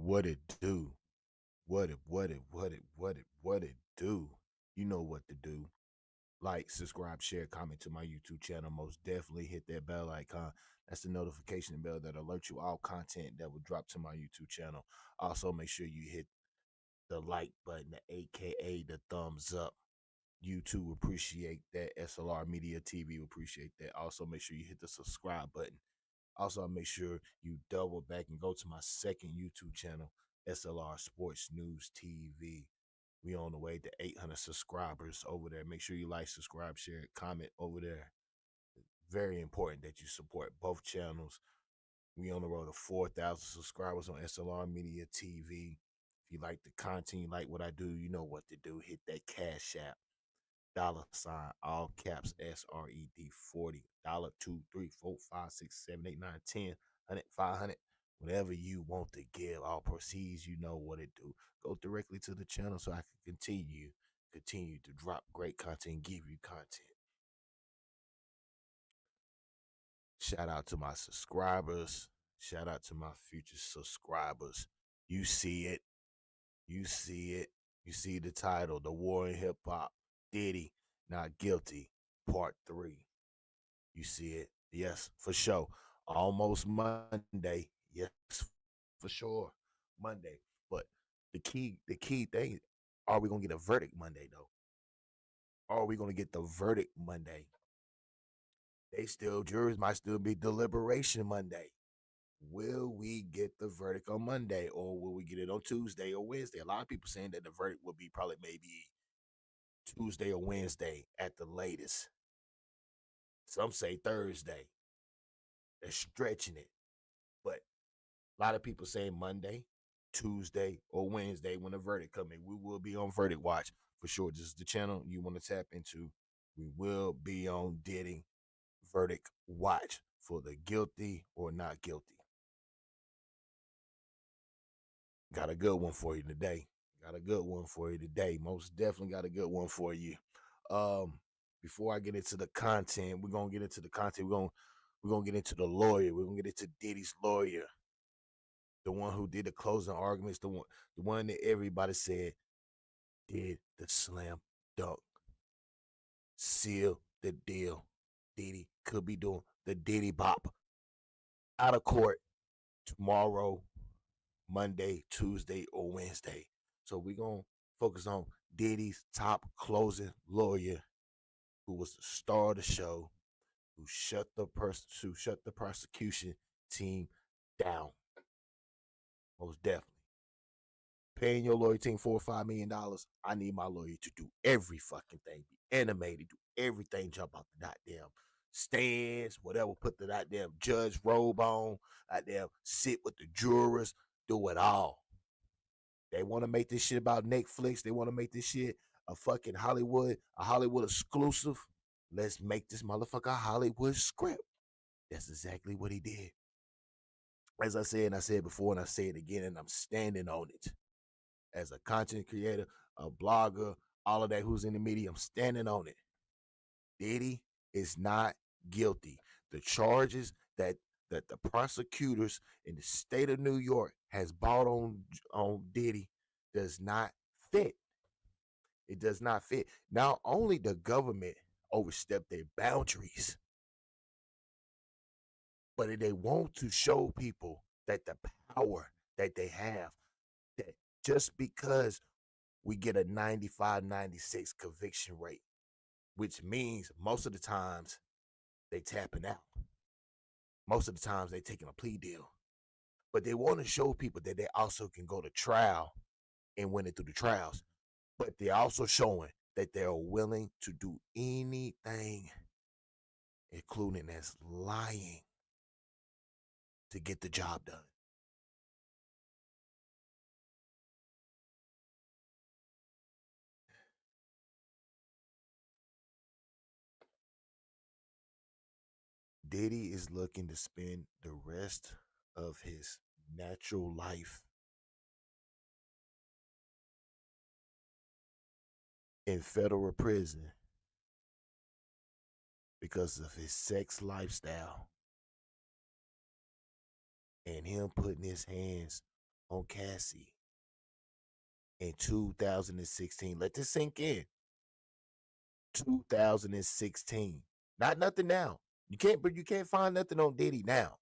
What it do? What it do? You know what to do. Like, subscribe, share, comment to my YouTube channel. Most definitely hit that bell icon. That's the notification bell that alerts you all content that will drop to my YouTube channel. Also, make sure you hit the like button, the AKA the thumbs up. YouTube appreciate that. S.L.R Media TV appreciate that. Also, make sure you hit the subscribe button. Also, make sure you double back and go to my second YouTube channel, S.L.R Sports News TV. We on the way to 800 subscribers over there. Make sure you like, subscribe, share, comment over there. Very important that you support both channels. We on the road to 4,000 subscribers on S.L.R Media TV. If you like the content, you like what I do, you know what to do. Hit that Cash App. $, all caps, SRED 40, dollar, 2, 3, 4, 5, 6, 7, 8, 9, 10, 100, 500, whatever you want to give. All proceeds, you know what it do. Go directly to the channel so I can continue to drop great content, give you content. Shout out to my subscribers. Shout out to my future subscribers. You see it. You see it. You see the title, The War in Hip Hop. Diddy, Not Guilty, Part 3. You see it? Yes, for sure. Almost Monday. Yes, for sure. Monday. But the key thing, are we gonna get a verdict Monday though? Are we gonna get the verdict Monday? Juries might still be deliberation Monday. Will we get the verdict on Monday, or will we get it on Tuesday or Wednesday? A lot of people saying that the verdict will be probably maybe Tuesday or Wednesday at the latest. Some say Thursday. They're stretching it. But a lot of people say Monday, Tuesday, or Wednesday when the verdict comes in. We will be on Verdict Watch for sure. This is the channel you want to tap into. We will be on Diddy Verdict Watch for the guilty or not guilty. Got a good one for you today. Got a good one for you today. Most definitely got a good one for you. Before I get into the content, we're gonna get into the content. We're gonna get into the lawyer. We're gonna get into Diddy's lawyer, the one who did the closing arguments, the one that everybody said did the slam dunk, seal the deal. Diddy could be doing the Diddy bop out of court tomorrow, Monday, Tuesday, or Wednesday. So we're gonna focus on Diddy's top closing lawyer, who was the star of the show, who shut the prosecution team down. Most definitely. Paying your lawyer team $4 or $5 million, I need my lawyer to do every fucking thing, be animated, do everything, jump out the goddamn stands, whatever, put the goddamn judge robe on, goddamn sit with the jurors, do it all. They want to make this shit about Netflix. They want to make this shit a fucking a Hollywood exclusive. Let's make this motherfucker a Hollywood script. That's exactly what he did. As I said, and I said before, and I say it again, and I'm standing on it. As a content creator, a blogger, all of that who's in the media, I'm standing on it. Diddy is not guilty. The charges that the prosecutors in the state of New York has brought on Diddy does not fit. It does not fit. Not only the government overstepped their boundaries, but they want to show people that the power that they have, that just because we get a 95, 96 conviction rate, which means most of the times they tapping out. Most of the times they taking a plea deal. But they want to show people that they also can go to trial and win it through the trials. But they're also showing that they're willing to do anything, including as lying, to get the job done. Diddy is looking to spend the rest of his natural life in federal prison because of his sex lifestyle and him putting his hands on Cassie in 2016. Let this sink in. 2016. Not nothing now. You can't find nothing on Diddy now.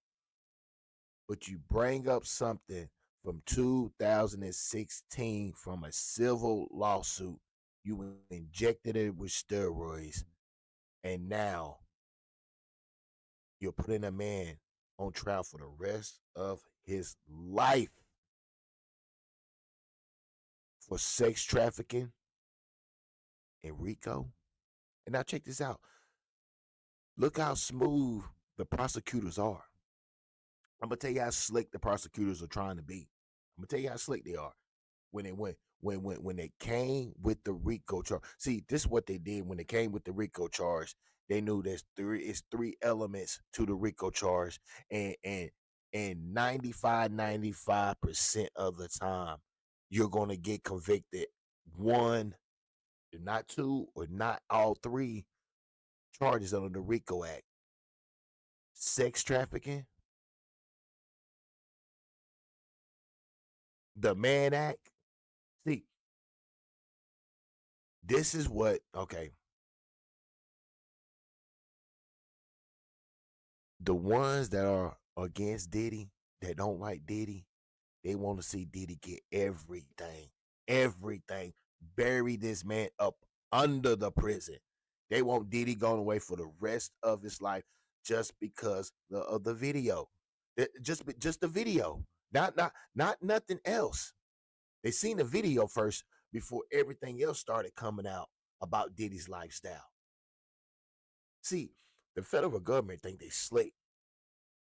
But you bring up something from 2016 from a civil lawsuit. You injected it with steroids, and now you're putting a man on trial for the rest of his life for sex trafficking in Rico. And now check this out. Look how smooth the prosecutors are. I'm gonna tell you how slick the prosecutors are trying to be. I'm gonna tell you how slick they are. When they came with the RICO charge. See, this is what they did when they came with the RICO charge. They knew there's three elements to the RICO charge, and 95% of the time you're gonna get convicted one, not two, or not all three charges under the RICO Act. Sex trafficking, the Mann Act. See, this is what okay. The ones that are against Diddy, that don't like Diddy, they want to see Diddy get everything. Everything. Bury this man up under the prison. They want Diddy going away for the rest of his life just because of the video. Just the video. Not nothing else. They seen the video first before everything else started coming out about Diddy's lifestyle. See, the federal government think they slick.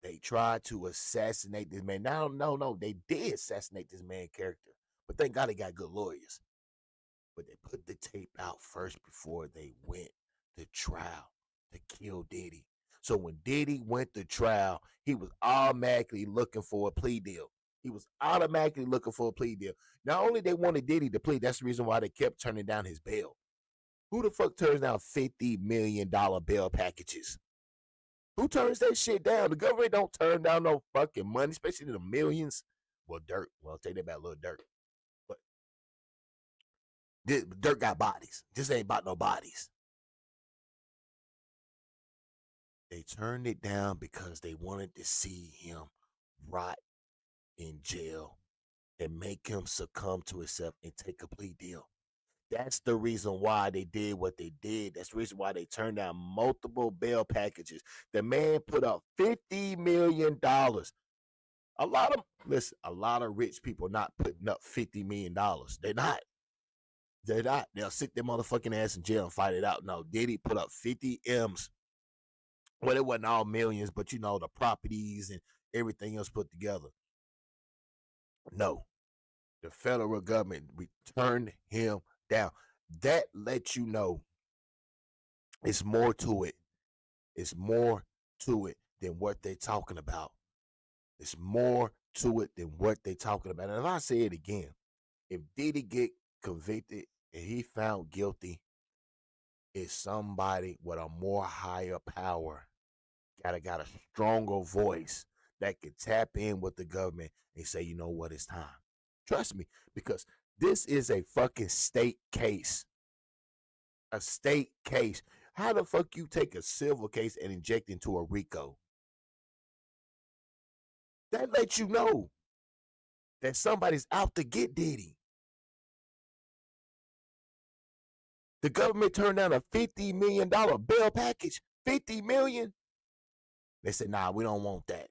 They tried to assassinate this man. Now, no, they did assassinate this man character. But thank God they got good lawyers. But they put the tape out first before they went to trial to kill Diddy. So when Diddy went to trial, he was automatically looking for a plea deal. He was automatically looking for a plea deal. Not only they wanted Diddy to plead, that's the reason why they kept turning down his bail. Who the fuck turns down $50 million bail packages? Who turns that shit down? The government don't turn down no fucking money, especially the millions. Well, Dirt. Well, I'll take that about little Dirt. But Dirt got bodies. This ain't about no bodies. They turned it down because they wanted to see him rot in jail and make him succumb to himself and take a plea deal. That's the reason why they did what they did. That's the reason why they turned down multiple bail packages. The man put up $50 million. A lot of rich people not putting up $50 million. They're not. They're not. They'll sit their motherfucking ass in jail and fight it out. No, Diddy put up 50 M's. Well, it wasn't all millions, but you know, the properties and everything else put together. No, the federal government returned him down. That lets you know it's more to it. It's more to it than what they're talking about. It's more to it than what they're talking about. And if I say it again, if Diddy get convicted and he found guilty, it's somebody with a more higher power, got a stronger voice that can tap in with the government and say, you know what, it's time. Trust me, because this is a fucking state case. A state case. How the fuck you take a civil case and inject into a RICO? That lets you know that somebody's out to get Diddy. The government turned down a $50 million bail package. $50 million. They said, nah, we don't want that.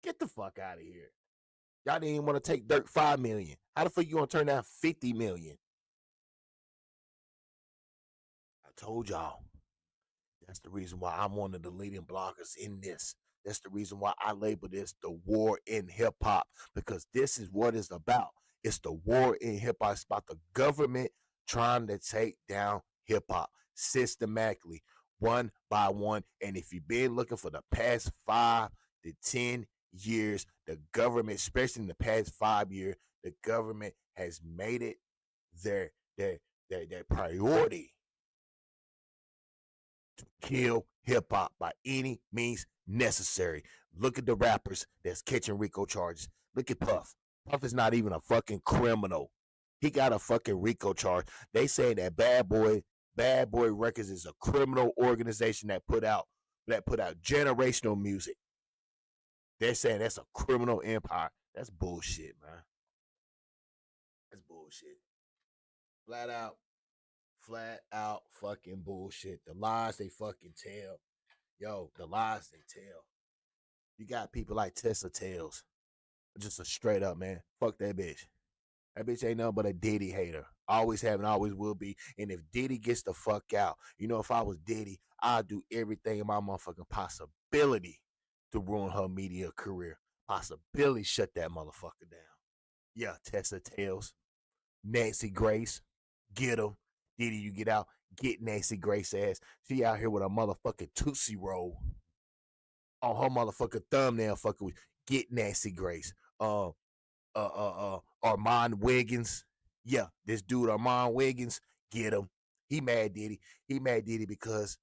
Get the fuck out of here. Y'all didn't even want to take Dirk $5 million. How the fuck you gonna turn down $50 million? I told y'all. That's the reason why I'm one of the leading bloggers in this. That's the reason why I label this the war in hip hop, because this is what it's about. It's the war in hip hop. It's about the government trying to take down hip hop systematically, one by one. And if you've been looking for the past 5 to 10 years, the government, especially in the past 5 years, the government has made it their priority to kill hip hop by any means necessary. Look at the rappers that's catching RICO charges. Look at Puff. Puff is not even a fucking criminal. He got a fucking RICO charge. They say that Bad Boy Records is a criminal organization that put out generational music. They're saying that's a criminal empire. That's bullshit, man. That's bullshit. Flat out, flat out fucking bullshit. The lies they fucking tell. Yo, the lies they tell. You got people like Tessa Tales. Just a straight up, man. Fuck that bitch. That bitch ain't nothing but a Diddy hater. Always have and always will be. And if Diddy gets the fuck out, if I was Diddy, I'd do everything in my motherfucking possibility to ruin her media career. Possibility shut that motherfucker down. Yeah, Tessa Tales, Nancy Grace, get him. Diddy, you get out, get Nancy Grace ass. She out here with a motherfucking Tootsie Roll on her motherfucking thumbnail fucking with get Nancy Grace. Armand Wiggins. Yeah, this dude Armand Wiggins, get him. He mad Diddy. He mad Diddy because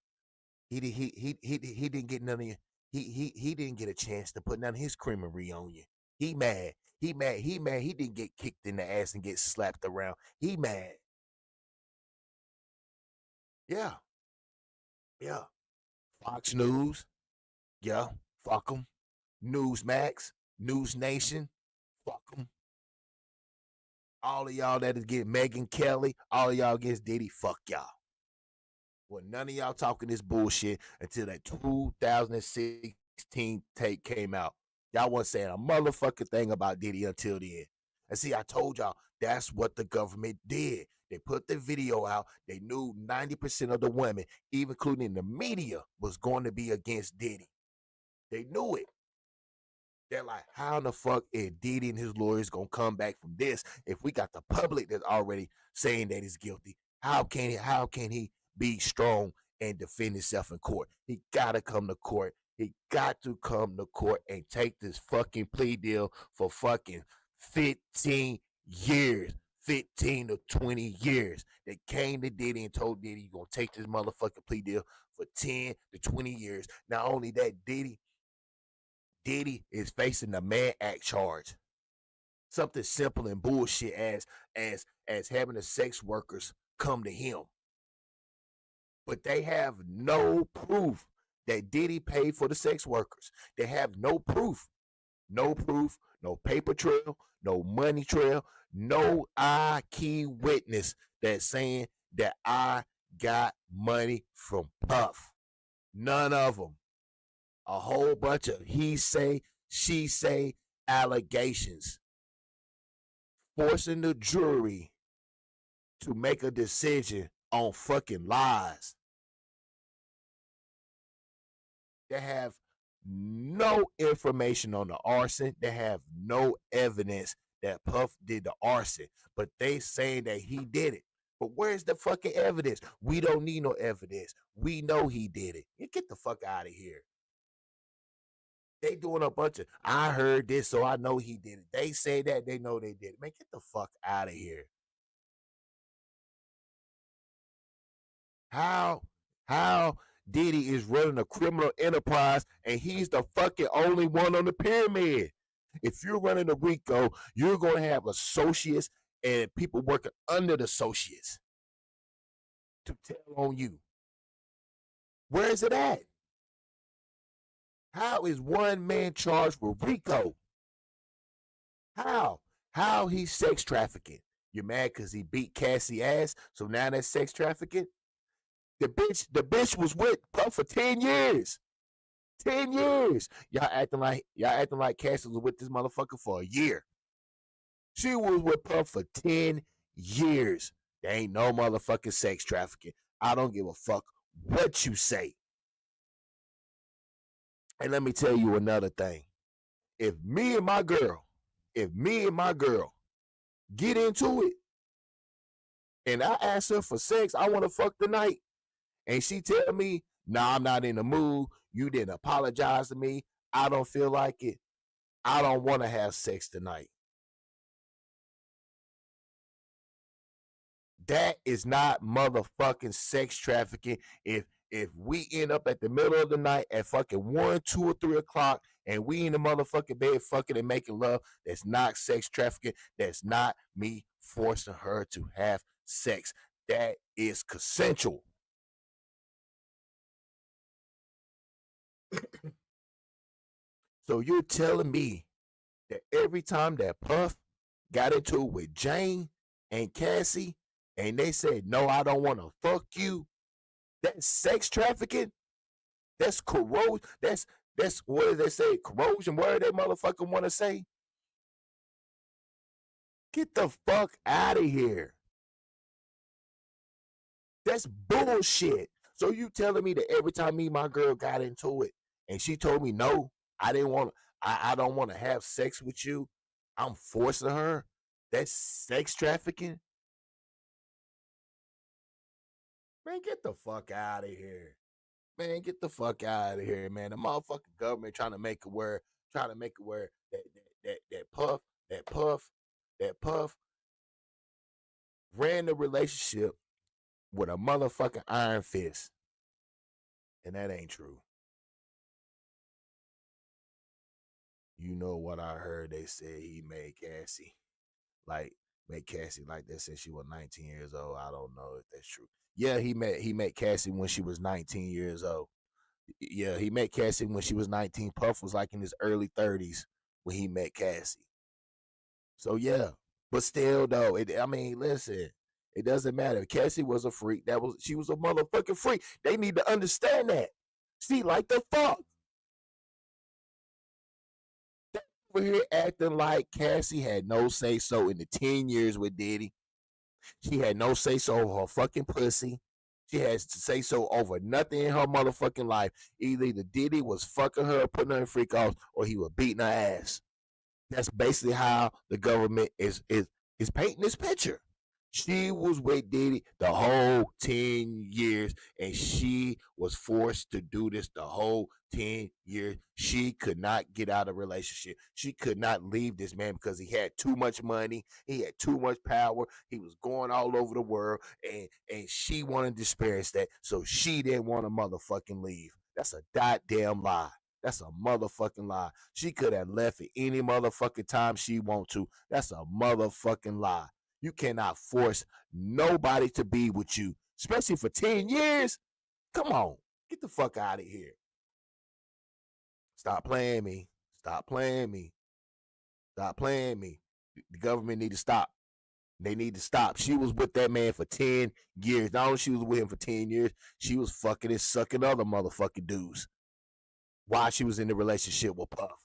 he didn't get none of he didn't get a chance to put none of his creamery on you. He mad. He mad. He mad. He didn't get kicked in the ass and get slapped around. He mad. Yeah. Yeah. Fox News. Yeah. Fuck them. Newsmax. News Nation. Fuck them. All of y'all that is getting Megyn Kelly, all of y'all against Diddy, fuck y'all. Well, none of y'all talking this bullshit until that 2016 tape came out. Y'all wasn't saying a motherfucking thing about Diddy until the end. And see, I told y'all that's what the government did. They put the video out. They knew 90% of the women, even including the media, was going to be against Diddy. They knew it. They're like, how in the fuck is Diddy and his lawyers gonna come back from this if we got the public that's already saying that he's guilty? How can he be strong and defend himself in court? He gotta come to court. He got to come to court and take this fucking plea deal for fucking 15 years. 15 to 20 years. They came to Diddy and told Diddy, you're gonna take this motherfucking plea deal for 10 to 20 years. Not only that, Diddy is facing the Mann Act charge. Something simple and bullshit as having the sex workers come to him. But they have no proof that Diddy paid for the sex workers. They have no proof. No proof, no paper trail, no money trail, no key witness that's saying that I got money from Puff. None of them. A whole bunch of he say, she say allegations, forcing the jury to make a decision on fucking lies. They have no information on the arson. They have no evidence that Puff did the arson, but they saying that he did it. But where's the fucking evidence? We don't need no evidence. We know he did it. You get the fuck out of here. They doing a bunch of, I heard this, so I know he did it. They say that, they know they did it. Man, get the fuck out of here. How Diddy is running a criminal enterprise and he's the fucking only one on the pyramid. If you're running a RICO, you're going to have associates and people working under the associates to tell on you. Where is it at? How is one man charged with RICO? How he's sex trafficking? You're mad because he beat Cassie ass, so now that's sex trafficking? The bitch was with Puff for 10 years. 10 years. Y'all acting like Cassie was with this motherfucker for a year. She was with Puff for 10 years. There ain't no motherfucking sex trafficking. I don't give a fuck what you say. And let me tell you another thing. If me and my girl get into it and I ask her for sex, I want to fuck tonight, and she tell me, nah, I'm not in the mood, you didn't apologize to me, I don't feel like it, I don't want to have sex tonight. That is not motherfucking sex trafficking if If we end up at the middle of the night at fucking 1, 2, or 3 o'clock and we in the motherfucking bed fucking and making love, that's not sex trafficking. That's not me forcing her to have sex. That is consensual. So you're telling me that every time that Puff got into it with Jane and Cassie and they said, no, I don't want to fuck you, that's sex trafficking? That's corrosion. That's what do they say? Corrosion. What do they motherfucking want to say? Get the fuck out of here. That's bullshit. So you telling me that every time me and my girl got into it and she told me no, I didn't want I don't want to have sex with you, I'm forcing her? That's sex trafficking? Man, get the fuck out of here. Man, get the fuck out of here, man. The motherfucking government trying to make it where that puff, that puff ran the relationship with a motherfucking iron fist. And that ain't true. You know what I heard? They said he made Cassie like that since she was 19 years old. I don't know if that's true. Yeah, he met Cassie when she was 19 years old. Yeah, he met Cassie when she was 19. Puff was like in his early 30s when he met Cassie. So yeah, but still though, I mean, listen, it doesn't matter. Cassie was a freak. She was a motherfucking freak. They need to understand that. See, like the fuck. They over here acting like Cassie had no say so in the 10 years with Diddy. She had no say so over her fucking pussy. She has to say so over nothing in her motherfucking life. Either the Diddy was fucking her, putting her in freak offs, or he was beating her ass. That's basically how the government is painting this picture. She was with Diddy the whole 10 years, and she was forced to do this the whole 10 years. She could not get out of a relationship. She could not leave this man because he had too much money. He had too much power. He was going all over the world, and she wanted to experience that, so she didn't want to motherfucking leave. That's a goddamn lie. That's a motherfucking lie. She could have left at any motherfucking time she want to. That's a motherfucking lie. You cannot force nobody to be with you, especially for 10 years. Come on. Get the fuck out of here. Stop playing me. Stop playing me. Stop playing me. The government need to stop. They need to stop. She was with that man for 10 years. Not only she was with him for 10 years, she was fucking and sucking other motherfucking dudes while she was in the relationship with Puff.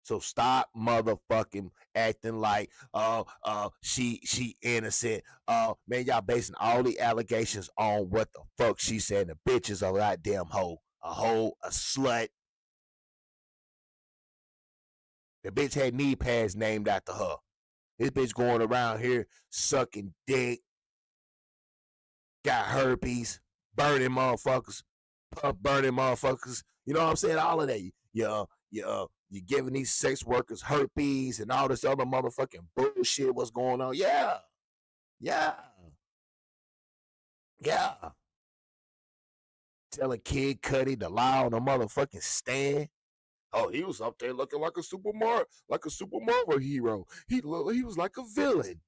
So stop motherfucking acting like she innocent. Man, y'all basing all the allegations on what the fuck she said. The bitch is a goddamn hoe. A hoe, a slut. The bitch had knee pads named after her. This bitch going around here sucking dick, got herpes, burning motherfuckers, Puff burning motherfuckers. You know what I'm saying? All of that. You're giving these sex workers herpes and all this other motherfucking bullshit. What's going on? Yeah, yeah, yeah. Telling Kid Cudi to lie on a motherfucking stand. Oh, he was up there looking like a Super Marvel hero. He was like a villain.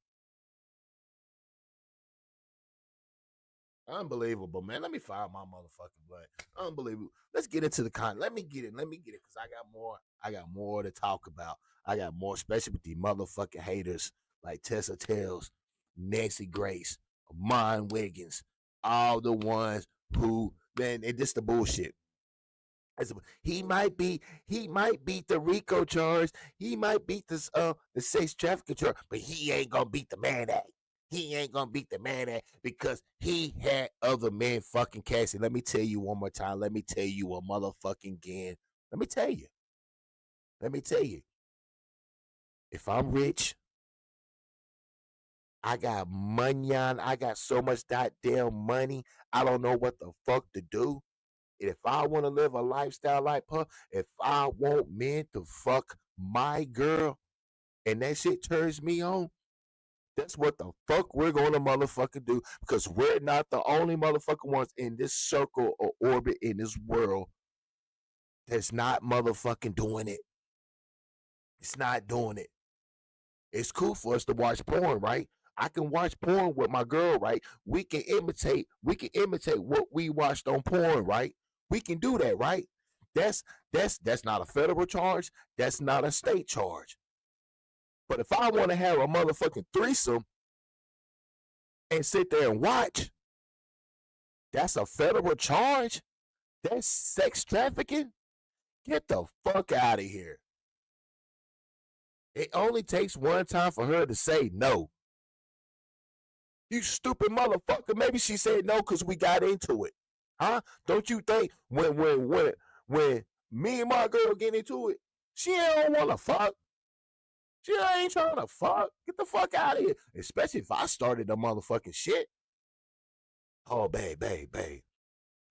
Unbelievable, man. Let me fire my motherfucking blood. Unbelievable. Let's get into the con. Let me get it. Let me get it. Cause I got more. I got more to talk about. I got more, especially with the motherfucking haters like Tessa Tails, Nancy Grace, Mon Wiggins, all the ones who man, it just the bullshit. He might beat the RICO charge. He might beat the sex trafficking charge, but he ain't gonna beat the man act. He ain't gonna beat the man act because he had other men fucking Cassie. Let me tell you one more time. Let me tell you a motherfucking again. Let me tell you. Let me tell you. If I'm rich, I got money on. I got so much goddamn money. I don't know what the fuck to do. If I want to live a lifestyle like her, if I want men to fuck my girl and that shit turns me on, That's what the fuck we're going to motherfucking do because we're not the only motherfucking ones in this circle or orbit in this world that's not motherfucking doing it. It's not doing it. It's cool for us to watch porn, right? I can watch porn with my girl, right? We can imitate what we watched on porn, right? We can do that, right? That's that's not a federal charge. That's not a state charge. But if I want to have a motherfucking threesome and sit there and watch, that's a federal charge. That's sex trafficking. Get the fuck out of here. It only takes one time for her to say no. You stupid motherfucker. Maybe she said no because we got into it. Huh? Don't you think when me and my girl get into it, she don't wanna fuck. She ain't trying to fuck. Get the fuck out of here. Especially if I started the motherfucking shit. Oh, babe, babe, babe,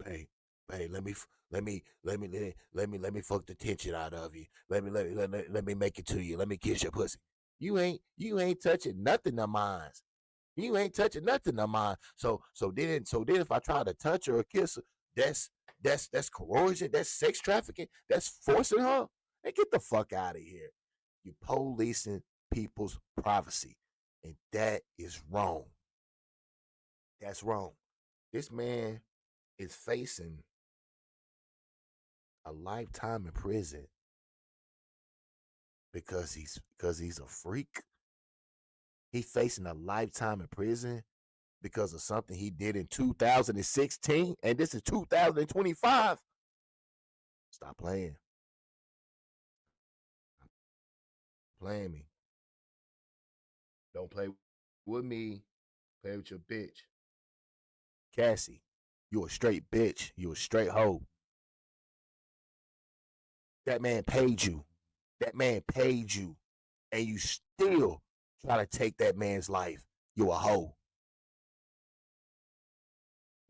babe, babe. Let me fuck the tension out of you. Let me make it to you. Let me kiss your pussy. You ain't touching nothing of mine. You ain't touching nothing of mine. So then if I try to touch her or kiss her, that's that's coercion, that's sex trafficking, that's forcing her. Hey, get the fuck out of here. You policing people's privacy. And that is wrong. That's wrong. This man is facing a lifetime in prison because he's a freak. He's facing a lifetime in prison because of something he did in 2016, and this is 2025. Stop playing. Playing me. Don't play with me. Play with your bitch. Cassie, you a straight bitch. You a straight hoe. That man paid you. That man paid you. And you still try to take that man's life. You a hoe.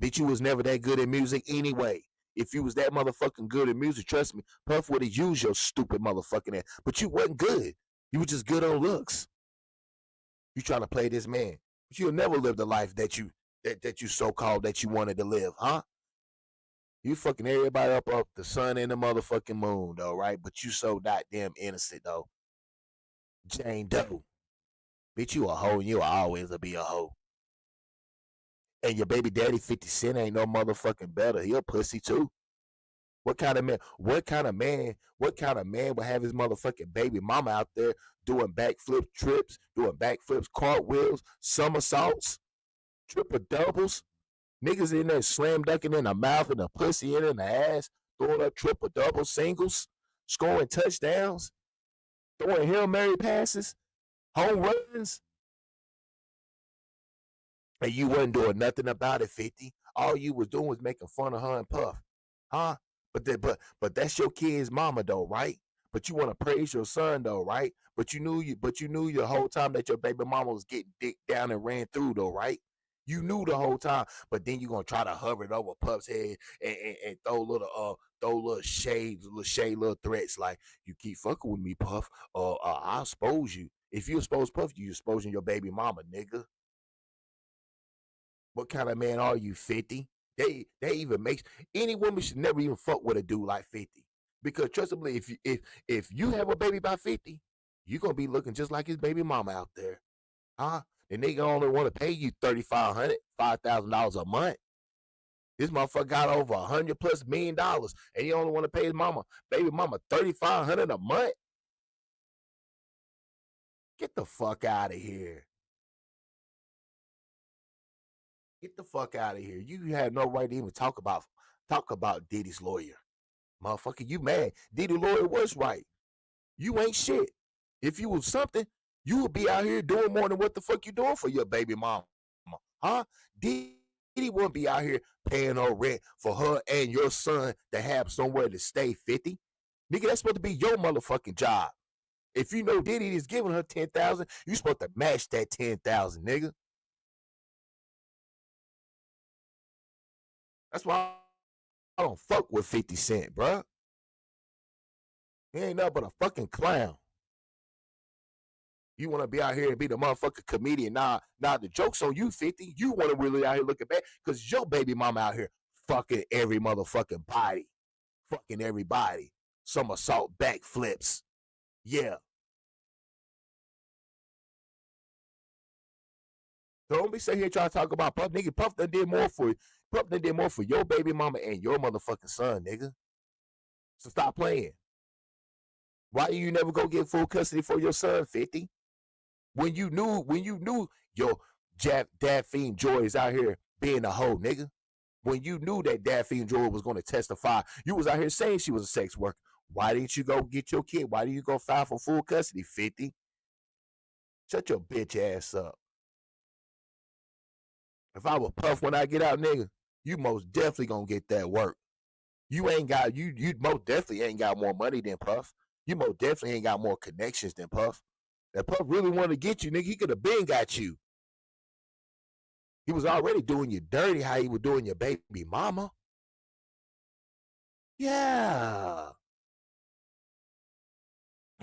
Bitch, you was never that good at music anyway. If you was that motherfucking good at music, trust me, Puff would have used your stupid motherfucking ass. But you wasn't good. You were just good on looks. You trying to play this man. But you'll never live the life that you so called that you wanted to live, huh? You fucking everybody up the sun and the motherfucking moon, though, right? But you so goddamn innocent, though. Jane Doe. Bitch, you a hoe and you'll always be a hoe. And your baby daddy 50 Cent ain't no motherfucking better. He a pussy too. What kind of man? What kind of man? What kind of man would have his motherfucking baby mama out there doing backflip trips, doing backflips, cartwheels, somersaults, triple doubles? Niggas in there slam dunking in the mouth and the pussy in the ass, throwing up triple double singles, scoring touchdowns, throwing Hail Mary passes, home runs, and you wasn't doing nothing about it, 50. All you was doing was making fun of her and Puff. Huh? But that's your kid's mama though, right? But you want to praise your son though, right? But you knew the whole time that your baby mama was getting dick down and ran through though, right? You knew the whole time, but then you gonna try to hover it over Puff's head and throw little shade, little threats like you keep fucking with me, Puff, or I'll expose you. If you expose Puff, you exposing your baby mama, nigga. What kind of man are you, 50? They even makes any woman should never even fuck with a dude like 50. Because trust me, if you have a baby by 50, you're gonna be looking just like his baby mama out there. Huh? And they only want to pay you $3,500, $5,000 a month. This motherfucker got over $100+ million, and he only want to pay his baby mama $3,500 a month. Get the fuck out of here. Get the fuck out of here. You had no right to even talk about Diddy's lawyer. Motherfucker, you mad. Diddy lawyer was right. You ain't shit. If you was something, you would be out here doing more than what the fuck you doing for your baby mama. Huh? Diddy wouldn't be out here paying her rent for her and your son to have somewhere to stay, 50. Nigga, that's supposed to be your motherfucking job. If you know Diddy is giving her 10,000, you supposed to match that 10,000, nigga. That's why I don't fuck with 50 Cent, bruh. He ain't nothing but a fucking clown. You want to be out here and be the motherfucking comedian. Nah, the joke's on you, 50. You want to really out here looking bad because your baby mama out here fucking every motherfucking body. Fucking everybody. Somersault backflips. Yeah. So don't be sitting here trying to talk about Puff. Nigga, Puff done did more for you. Puff done did more for your baby mama and your motherfucking son, nigga. So stop playing. Why you never go get full custody for your son, 50? When you knew your Daphne Joy is out here being a hoe, nigga. When you knew that Daphne Joy was going to testify, you was out here saying she was a sex worker. Why didn't you go get your kid? Why didn't you go file for full custody, 50? Shut your bitch ass up. If I was Puff when I get out, nigga, you most definitely gonna get that work. You ain't got you most definitely ain't got more money than Puff. You most definitely ain't got more connections than Puff. If Puff really wanted to get you, nigga, he could have been got you. He was already doing you dirty how he was doing your baby mama. Yeah.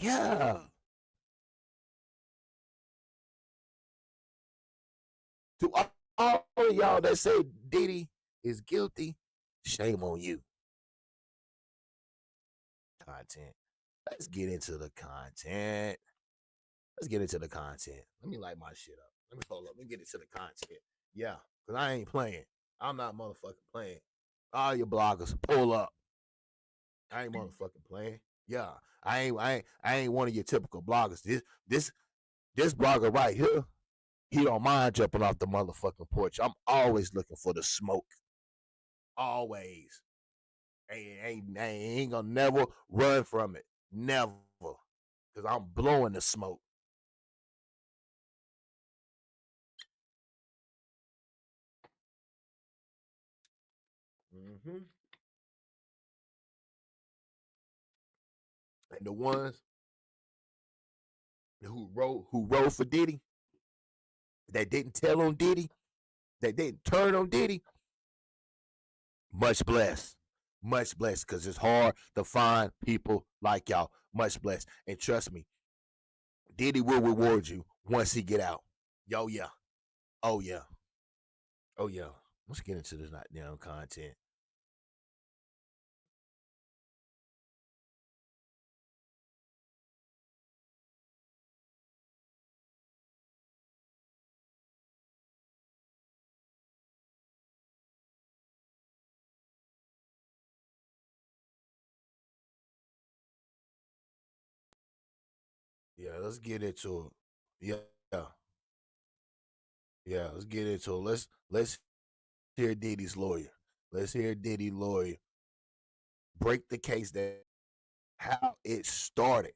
Yeah. To all of y'all that say Diddy is guilty, shame on you. Content. Let's get into the content. Let's get into the content. Let me light my shit up. Let me hold up. Let me get into the content. Yeah, because I ain't playing. I'm not motherfucking playing. All your bloggers, pull up. I ain't motherfucking playing. Yeah, I ain't one of your typical bloggers. This blogger right here, he don't mind jumping off the motherfucking porch. I'm always looking for the smoke. Always. Ain't gonna never run from it. Never. Cause I'm blowing the smoke. Mm-hmm. And the ones who wrote for Diddy, that didn't tell on Diddy, that didn't turn on Diddy, much blessed. Much blessed. Cause it's hard to find people like y'all. Much blessed. And trust me, Diddy will reward you once he get out. Yo, yeah. Oh yeah. Oh yeah. Let's get into this goddamn content. Yeah, let's get into it. Yeah, yeah, let's get into it. Let's hear Diddy's lawyer. Let's hear Diddy lawyer break the case that how it started.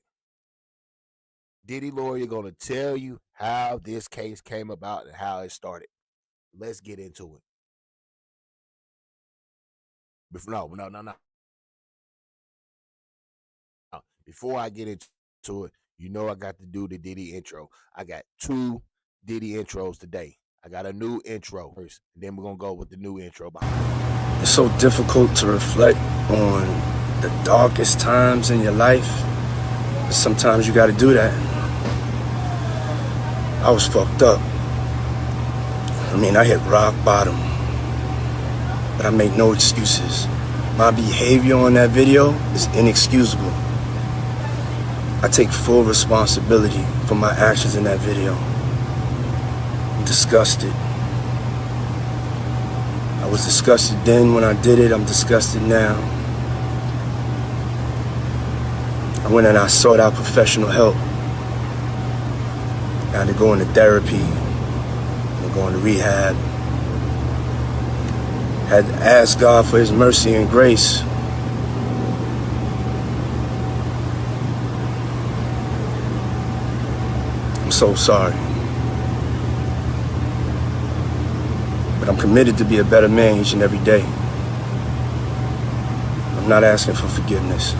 Diddy lawyer gonna tell you how this case came about and how it started. Let's get into it. No. Before I get into it, you know I got to do the Diddy intro. I got two Diddy intros today. I got a new intro first, and then we're gonna go with the new intro behind. It's so difficult to reflect on the darkest times in your life. But sometimes you gotta do that. I was fucked up. I hit rock bottom. But I make no excuses. My behavior on that video is inexcusable. I take full responsibility for my actions in that video. I'm disgusted. I was disgusted then when I did it. I'm disgusted now. I went and I sought out professional help. I had to go into therapy, and go into rehab. Had to ask God for His mercy and grace. I'm so sorry. But I'm committed to be a better man each and every day. I'm not asking for forgiveness.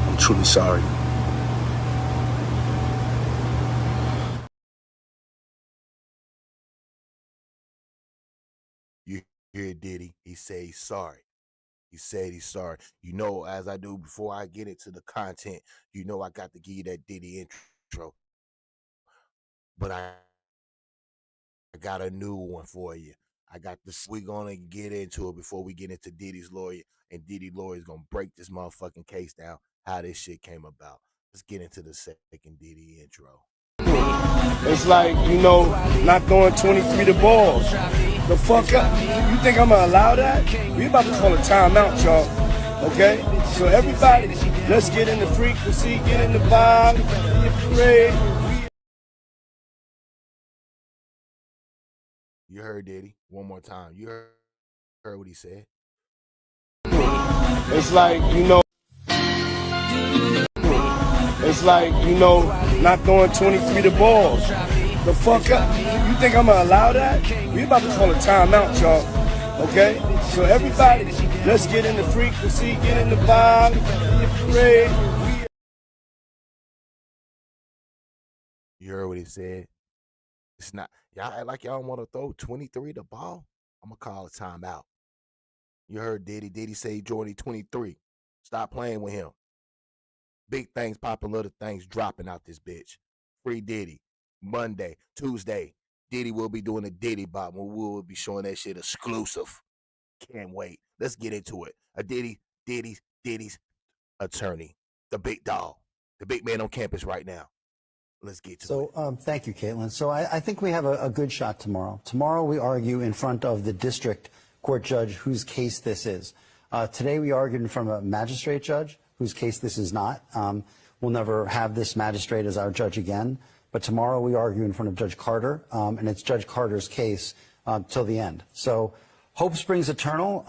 I'm truly sorry. You hear Diddy, he say sorry. He said he's sorry. You know, as I do before I get into the content, you know I got to give you that Diddy intro. But I got a new one for you. I got this. We're gonna get into it before we get into Diddy's lawyer, and Diddy lawyer is gonna break this motherfucking case down, how this shit came about. Let's get into the second Diddy intro. It's like, not throwing 23 to balls. The fuck up. You think I'm gonna allow that? We about to call a timeout, y'all. Okay? So everybody, let's get in the frequency, get in the vibe, get parade. You heard Diddy one more time. You heard what he said. It's like, it's like, not throwing 23 to balls. The fuck up. You think I'm gonna allow that? We about to call a timeout, y'all. Okay? So everybody, let's get in the frequency, get in the vibe, get parade. You heard what he said. It's not y'all act like y'all want to throw 23 the ball. I'm gonna call a timeout. You heard Diddy. Diddy say Jordy 23. Stop playing with him. Big things popping, little things dropping out this bitch. Free Diddy. Monday, Tuesday. Diddy will be doing a Diddy bop. We will be showing that shit exclusive. Can't wait. Let's get into it. A Diddy's attorney. The big dog. The big man on campus right now. Let's get to it. Thank you, Caitlin. So I think we have a good shot tomorrow. Tomorrow we argue in front of the district court judge whose case this is. Today we argued in front of a magistrate judge whose case this is not. We'll never have this magistrate as our judge again. But tomorrow we argue in front of Judge Carter, and it's Judge Carter's case till the end. So hope springs eternal,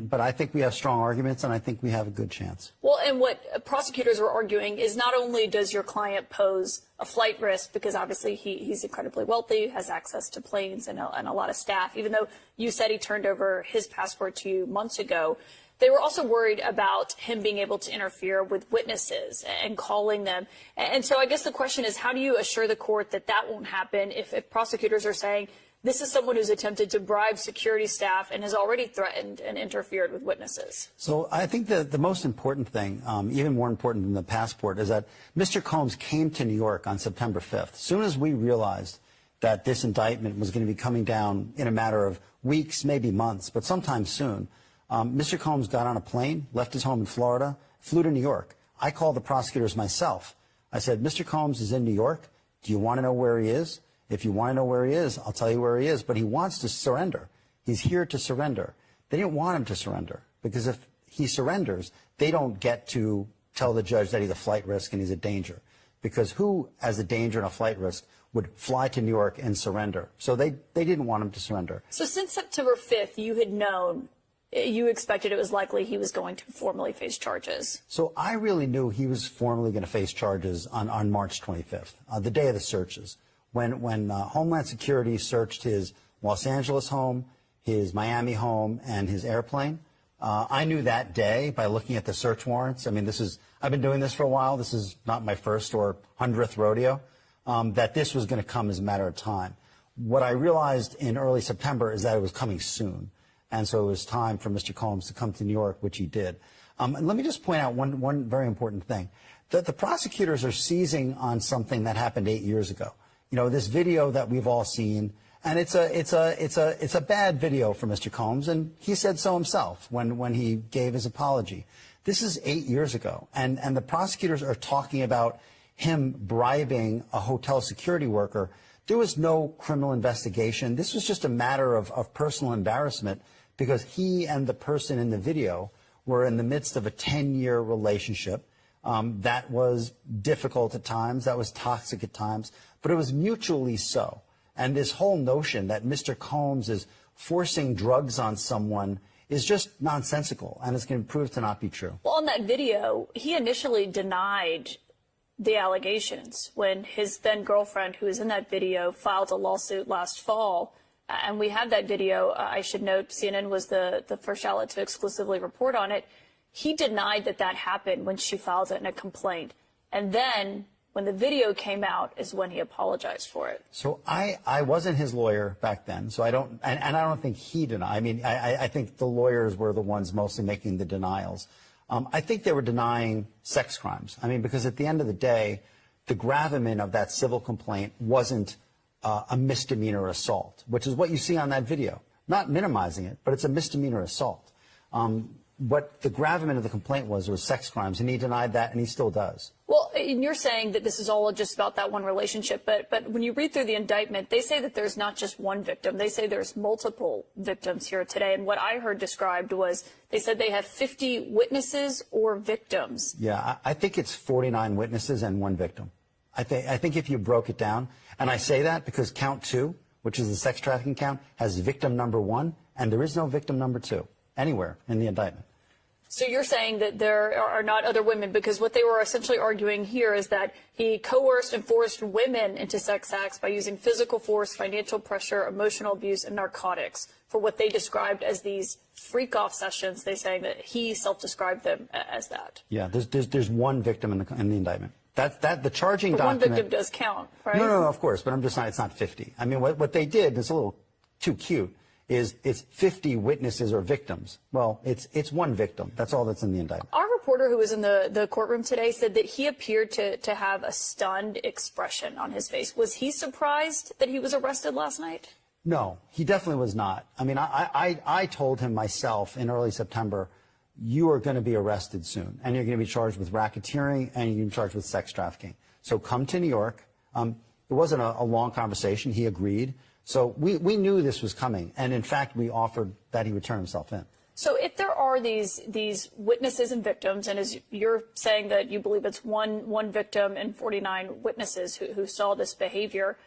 but I think we have strong arguments, and I think we have a good chance. Well, and what prosecutors are arguing is not only does your client pose a flight risk, because obviously he's incredibly wealthy, has access to planes and a lot of staff, even though you said he turned over his passport to you months ago. They were also worried about him being able to interfere with witnesses and calling them. And so I guess the question is, how do you assure the court that that won't happen if prosecutors are saying this is someone who's attempted to bribe security staff and has already threatened and interfered with witnesses? So I think that the most important thing, even more important than the passport, is that Mr. Combs came to New York on September 5th. As soon as we realized that this indictment was going to be coming down in a matter of weeks, maybe months, but sometime soon, Mr. Combs got on a plane, left his home in Florida, flew to New York. I called the prosecutors myself. I said, Mr. Combs is in New York. Do you want to know where he is? If you want to know where he is, I'll tell you where he is. But he wants to surrender. He's here to surrender. They didn't want him to surrender because if he surrenders, they don't get to tell the judge that he's a flight risk and he's a danger. Because who, as a danger and a flight risk, would fly to New York and surrender? So they didn't want him to surrender. So since September 5th, you had known, you expected it was likely he was going to formally face charges. So I really knew he was formally going to face charges on March 25th, the day of the searches, when Homeland Security searched his Los Angeles home, his Miami home, and his airplane. I knew that day by looking at the search warrants. I mean, I've been doing this for a while. This is not my first or 100th rodeo, that this was going to come as a matter of time. What I realized in early September is that it was coming soon. And so it was time for Mr. Combs to come to New York, which he did. And let me just point out one very important thing. The prosecutors are seizing on something that happened 8 years ago. You know, this video that we've all seen, and it's a bad video for Mr. Combs, and he said so himself when he gave his apology. This is 8 years ago, and the prosecutors are talking about him bribing a hotel security worker. There was no criminal investigation. This was just a matter of personal embarrassment because he and the person in the video were in the midst of a 10-year relationship that was difficult at times, that was toxic at times, but it was mutually so. And this whole notion that Mr. Combs is forcing drugs on someone is just nonsensical, and it's going to prove to not be true. Well, on that video, he initially denied the allegations when his then-girlfriend, who was in that video, filed a lawsuit last fall. And we have that video. I should note CNN was the first outlet to exclusively report on it. He denied that happened when she filed it in a complaint. And then when the video came out is when he apologized for it. So I wasn't his lawyer back then, so I don't, and I don't think he denied. I mean, I think the lawyers were the ones mostly making the denials. I think they were denying sex crimes. I mean, because at the end of the day, the gravamen of that civil complaint wasn't a misdemeanor assault, which is what you see on that video. Not minimizing it, but it's a misdemeanor assault. What the gravamen of the complaint was sex crimes, and he denied that, and he still does. Well, and you're saying that this is all just about that one relationship, but when you read through the indictment, they say that there's not just one victim. They say there's multiple victims here today, and what I heard described was they said they have 50 witnesses or victims. Yeah, I think it's 49 witnesses and one victim. I think if you broke it down, and I say that because count 2, which is the sex trafficking count, has victim number 1, and there is no victim number 2 anywhere in the indictment. So you're saying that there are not other women, because what they were essentially arguing here is that he coerced and forced women into sex acts by using physical force, financial pressure, emotional abuse, and narcotics for what they described as these freak-off sessions. They saying that he self-described them as that. Yeah, there's one victim in the indictment. That the charging but document. One victim does count, right? No, of course, but I'm just saying it's not 50. I mean, what they did, it's a little too cute, is it's 50 witnesses or victims. Well, it's one victim. That's all that's in the indictment. Our reporter who was in the courtroom today said that he appeared to have a stunned expression on his face. Was he surprised that he was arrested last night? No, he definitely was not. I mean, I told him myself in early September, you are going to be arrested soon, and you're going to be charged with racketeering, and you're going to be charged with sex trafficking. So come to New York. It wasn't a long conversation. He agreed. So we knew this was coming, and in fact, we offered that he would turn himself in. So if there are these witnesses and victims, and as you're saying that you believe it's one victim and 49 witnesses who saw this behavior,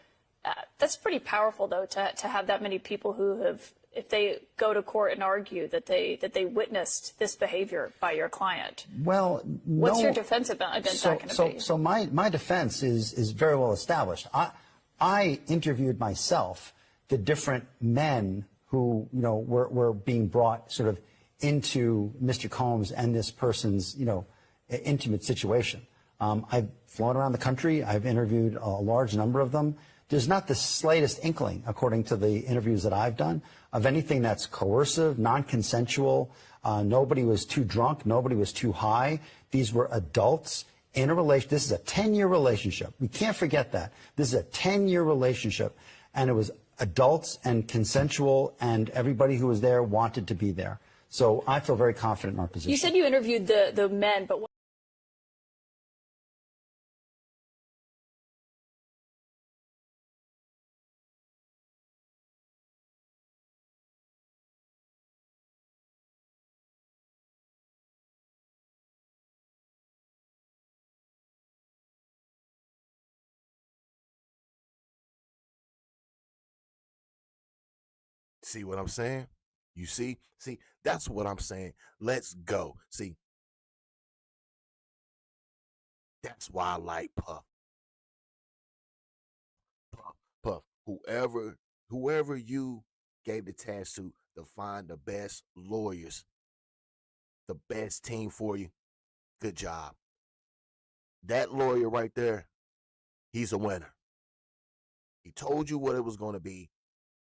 that's pretty powerful, though, to have that many people who have, if they go to court and argue that they witnessed this behavior by your client. Well, what's your defense against that going to be? So my defense is very well established. I interviewed myself the different men who, were being brought sort of into Mr. Combs and this person's, intimate situation. I've flown around the country. I've interviewed a large number of them. There's not the slightest inkling, according to the interviews that I've done, of anything that's coercive, non-consensual. Nobody was too drunk. Nobody was too high. These were adults in a relationship. This is a 10-year relationship. We can't forget that. This is a 10-year relationship, and it was adults and consensual, and everybody who was there wanted to be there. So I feel very confident in our position. You said you interviewed the men, but See what I'm saying? You see, that's what I'm saying. Let's go. See, that's why I like Puff. Puff. Whoever you gave the task to find the best lawyers, the best team for you, good job. That lawyer right there, he's a winner. He told you what it was going to be,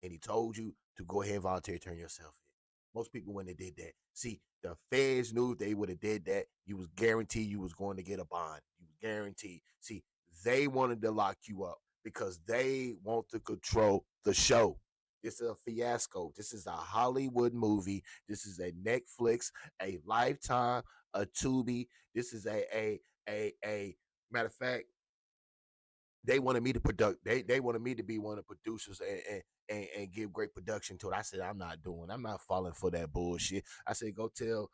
and he told you to go ahead and voluntarily turn yourself in. Most people, when they did that, see, the feds knew if they would have did that, you was guaranteed you was going to get a bond. You was guaranteed. See, they wanted to lock you up because they want to control the show. This is a fiasco. This is a Hollywood movie. This is a Netflix, a Lifetime, a Tubi. This is a matter of fact, they wanted me to product. They wanted me to be one of the producers and give great production to it. I said, I'm not falling for that bullshit. I said, go tell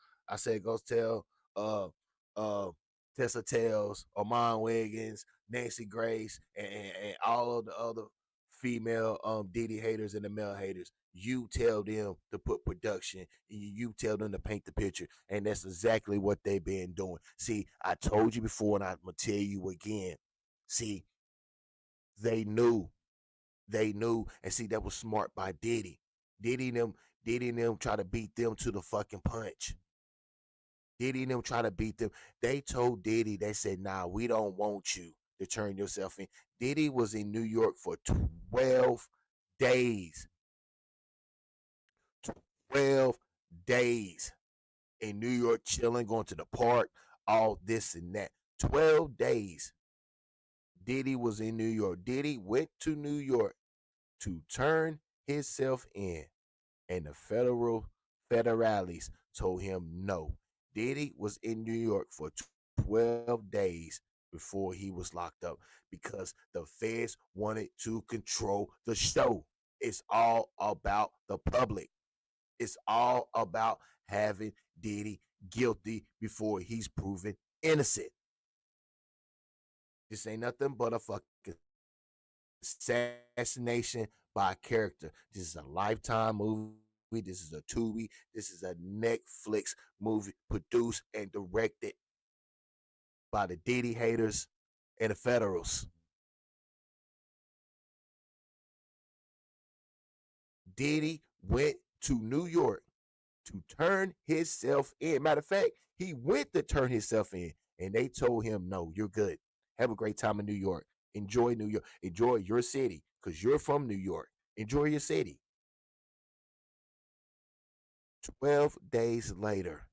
Tessa Tales, Armand Wiggins, Nancy Grace, and all of the other female Diddy haters and the male haters. You tell them to put production. You tell them to paint the picture. And that's exactly what they've been doing. See, I told you before, and I'm going to tell you again. See, they knew. And see, that was smart by Diddy. Diddy and them try to beat them to the fucking punch. Diddy and them try to beat them. They told Diddy, they said, nah, we don't want you. to turn yourself in. Diddy was in New York for 12 days. 12 days in New York, chilling, going to the park, all this and that. 12 days. Diddy was in New York. Diddy went to New York to turn himself in, and the federales told him no. Diddy was in New York for 12 days before he was locked up because the feds wanted to control the show. It's all about the public. It's all about having Diddy guilty before he's proven innocent. This ain't nothing but a fucking assassination by character. This is a Lifetime movie. This is a Tubi. This is a Netflix movie produced and directed by the Diddy haters and the Federals. Diddy went to New York to turn himself in. Matter of fact, he went to turn himself in, and they told him, no, you're good. Have a great time in New York. Enjoy New York. Enjoy your city because you're from New York. Enjoy your city. 12 days later,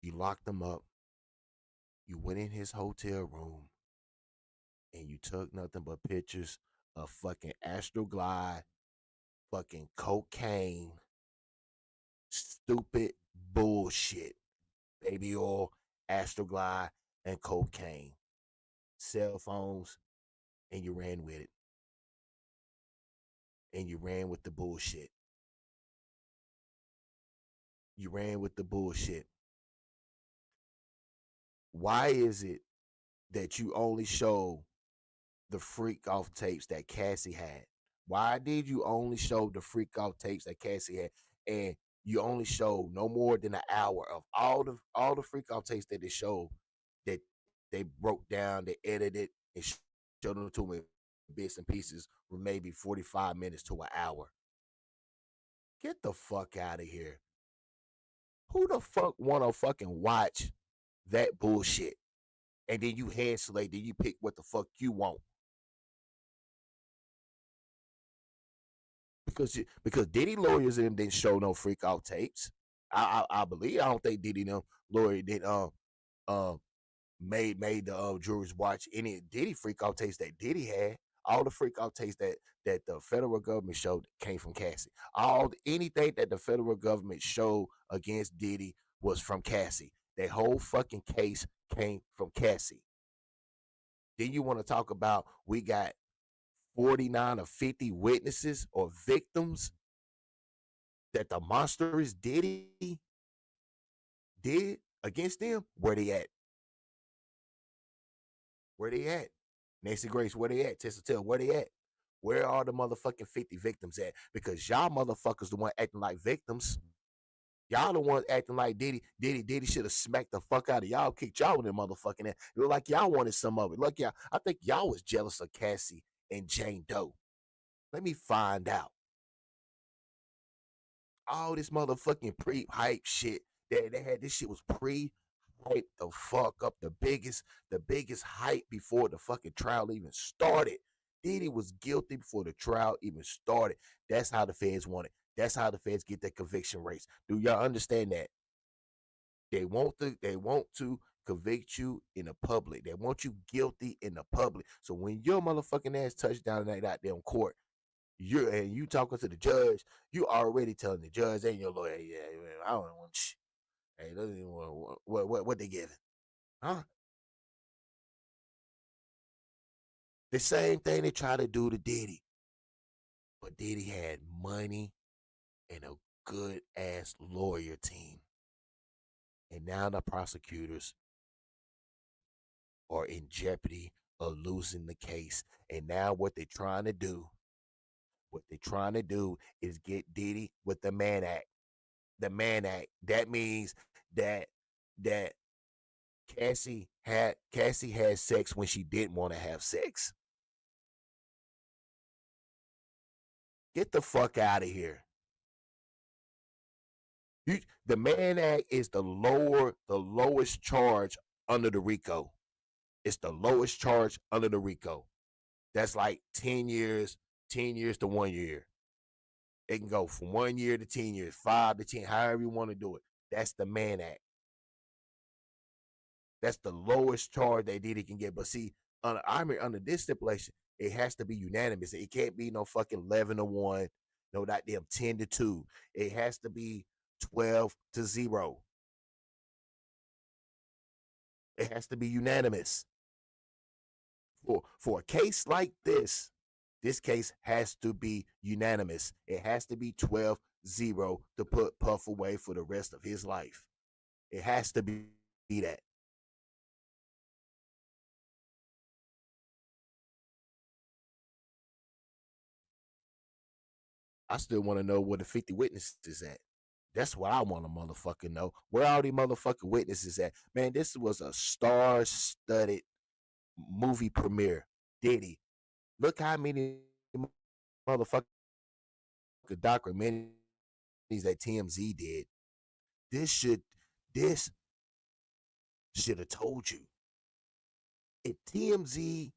you locked him up. You went in his hotel room and you took nothing but pictures of fucking Astroglide, fucking cocaine, stupid bullshit, baby oil, Astroglide, and cocaine, cell phones, and you ran with it. And you ran with the bullshit. You ran with the bullshit. Why is it that you only show the freak off tapes that Cassie had? Why did you only show the freak off tapes that Cassie had? And you only showed no more than an hour of all the freak off tapes that they showed that they broke down, they edited, and showed them to me bits and pieces were maybe 45 minutes to an hour. Get the fuck out of here. Who the fuck wanna fucking watch that bullshit? And then you head select, then you pick what the fuck you want. Because Diddy lawyers and them didn't show no freak out tapes. I believe I don't think Diddy no lawyer did um made the jurors watch any Diddy freak out tapes that Diddy had. All the freak out tapes that the federal government showed came from Cassie. Anything that the federal government showed against Diddy was from Cassie. That whole fucking case came from Cassie. Then you want to talk about we got 49 or 50 witnesses or victims that the monstrous Diddy did against them? Where they at? Where they at? Nancy Grace, where they at? Tessa Tell, where they at? Where are the motherfucking 50 victims at? Because y'all motherfuckers the one acting like victims. Y'all the ones acting like Diddy should have smacked the fuck out of y'all, kicked y'all in the motherfucking ass. It looked like y'all wanted some of it. Look, y'all, I think y'all was jealous of Cassie and Jane Doe. Let me find out. All this motherfucking pre-hype shit. They had this shit was pre-hype the fuck up. The biggest hype before the fucking trial even started. Diddy was guilty before the trial even started. That's how the feds want it. That's how the feds get their conviction rates. Do y'all understand that? They want to convict you in the public. They want you guilty in the public. So when your motherfucking ass touch down in that goddamn court, you talking to the judge, you already telling the judge and your lawyer, yeah, I don't want shit. Hey, what they giving? Huh? The same thing they try to do to Diddy. But Diddy had money and a good ass lawyer team. And now the prosecutors are in jeopardy of losing the case. And now what they're trying to do is get Diddy with the Mann Act. The Mann Act. That means that Cassie had sex when she didn't want to have sex. Get the fuck out of here. The Mann Act is the lowest charge under the RICO. It's the lowest charge under the RICO. That's like 10 years to 1 year. It can go from 1 year to 10 years, 5 to 10, however you want to do it. That's the Mann Act. That's the lowest charge that Diddy can get. But see, under this stipulation, it has to be unanimous. It can't be no fucking 11-1, no goddamn 10-2. It has to be 12-0. It has to be unanimous. For a case like this case has to be unanimous. It has to be 12-0 to put Puff away for the rest of his life. It has to be that. I still want to know where the 50 witnesses at. That's what I want to motherfucking know. Where all these motherfucking witnesses at? Man, this was a star-studded movie premiere. Diddy. Look how many motherfucking documentaries that TMZ did. This should have told you. If TMZ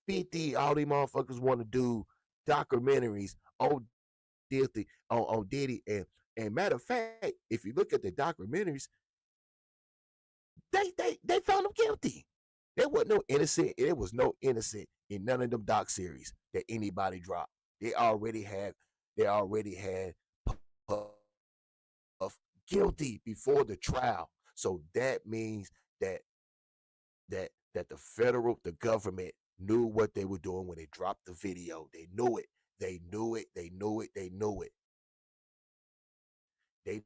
50, all these motherfuckers want to do documentaries on Diddy, on Diddy, and matter of fact, if you look at the documentaries, they found him guilty. There was no innocent. There was no innocent in none of them doc series that anybody dropped. They already had Puff guilty before the trial. So that means that the government knew what they were doing when they dropped the video. They knew it. They knew it. They knew it. They knew it. They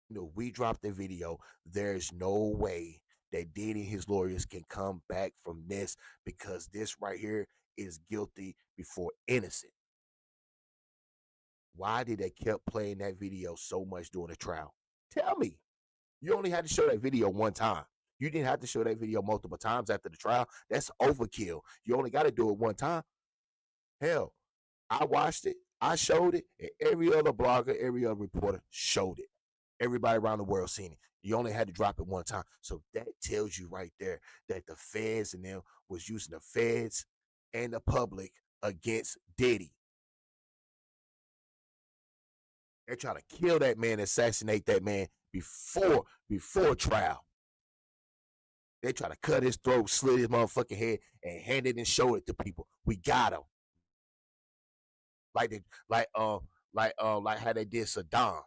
knew we dropped the video. There's no way that Diddy and his lawyers can come back from this, because this right here is guilty before innocent. Why did they keep playing that video so much during the trial? Tell me. You only had to show that video one time. You didn't have to show that video multiple times after the trial. That's overkill. You only got to do it one time. Hell, I watched it, I showed it, and every other blogger, every other reporter showed it. Everybody around the world seen it. You only had to drop it one time. So that tells you right there that the feds and them was using the feds and the public against Diddy. They're trying to kill that man, assassinate that man before trial. They try to cut his throat, slit his motherfucking head, and hand it and show it to people. We got him. Like how they did Saddam.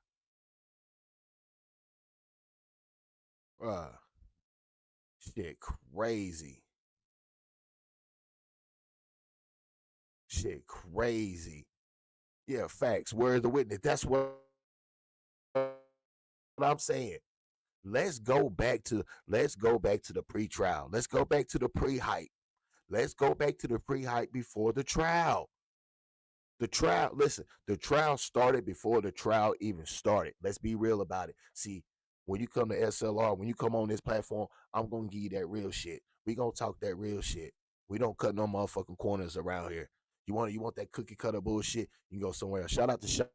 Shit crazy. Shit crazy. Yeah, facts. Where's the witness? That's what I'm saying. Let's go back to the pre-trial. Let's go back to the pre-hype. Let's go back to the pre-hype before the trial. The trial started before the trial even started. Let's be real about it. See, when you come to S.L.R, when you come on this platform, I'm going to give you that real shit. We going to talk that real shit. We don't cut no motherfucking corners around here. You want that cookie cutter bullshit, you can go somewhere else. Shout out to Sean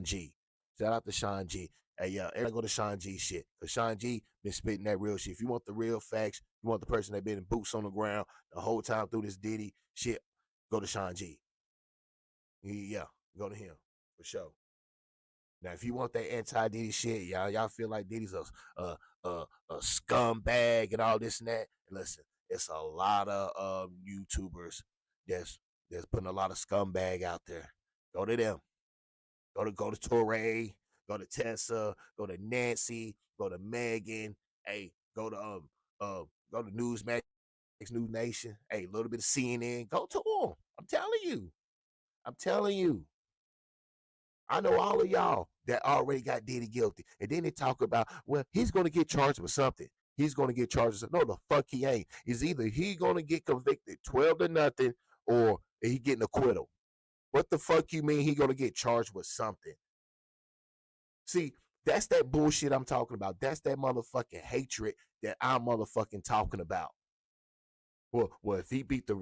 G. Shout out to Sean G. Hey, yeah, everybody go to Sean G shit. Because Sean G been spitting that real shit. If you want the real facts, you want the person that been in boots on the ground the whole time through this Diddy shit, go to Sean G. Yeah, go to him for sure. Now, if you want that anti-Diddy shit, y'all feel like Diddy's a scumbag and all this and that. Listen, it's a lot of YouTubers that's putting a lot of scumbag out there. Go to them. Go to Torre. Go to Tessa. Go to Nancy. Go to Megan. Hey, go to Newsmax, News Nation. Hey, a little bit of CNN. Go to them. I'm telling you. I know all of y'all that already got Diddy guilty. And then they talk about, well, he's going to get charged with something. He's going to get charged with something. No, the fuck he ain't. It's either he going to get convicted 12-0 or he getting acquittal. What the fuck you mean he going to get charged with something? See, that's that bullshit I'm talking about. That's that motherfucking hatred that I'm motherfucking talking about. Well, if he beat the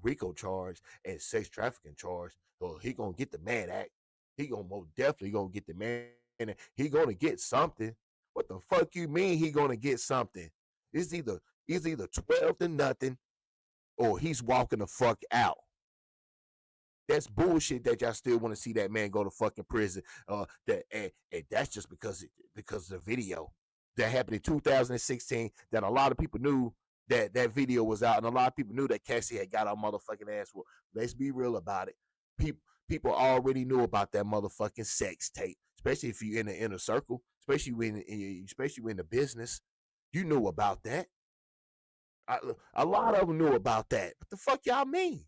RICO charge and sex trafficking charge, well, he gonna get the Mann Act. He gonna most definitely gonna get the Mann Act. He gonna get something. What the fuck you mean he gonna get something? It's either He's either 12 to nothing or he's walking the fuck out. That's bullshit that y'all still want to see that man go to fucking prison. And that's just because of the video that happened in 2016 that a lot of people knew that video was out, and a lot of people knew that Cassie had got our motherfucking ass whooped. Let's be real about it. People already knew about that motherfucking sex tape, especially if you in the inner circle, especially when the business, you knew about that. A lot of them knew about that. What the fuck y'all mean?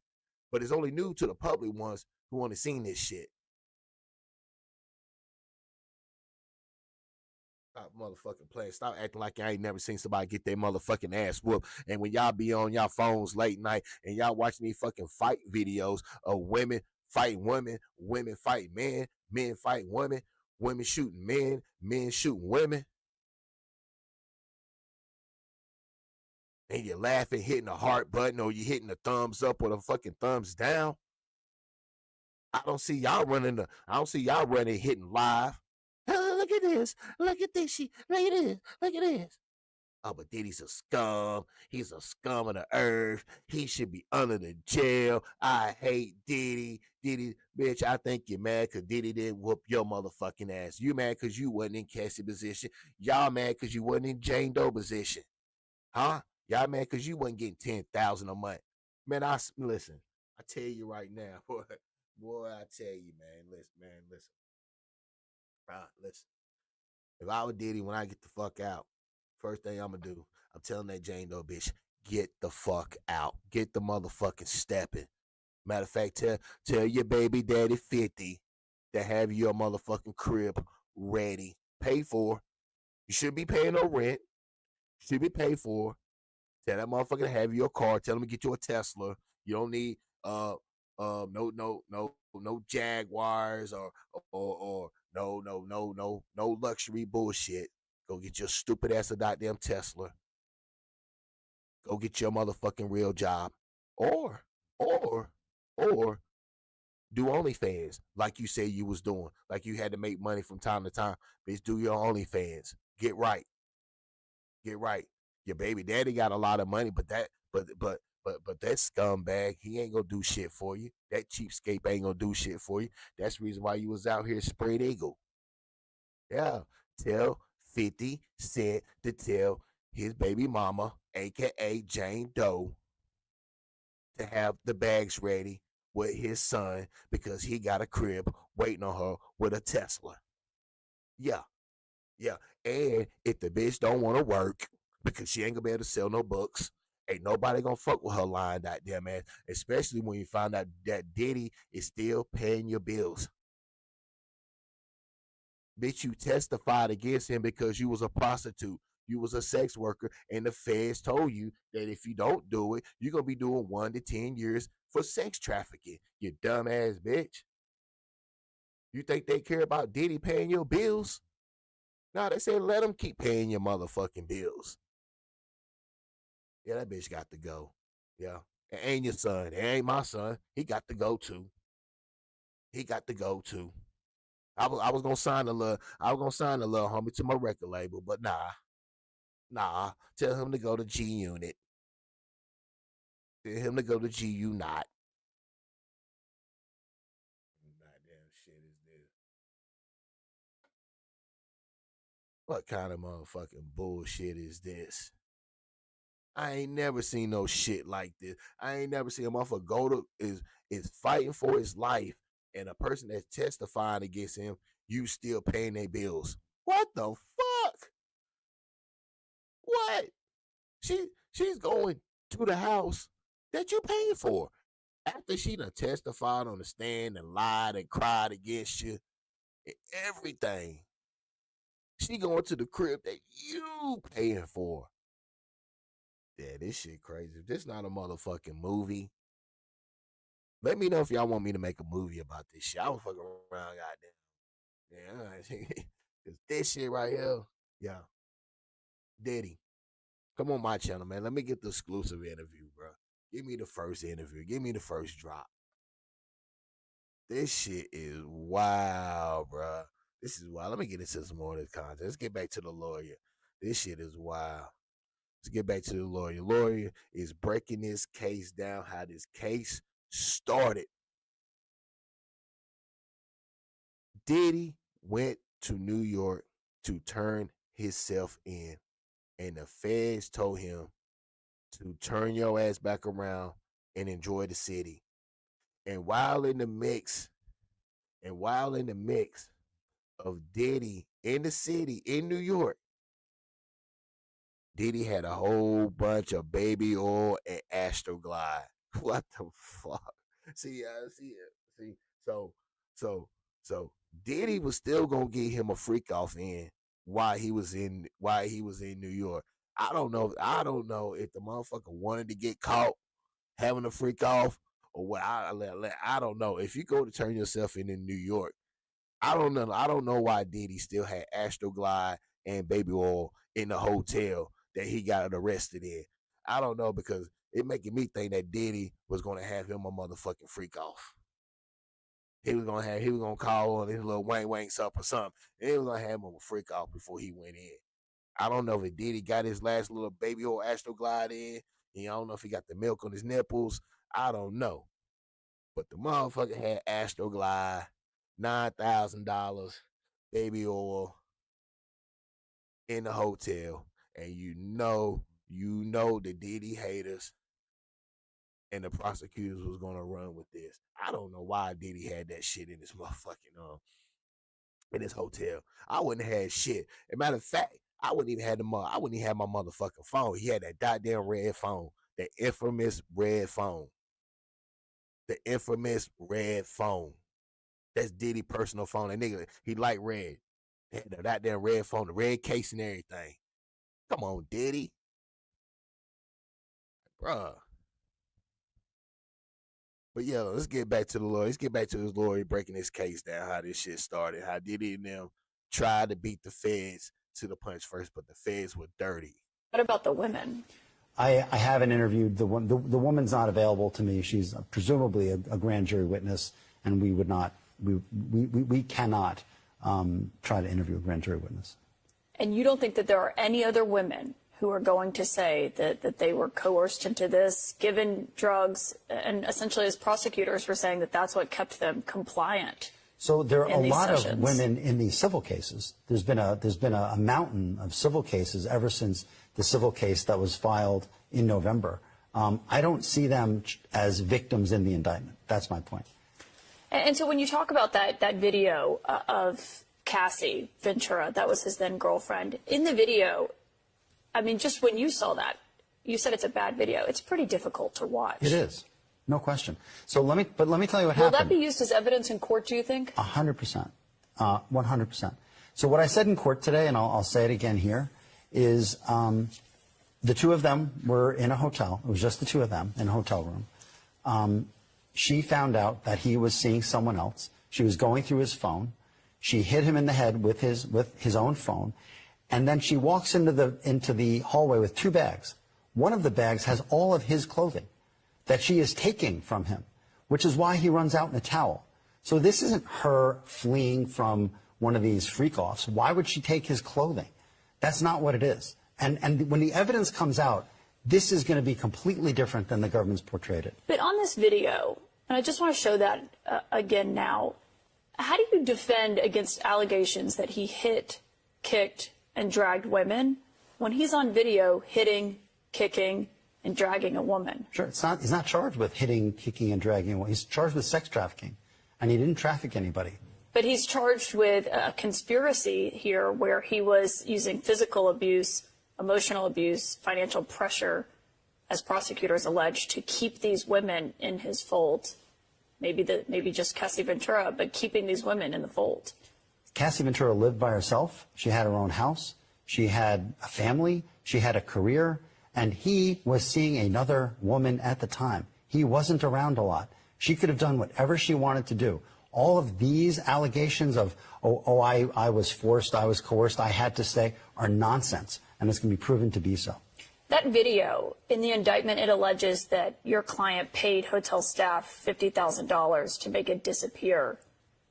But it's only new to the public ones who only seen this shit. Stop motherfucking playing. Stop acting like y'all ain't never seen somebody get their motherfucking ass whooped. And when y'all be on y'all phones late night and y'all watching these fucking fight videos of women fighting women, women fighting men, men fighting women, women shooting men, men shooting women, and you're laughing, hitting the heart button, or you hitting the thumbs up or the fucking thumbs down. I don't see y'all running hitting live. Oh, look at this. Look at this shit. Look at this. Look at this. Oh, but Diddy's a scum. He's a scum of the earth. He should be under the jail. I hate Diddy. Diddy, bitch, I think you're mad because Diddy didn't whoop your motherfucking ass. You mad because you wasn't in Cassie position. Y'all mad because you wasn't in Jane Doe position. Huh? Y'all mad because you wasn't getting 10,000 a month. Man, listen. I tell you right now, boy. Boy, I tell you, listen. Listen. If I were Diddy when I get the fuck out, first thing I'm gonna do, I'm telling that Jane Doe bitch, get the fuck out. Get the motherfucking stepping. Matter of fact, tell your baby daddy 50 to have your motherfucking crib ready. Paid for. You shouldn't be paying no rent. You should be paid for. Tell that motherfucker to have your car. Tell him to get you a Tesla. You don't need no Jaguars or no luxury bullshit. Go get your stupid ass a goddamn Tesla. Go get your motherfucking real job. Or or or do OnlyFans like you say you was doing. Like you had to make money from time to time. Bitch, do your OnlyFans. Get right. Get right. Your baby daddy got a lot of money, but that scumbag, he ain't gonna do shit for you. That cheapskate ain't gonna do shit for you. That's the reason why you was out here spread eagle. Yeah. Tell 50 Cent to tell his baby mama, aka Jane Doe, to have the bags ready with his son because he got a crib waiting on her with a Tesla. Yeah. Yeah. And if the bitch don't want to work because she ain't gonna be able to sell no books, ain't nobody gonna fuck with her lying that damn ass. Especially when you find out that Diddy is still paying your bills. Bitch, you testified against him because you was a prostitute. You was a sex worker, and the feds told you that if you don't do it, you're gonna be doing 1 to 10 years for sex trafficking. You dumbass bitch. You think they care about Diddy paying your bills? No, they said let him keep paying your motherfucking bills. Yeah, that bitch got to go. Yeah. It ain't your son. It ain't my son. He got to go too. He got to go too. I was gonna sign a little homie to my record label, but nah. Tell him to go to G Unit. Tell him to go to G U not. Goddamn shit is this? What kind of motherfucking bullshit is this? I ain't never seen no shit like this. I ain't never seen a motherfucker is fighting for his life, and a person that's testifying against him, you still paying their bills. What the fuck? What? She's going to the house that you paid for after she done testified on the stand and lied and cried against you and everything. She going to the crib that you paying for. Yeah, this shit crazy. If this not a motherfucking movie, let me know if y'all want me to make a movie about this shit. I was fucking around, goddamn. Yeah, cause this shit right here, yeah. Diddy, come on my channel, man. Let me get the exclusive interview, bro. Give me the first interview. Give me the first drop. This shit is wild, bro. This is wild. Let me get into some more of this content. Let's get back to the lawyer. This shit is wild. Let's get back to the lawyer. The lawyer is breaking this case down, how this case started. Diddy went to New York to turn himself in, and the feds told him to turn your ass back around and enjoy the city. And while in the mix of Diddy in the city in New York, Diddy had a whole bunch of baby oil and Astroglide. What the fuck? See, so, so, so Diddy was still gonna get him a freak off in while he was in New York. I don't know if the motherfucker wanted to get caught having a freak off or what. I don't know. If you go to turn yourself in New York, I don't know. I don't know why Diddy still had Astroglide and baby oil in the hotel that he got arrested in. I don't know, because it making me think that Diddy was gonna have him a motherfucking freak off. He was gonna call on his little wanks up or something. And he was gonna have him a freak off before he went in. I don't know if Diddy got his last little baby oil Astroglide in. I don't know if he got the milk on his nipples. I don't know. But the motherfucker had Astroglide, $9,000 baby oil in the hotel. And you know the Diddy haters and the prosecutors was gonna run with this. I don't know why Diddy had that shit in his motherfucking in his hotel. I wouldn't have had shit. As a matter of fact, I wouldn't even have my motherfucking phone. He had that goddamn red phone, the infamous red phone. The infamous red phone. That's Diddy personal phone. That nigga, he like red. He had the goddamn red phone, the red case and everything. Come on, Diddy. Bruh. But yeah, let's get back to the lawyer. Let's get back to his lawyer breaking this case down, how this shit started, how Diddy and them tried to beat the feds to the punch first, but the feds were dirty. What about the women? I haven't interviewed the woman's not available to me. She's presumably a grand jury witness, and we cannot try to interview a grand jury witness. And you don't think that there are any other women who are going to say that they were coerced into this, given drugs, and essentially as prosecutors were saying that that's what kept them compliant? So there are a lot sessions. of women in these civil cases. There's been a mountain of civil cases ever since the civil case that was filed in November. I don't see them as victims in the indictment. That's my point. And so when you talk about that video of Cassie Ventura, that was his then girlfriend, in the video, I mean, just when you saw that, you said it's a bad video. It's pretty difficult to watch. It is. No question. So let me tell you what happened. Will that be used as evidence in court, do you think? 100%. 100%. So what I said in court today, and I'll say it again here, is the two of them were in a hotel. It was just the two of them in a hotel room. She found out that he was seeing someone else. She was going through his phone. She hit him in the head with his own phone. And then she walks into the hallway with two bags. One of the bags has all of his clothing that she is taking from him, which is why he runs out in a towel. So this isn't her fleeing from one of these freak-offs. Why would she take his clothing? That's not what it is. And when the evidence comes out, this is going to be completely different than the government's portrayed it. But on this video, and I just want to show that again now, how do you defend against allegations that he hit, kicked, and dragged women when he's on video hitting, kicking, and dragging a woman? Sure, he's not charged with hitting, kicking, and dragging a woman. He's charged with sex trafficking, and he didn't traffic anybody. But he's charged with a conspiracy here where he was using physical abuse, emotional abuse, financial pressure, as prosecutors allege, to keep these women in his fold. Maybe just Cassie Ventura, but keeping these women in the fold. Cassie Ventura lived by herself. She had her own house. She had a family. She had a career. And he was seeing another woman at the time. He wasn't around a lot. She could have done whatever she wanted to do. All of these allegations of, I was forced, I was coerced, I had to stay, are nonsense. And it's going to be proven to be so. That video, in the indictment, it alleges that your client paid hotel staff $50,000 to make it disappear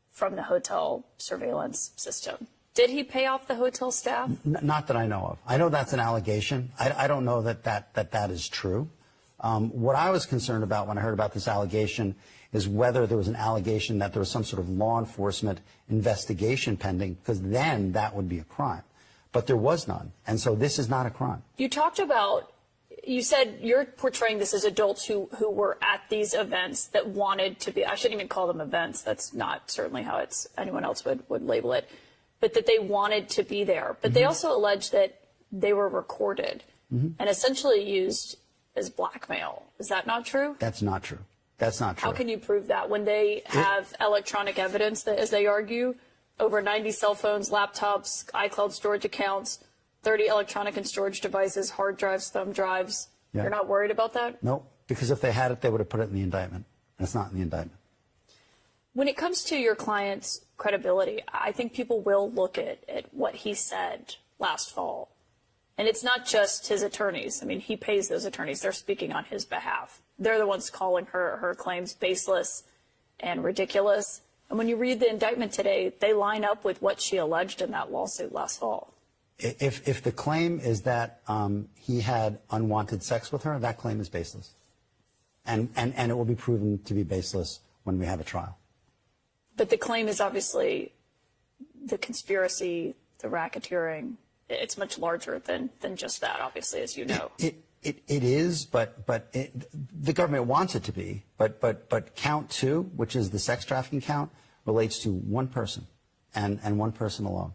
from the hotel surveillance system. Did he pay off the hotel staff? Not that I know of. I know that's an allegation. I don't know that is true. What I was concerned about when I heard about this allegation is whether there was an allegation that there was some sort of law enforcement investigation pending, because then that would be a crime. But there was none. And so this is not a crime. You talked about, you said you're portraying this as adults who were at these events that wanted to be, I shouldn't even call them events. That's not certainly how anyone else would label it, but that they wanted to be there. But they also alleged that they were recorded and essentially used as blackmail. Is that not true? That's not true. That's not true. How can you prove that when they have electronic evidence that, as they argue, over 90 cell phones, laptops, iCloud storage accounts, 30 electronic and storage devices, hard drives, thumb drives? Yeah. You're not worried about that? No, because if they had it, they would have put it in the indictment. And it's not in the indictment. When it comes to your client's credibility, I think people will look at what he said last fall. And it's not just his attorneys. I mean, he pays those attorneys. They're speaking on his behalf. They're the ones calling her claims baseless and ridiculous. And when you read the indictment today, they line up with what she alleged in that lawsuit last fall. If the claim is that he had unwanted sex with her, that claim is baseless. And it will be proven to be baseless when we have a trial. But the claim is obviously the conspiracy, the racketeering. It's much larger than just that, obviously, as you know. It is, but the government wants it to be. But count 2, which is the sex trafficking count, relates to one person and one person alone.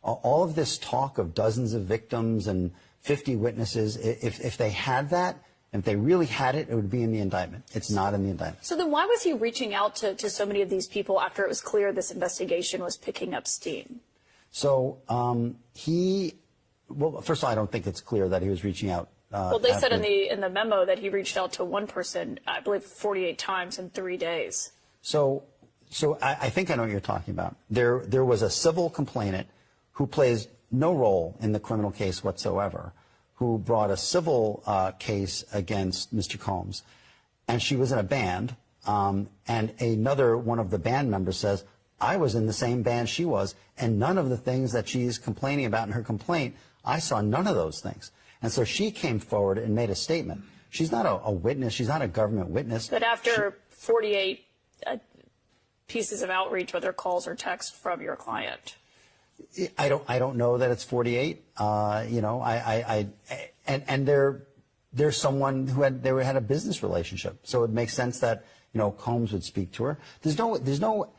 All of this talk of dozens of victims and 50 witnesses, if they had that, and if they really had it, it would be in the indictment. It's not in the indictment. So then why was he reaching out to so many of these people after it was clear this investigation was picking up steam? So well, first of all, I don't think it's clear that he was reaching out. Well, they said in the memo that he reached out to one person, I believe, 48 times in 3 days. So I think I know what you're talking about. There was a civil complainant who plays no role in the criminal case whatsoever, who brought a civil case against Mr. Combs, and she was in a band, and another one of the band members says, I was in the same band she was, and none of the things that she's complaining about in her complaint, I saw none of those things. And so she came forward and made a statement. She's not a witness. She's not a government witness. But after 48 pieces of outreach, whether calls or texts from your client. I don't know that it's 48. There's someone who had a business relationship, so it makes sense that Combs would speak to her. There's no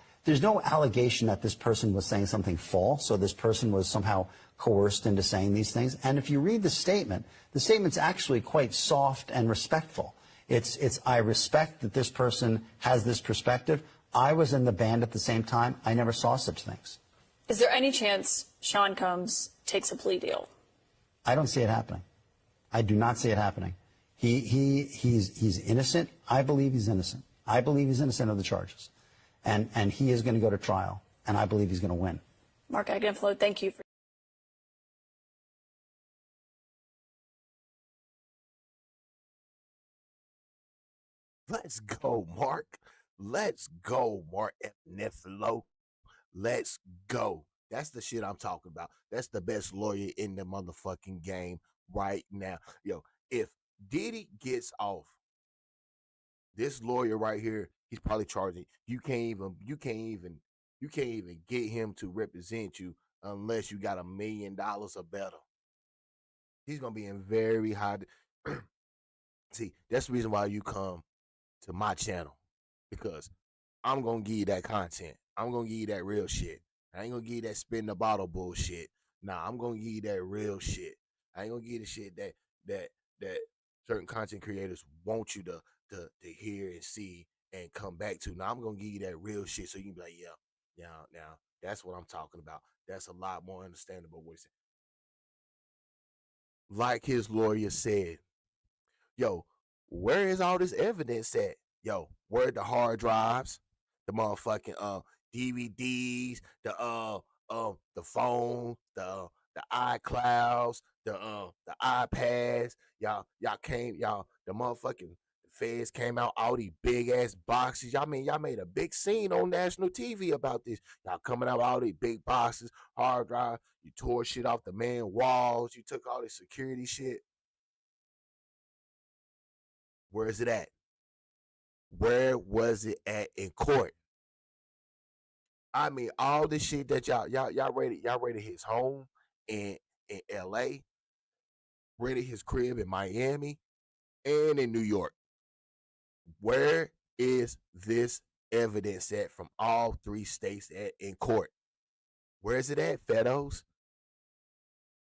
allegation that this person was saying something false, or this person was somehow coerced into saying these things. And if you read the statement's actually quite soft and respectful. It's I respect that this person has this perspective. I was in the band at the same time. I never saw such things. Is there any chance Sean Combs takes a plea deal? I don't see it happening. I do not see it happening. He's innocent. I believe he's innocent. I believe he's innocent of the charges. And he is going to go to trial, and I believe he's going to win. Mark Agnifilo, thank you for Let's go, Mark. Let's go, Mark Agnifilo. Let's go. That's the shit I'm talking about. That's the best lawyer in the motherfucking game right now. Yo, if Diddy gets off, this lawyer right here, he's probably charging. You can't even get him to represent you unless you got $1 million or better. He's gonna be in very high. See, that's the reason why you come to my channel, because I'm gonna give you that content. I'm gonna give you that real shit. I ain't gonna give you that spin the bottle bullshit. Nah, I'm gonna give you that real shit. I ain't gonna give you the shit that certain content creators want you to hear and see and come back to. Now I'm gonna give you that real shit so you can be like, yeah, now that's what I'm talking about. That's a lot more understandable what he said. Like his lawyer said, yo, where is all this evidence at? Yo, where are the hard drives, the motherfucking DVDs, the phone, the iClouds, the iPads, y'all the motherfucking Feds came out, all these big ass boxes. Y'all made a big scene on national TV about this. Y'all coming out with all these big boxes, hard drive. You tore shit off the man walls. You took all this security shit. Where is it at? Where was it at in court? I mean, all this shit that y'all raided his home in L.A., raided his crib in Miami, and in New York. Where is this evidence at from all three states in court? Where is it at, Fedos?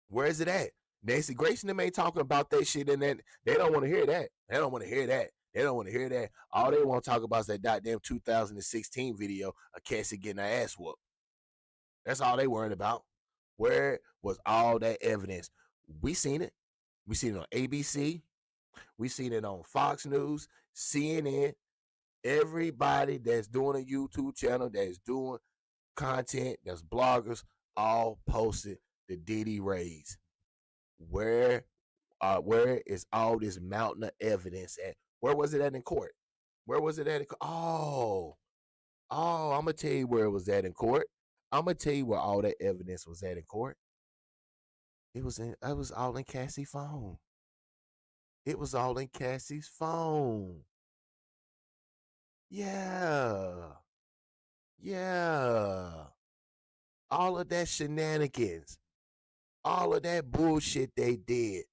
Where is it at? Nancy Grace and them ain't talking about that shit, and then they don't want to hear that. They don't want to hear that. They don't want to hear that. All they want to talk about is that goddamn 2016 video of Cassie getting her ass whooped. That's all they worried about. Where was all that evidence? We seen it. We seen it on ABC. We seen it on Fox News, CNN. Everybody that's doing a YouTube channel, that's doing content, that's bloggers, all posted the Diddy raids. Where is all this mountain of evidence at? Where was it at in court? Where was it at in court? I'm gonna tell you where it was at in court. I'm gonna tell you where all that evidence was at in court. It was all in Cassie's phone. It was all in Cassie's phone. Yeah. Yeah. All of that shenanigans. All of that bullshit they did.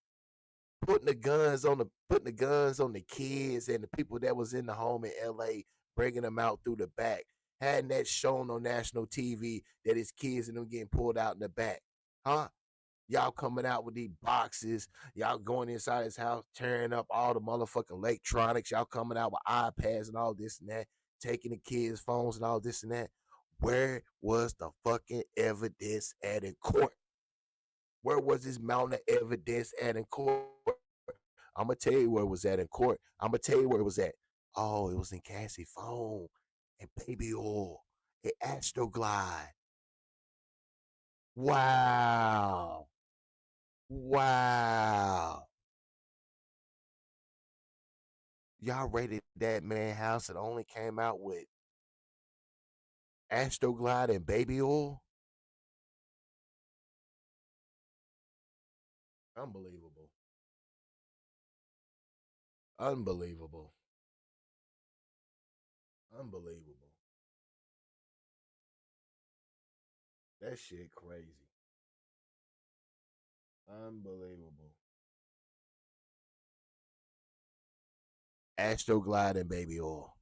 Putting the guns on the kids and the people that was in the home in LA, bringing them out through the back. Hadn't that shown on national TV that his kids and them getting pulled out in the back. Huh? Y'all coming out with these boxes. Y'all going inside his house, tearing up all the motherfucking electronics. Y'all coming out with iPads and all this and that, taking the kids' phones and all this and that. Where was the fucking evidence at in court? Where was this mountain of evidence at in court? I'm going to tell you where it was at in court. I'm going to tell you where it was at. Oh, it was in Cassie's phone and baby oil and Astroglide. Wow. Wow. Y'all raided that man house and only came out with Astroglide and baby oil? Unbelievable. Unbelievable. Unbelievable. That shit crazy. Unbelievable. Astroglide and baby oil.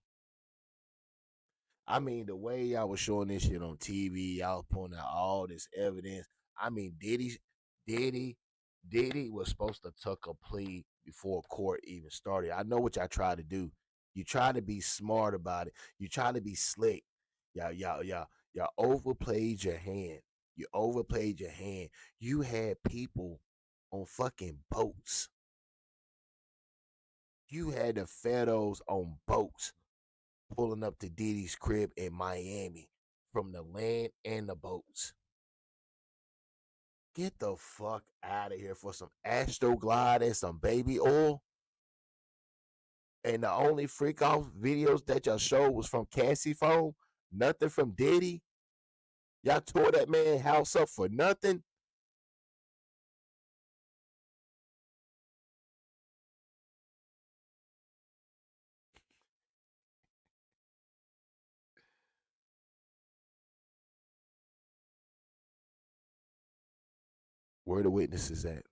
I mean, the way y'all was showing this shit on TV, y'all pointing out all this evidence. I mean, Diddy, Diddy was supposed to tuck a plea before court even started. I know what y'all try to do. You try to be smart about it. You try to be slick. Y'all overplayed your hand. You overplayed your hand. You had people on fucking boats. You had the Fedos on boats pulling up to Diddy's crib in Miami from the land and the boats. Get the fuck out of here for some Astroglide and some baby oil. And the only freak off videos that y'all showed was from Cassie phone. Nothing from Diddy. Y'all tore that man house up for nothing. Where the witnesses at?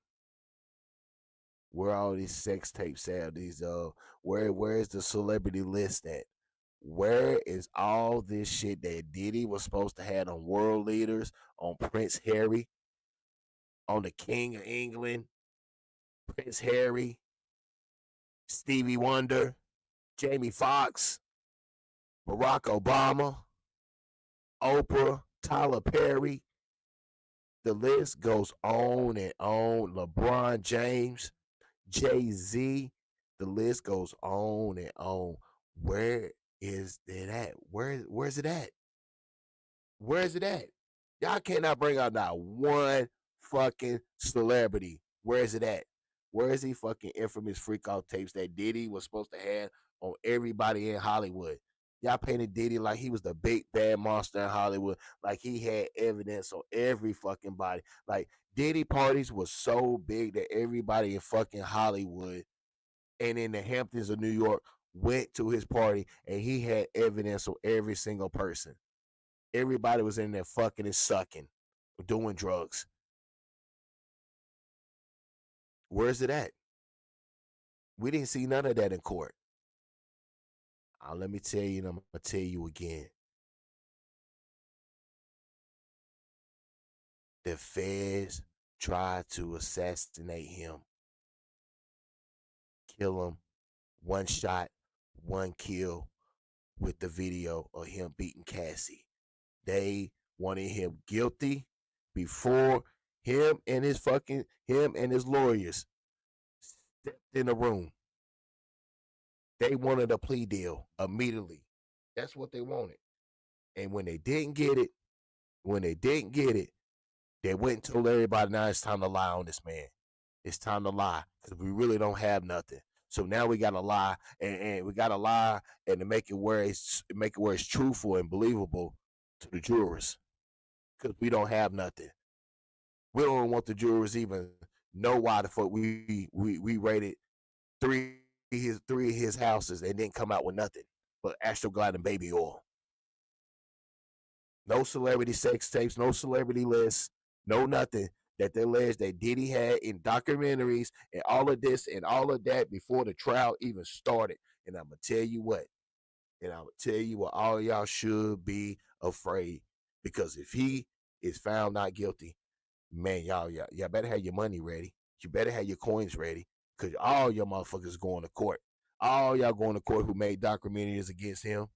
Where all these sex tapes at? These where is the celebrity list at? Where is all this shit that Diddy was supposed to have on world leaders, on Prince Harry, on the King of England, Prince Harry, Stevie Wonder, Jamie Foxx, Barack Obama, Oprah, Tyler Perry? The list goes on and on. LeBron James, Jay-Z. The list goes on and on. Where is it at? Where's it at? Where is it at? Y'all cannot bring out not one fucking celebrity. Where is it at? Where is he fucking infamous freak out tapes that Diddy was supposed to have on everybody in Hollywood? Y'all painted Diddy like he was the big bad monster in Hollywood, like he had evidence on every fucking body. Like Diddy parties was so big that everybody in fucking Hollywood and in the Hamptons of New York went to his party and he had evidence on every single person. Everybody was in there fucking and sucking, doing drugs. Where's it at? We didn't see none of that in court. Let me tell you, and I'm gonna tell you again. The feds tried to assassinate him, kill him, one shot, one kill with the video of him beating Cassie. They wanted him guilty before him and his lawyers stepped in the room. They wanted a plea deal immediately. That's what they wanted. And when they didn't get it, they went and told everybody, now it's time to lie on this man. It's time to lie because we really don't have nothing. So now we gotta lie, and we gotta lie and to make it where it's truthful and believable to the jurors because we don't have nothing. We don't want the jurors even know why the fuck we raided three of his houses and didn't come out with nothing but Astroglide and baby oil. No celebrity sex tapes, no celebrity lists, no nothing that they alleged that Diddy had in documentaries and all of this and all of that before the trial even started. And I'm gonna tell you what, all y'all should be afraid because if he is found not guilty, man, y'all better have your money ready. You better have your coins ready because all your motherfuckers going to court. All y'all going to court who made documentaries against him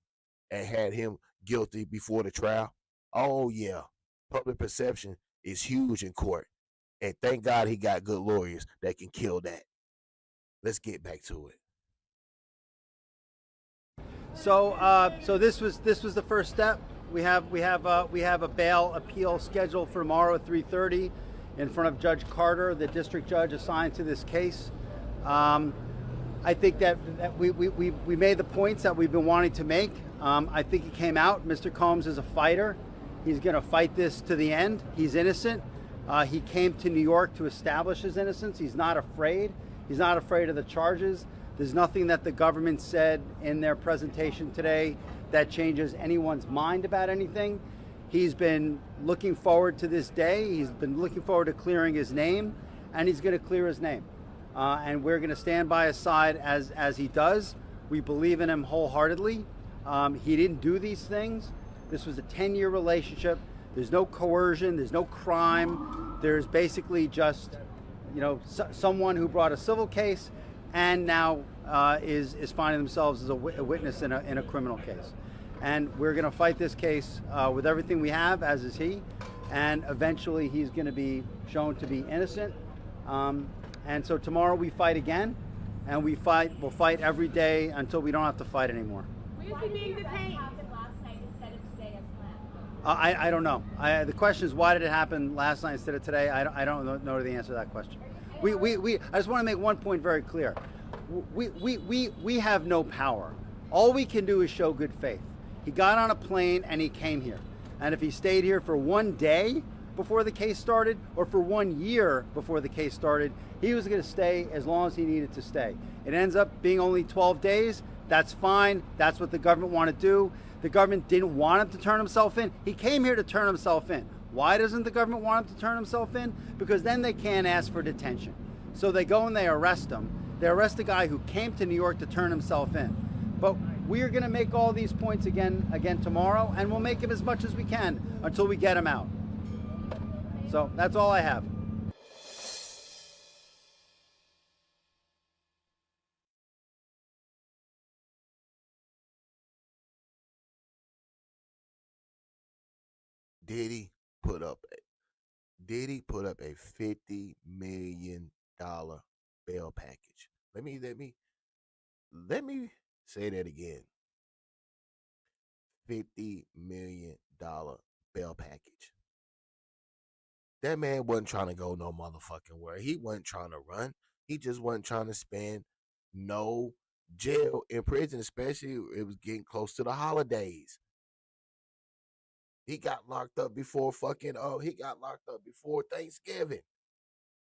and had him guilty before the trial. Oh yeah, public perception is huge in court, and thank God he got good lawyers that can kill that. Let's get back to it. So this was the first step. We have a bail appeal scheduled for tomorrow at 3:30 in front of Judge Carter, the district judge assigned to this case. I think that we made the points that we've been wanting to make. I think he came out. Mr. Combs is a fighter. He's going to fight this to the end. He's innocent. He came to New York to establish his innocence. He's not afraid. He's not afraid of the charges. There's nothing that the government said in their presentation today that changes anyone's mind about anything. He's been looking forward to this day. He's been looking forward to clearing his name, and he's going to clear his name. And we're going to stand by his side as he does. We believe in him wholeheartedly. He didn't do these things. This was a 10-year relationship. There's no coercion. There's no crime. There's basically just, someone who brought a civil case and now is finding themselves as a witness in a criminal case. And we're going to fight this case with everything we have, as is he. And eventually he's going to be shown to be innocent. And so tomorrow we fight again, and we'll fight every day until we don't have to fight anymore. Why did that happen last night instead of today as planned? I don't know. The question is, why did it happen last night instead of today? I don't know the answer to that question. I just want to make one point very clear. We have no power. All we can do is show good faith. He got on a plane and he came here. And if he stayed here for one day before the case started or for 1 year before the case started, he was going to stay as long as he needed to stay. It ends up being only 12 days. That's fine. That's what the government wanted to do. The government didn't want him to turn himself in. He came here to turn himself in. Why doesn't the government want him to turn himself in? Because then they can't ask for detention. So they go and they arrest him. They arrest a guy who came to New York to turn himself in. But we are going to make all these points again tomorrow, and we'll make them as much as we can until we get him out. So that's all I have. Diddy put up a $50 million bail package. Let me say that again. $50 million bail package. That man wasn't trying to go no motherfucking where. He wasn't trying to run. He just wasn't trying to spend no jail in prison, especially it was getting close to the holidays. He got locked up before he got locked up before Thanksgiving.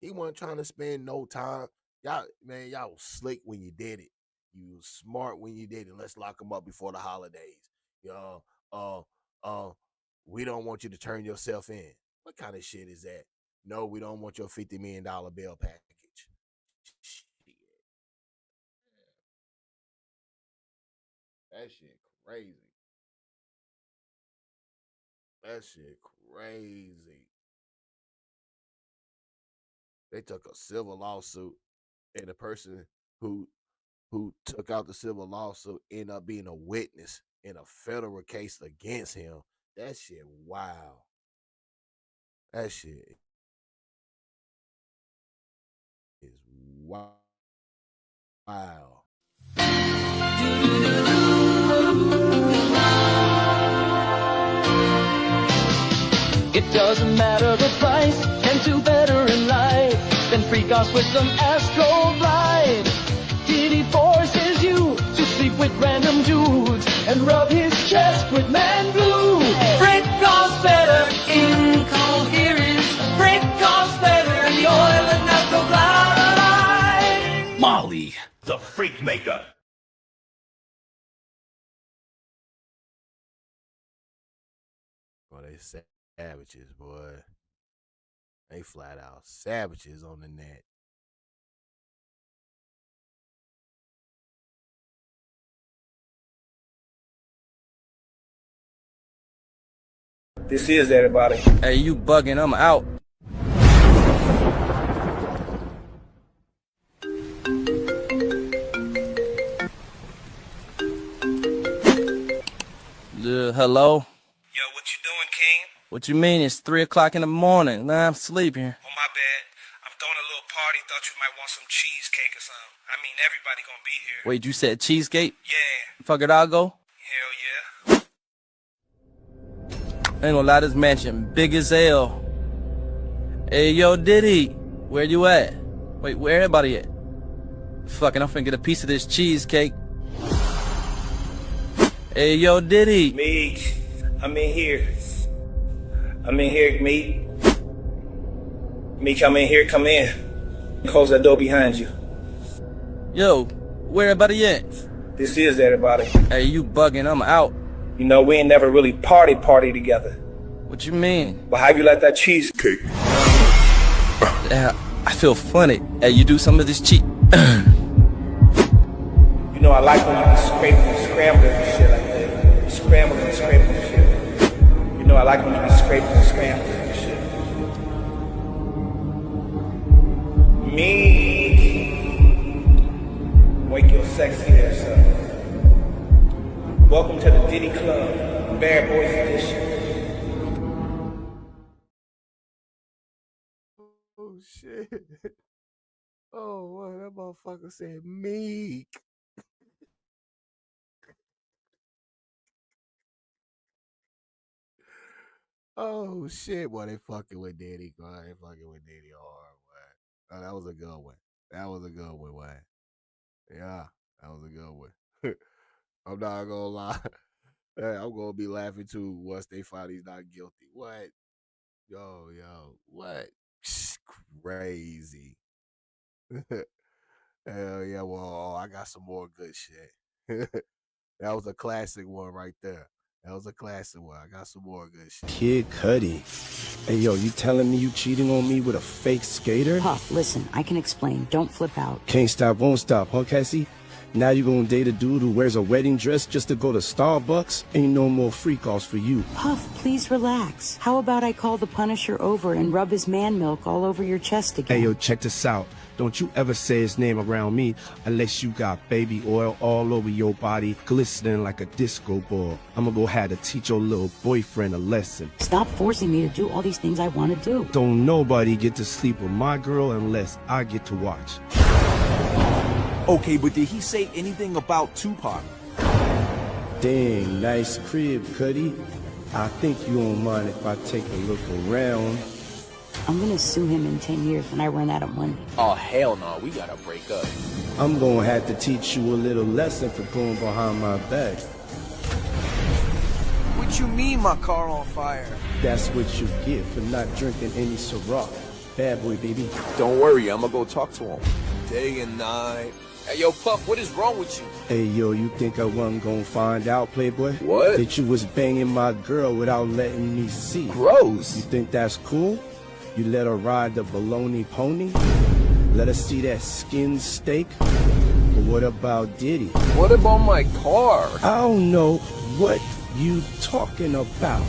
He wasn't trying to spend no time. Y'all, man, y'all was slick when you did it. You was smart when you did it. Let's lock him up before the holidays. You know, we don't want you to turn yourself in. What kind of shit is that? No, we don't want your $50 million bail package. Shit. That shit crazy. That shit crazy. They took a civil lawsuit, and the person who took out the civil lawsuit ended up being a witness in a federal case against him. That shit, wow. That shit is wow. Wow. It doesn't matter the price, can do better in life than freak off with some astro glide. Diddy forces you to sleep with random dudes and rub his chest with man glue. Freak off's better in coherence. Freak off's better in the oil and astro glide. Molly, the freak maker. Well, they savages, boy. They flat out savages on the net. This is everybody. Hey, you bugging, I'm out. Hello? Yo, what you doing, King? What you mean? It's 3 o'clock in the morning. Nah, I'm sleeping. Oh, my bad. I'm throwing a little party. Thought you might want some cheesecake or something. I mean, everybody gonna be here. Wait, you said cheesecake? Yeah. Fuck it, I'll go. Hell yeah. Ain't gonna lie, this mansion big as hell. Hey, yo, Diddy, where you at? Wait, where everybody at? Fucking, I'm finna get a piece of this cheesecake. Hey, yo, Diddy. Meek, I'm in here. I'm in here, Meek. Meek, I'm in here, come in. Close that door behind you. Yo, where everybody at? This is everybody. Hey, you bugging, I'm out. You know, we ain't never really party together. What you mean? But how you like that cheesecake? I feel funny. Hey, you do some of this cheat. You know, I like when you be scraping and scrambling and shit like that. Scrambling and scraping and shit. You know, I like when you be scraping and scrambling and shit. Me, wake your sexy ass up. Welcome to the Diddy Club, Bad Boys Edition. Oh, shit. Oh, what that motherfucker said, Meek. Oh shit, boy, they fucking with Diddy, boy. They fucking with Diddy hard, boy. Oh, that was a good one. That was a good one, boy. Yeah, that was a good one. I'm not gonna lie. Hey, I'm gonna be laughing too once they find he's not guilty. What? Yo, what? Crazy. Hell yeah, well, I got some more good shit. That was a classic one right there. That was a classic one. I got some more good shit. Kid Cudi. Hey, yo, you telling me you cheating on me with a fake skater? Puff, listen, I can explain. Don't flip out. Can't stop, won't stop, huh, Cassie? Now you gonna date a dude who wears a wedding dress just to go to Starbucks? Ain't no more freak-offs for you. Puff, please relax. How about I call the Punisher over and rub his man milk all over your chest again? Hey, yo, check this out. Don't you ever say his name around me unless you got baby oil all over your body, glistening like a disco ball. I'm gonna go have to teach your little boyfriend a lesson. Stop forcing me to do all these things I want to do. Don't nobody get to sleep with my girl unless I get to watch. Okay, but did he say anything about Tupac? Dang, nice crib, Cudi. I think you won't mind if I take a look around. I'm gonna sue him in 10 years when I run out of money. Oh, hell no. We gotta break up. I'm gonna have to teach you a little lesson for going behind my back. What you mean my car on fire? That's what you get for not drinking any Ciroc. Bad boy, baby. Don't worry, I'm gonna go talk to him. Day and night. Hey, yo, Puff, what is wrong with you? Hey, yo, you think I wasn't gonna find out, Playboy? What? That you was banging my girl without letting me see. Gross. You think that's cool? You let her ride the baloney pony? Let her see that skin steak? But what about Diddy? What about my car? I don't know what you talking about.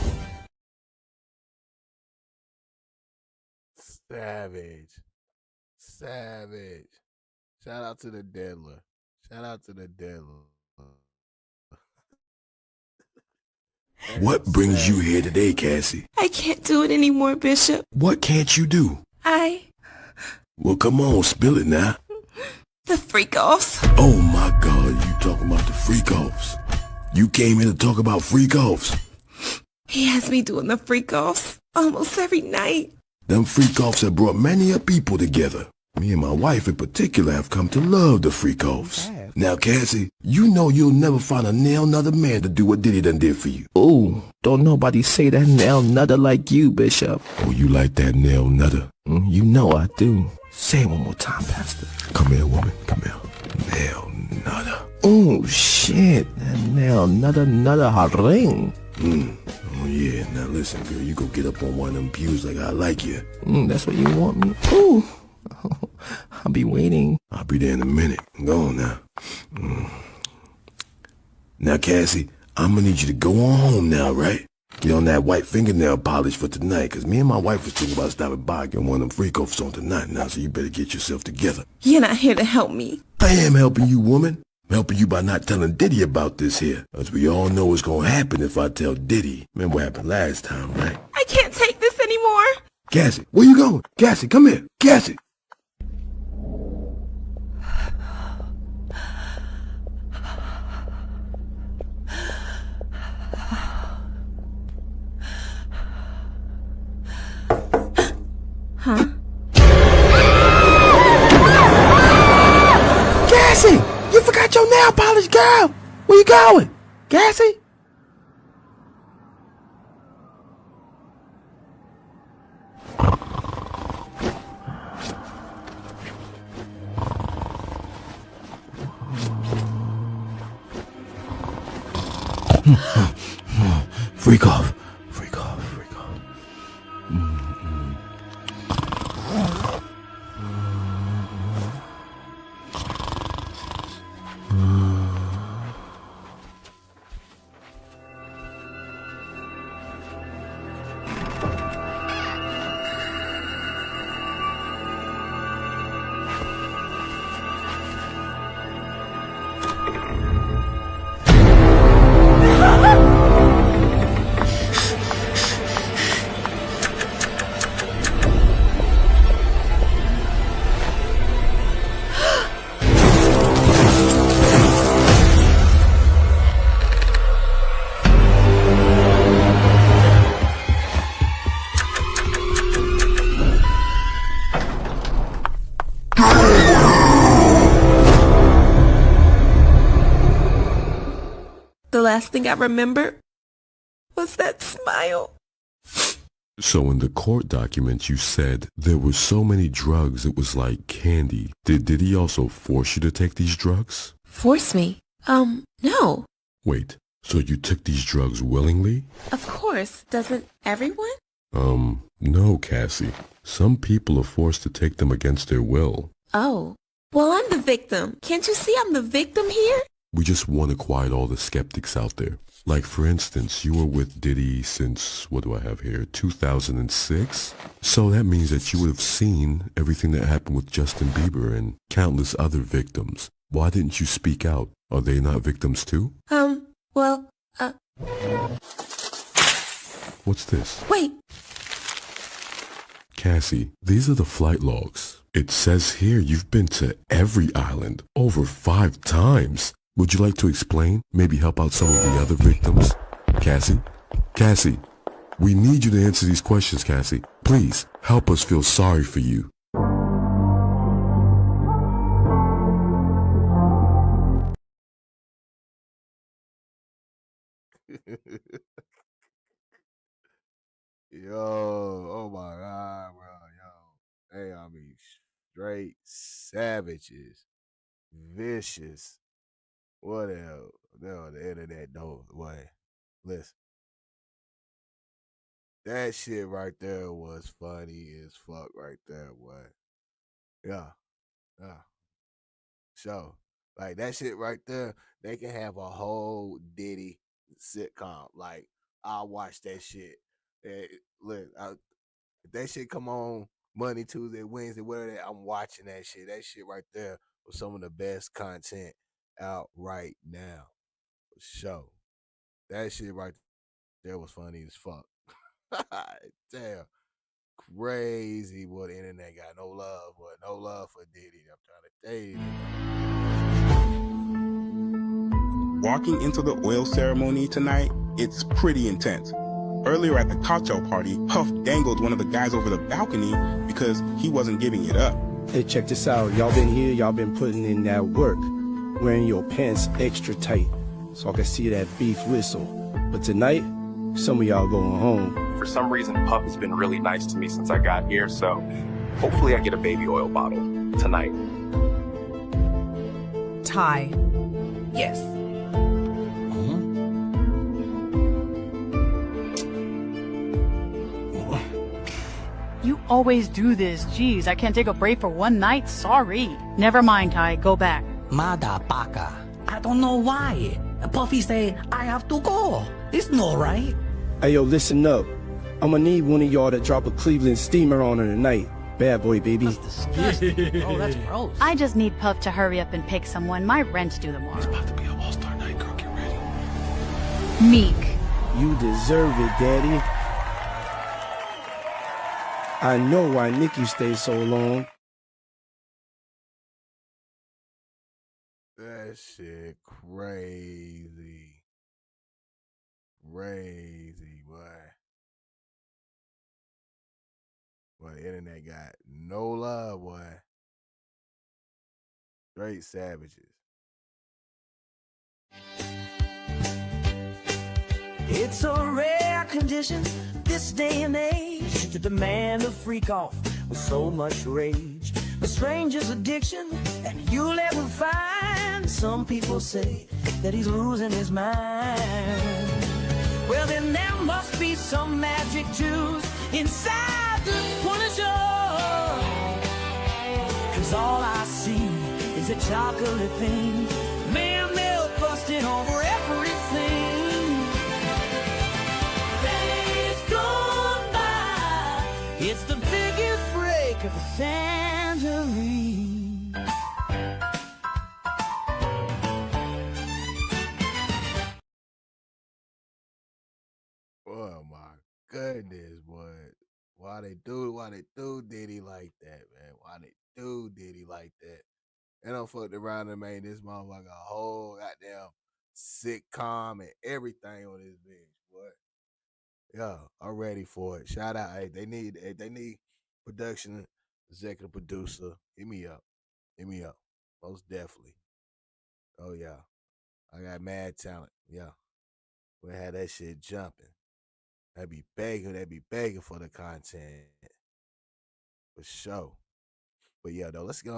Savage. Savage. Shout out to the Diddler. Shout out to the Diddler. What brings you here today, Cassie? I can't do it anymore, Bishop. What can't you do? Well, come on, spill it now. The freak-offs. Oh my God, you talking about the freak-offs. You came here to talk about freak-offs. He has me doing the freak-offs almost every night. Them freak-offs have brought many a people together. Me and my wife in particular have come to love the freak-offs. Now, Cassie, you know you'll never find a nail nutter man to do what Diddy done did for you. Ooh, don't nobody say that nail nutter like you, Bishop. Oh, you like that nail nutter? You know I do. Say it one more time, Pastor. Come here, woman. Come here. Nail nutter. Oh, shit. That nail nutter haring. Oh, yeah. Now, listen, girl. You go get up on one of them pews like I like you. That's what you want me? Ooh. I'll be waiting. I'll be there in a minute. Go on now. Now, Cassie, I'm gonna need you to go on home now, right? Get on that white fingernail polish for tonight, because me and my wife was thinking about stopping by and one of them freak-offs on tonight now, so you better get yourself together. You're not here to help me. I am helping you, woman. I'm helping you by not telling Diddy about this here. As we all know what's gonna happen if I tell Diddy. Remember what happened last time, right? I can't take this anymore. Cassie, where you going? Cassie, come here. Cassie. Huh? Cassie! You forgot your nail polish, girl! Where you going? Cassie? Freak off. Freak off. Freak off. The last thing I remember was that smile. So in the court documents you said there were so many drugs it was like candy. Did he also force you to take these drugs? Force me? No. Wait, so you took these drugs willingly? Of course. Doesn't everyone? No, Cassie. Some people are forced to take them against their will. Oh. Well, I'm the victim. Can't you see I'm the victim here? We just want to quiet all the skeptics out there. Like, for instance, you were with Diddy since, what do I have here, 2006? So that means that you would have seen everything that happened with Justin Bieber and countless other victims. Why didn't you speak out? Are they not victims too? Well, What's this? wait. Cassie, these are the flight logs. It says here you've been to every island over 5 times. Would you like to explain? Maybe help out some of the other victims? Cassie? Cassie? We need you to answer these questions, Cassie. Please, help us feel sorry for you. Yo, oh my God, bro, yo. Hey, I mean, straight savages, vicious. What else? No, the internet don't. What? Listen, that shit right there was funny as fuck right there, boy. Yeah, yeah. So, like that shit right there, they can have a whole Diddy sitcom. Like, I'll watch that shit. Look, if that shit come on Monday, Tuesday, Wednesday, whatever I'm watching that shit. That shit right there was some of the best content out right now. For sure. That shit right there was funny as fuck. Damn. Crazy, boy. The internet got no love, boy. No love for Diddy. I'm trying to tell you. Walking into the oil ceremony tonight, it's pretty intense. Earlier at the cocktail party, Puff dangled one of the guys over the balcony because he wasn't giving it up. Hey, check this out. Y'all been here, y'all been putting in that work, wearing your pants extra tight so I can see that beef whistle. But tonight, some of y'all going home. For some reason, Puff has been really nice to me since I got here, so hopefully I get a baby oil bottle tonight. Ty. Yes. You always do this. Jeez, I can't take a break for one night. Sorry. Never mind, Ty. Go back. Mada baka. I don't know why. Puffy say, I have to go. It's no right. Hey, yo, listen up. I'ma need one of y'all to drop a Cleveland steamer on her tonight. Bad boy, baby. That's disgusting. Oh, that's gross. I just need Puff to hurry up and pick someone. My rent's due tomorrow. It's about to be an all-star night, girl. Get ready. Meek. You deserve it, daddy. I know why Nikki stayed so long. That shit crazy. Crazy, boy. Boy, the internet got no love, boy. Straight savages. It's a rare condition this day and age to demand a freak off with so much rage. A stranger's addiction, and you'll ever find some people say that he's losing his mind. Well, then there must be some magic juice inside the Punisher. 'Cause all I see is a chocolate thing, man, milk busting over everything. It's the biggest break of the tangerine. Oh my goodness, boy. Why they do Diddy like that, man? Why they do Diddy like that? And I'm fucked around and made this motherfucker a whole goddamn sitcom and everything on this bitch, boy. Yeah, I'm ready for it. Shout out. Hey, they need production, executive producer. Hit me up. Hit me up. Most definitely. Oh yeah. I got mad talent. Yeah. We had that shit jumping. They be begging for the content. For sure. But yeah, though, let's get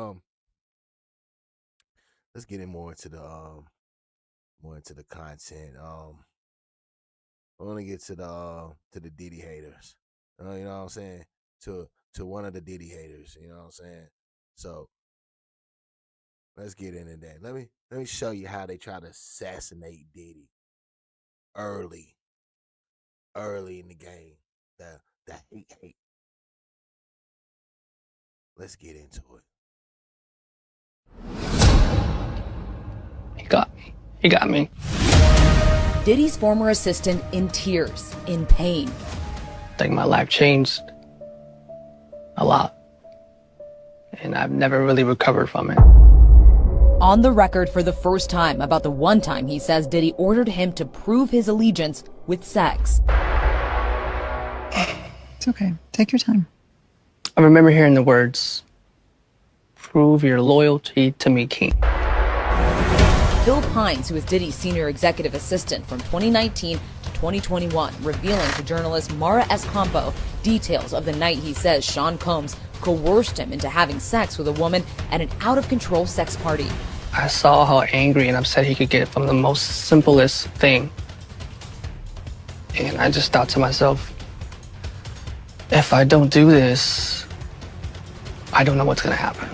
in more into the content. I want to get to the Diddy haters. You know what I'm saying? To one of the Diddy haters. You know what I'm saying? So let's get into that. Let me show you how they try to assassinate Diddy early in the game. The hate. Let's get into it. He got me. Diddy's former assistant in tears, in pain. I think my life changed a lot, and I've never really recovered from it. On the record for the first time about the one time he says Diddy ordered him to prove his allegiance with sex. It's okay. Take your time. I remember hearing the words, "Prove your loyalty to me, King." Phil Pines, who is Diddy's senior executive assistant from 2019 to 2021, revealing to journalist Mara Escampo details of the night he says Sean Combs coerced him into having sex with a woman at an out-of-control sex party. I saw how angry and upset he could get from the most simplest thing. And I just thought to myself, if I don't do this, I don't know what's gonna happen.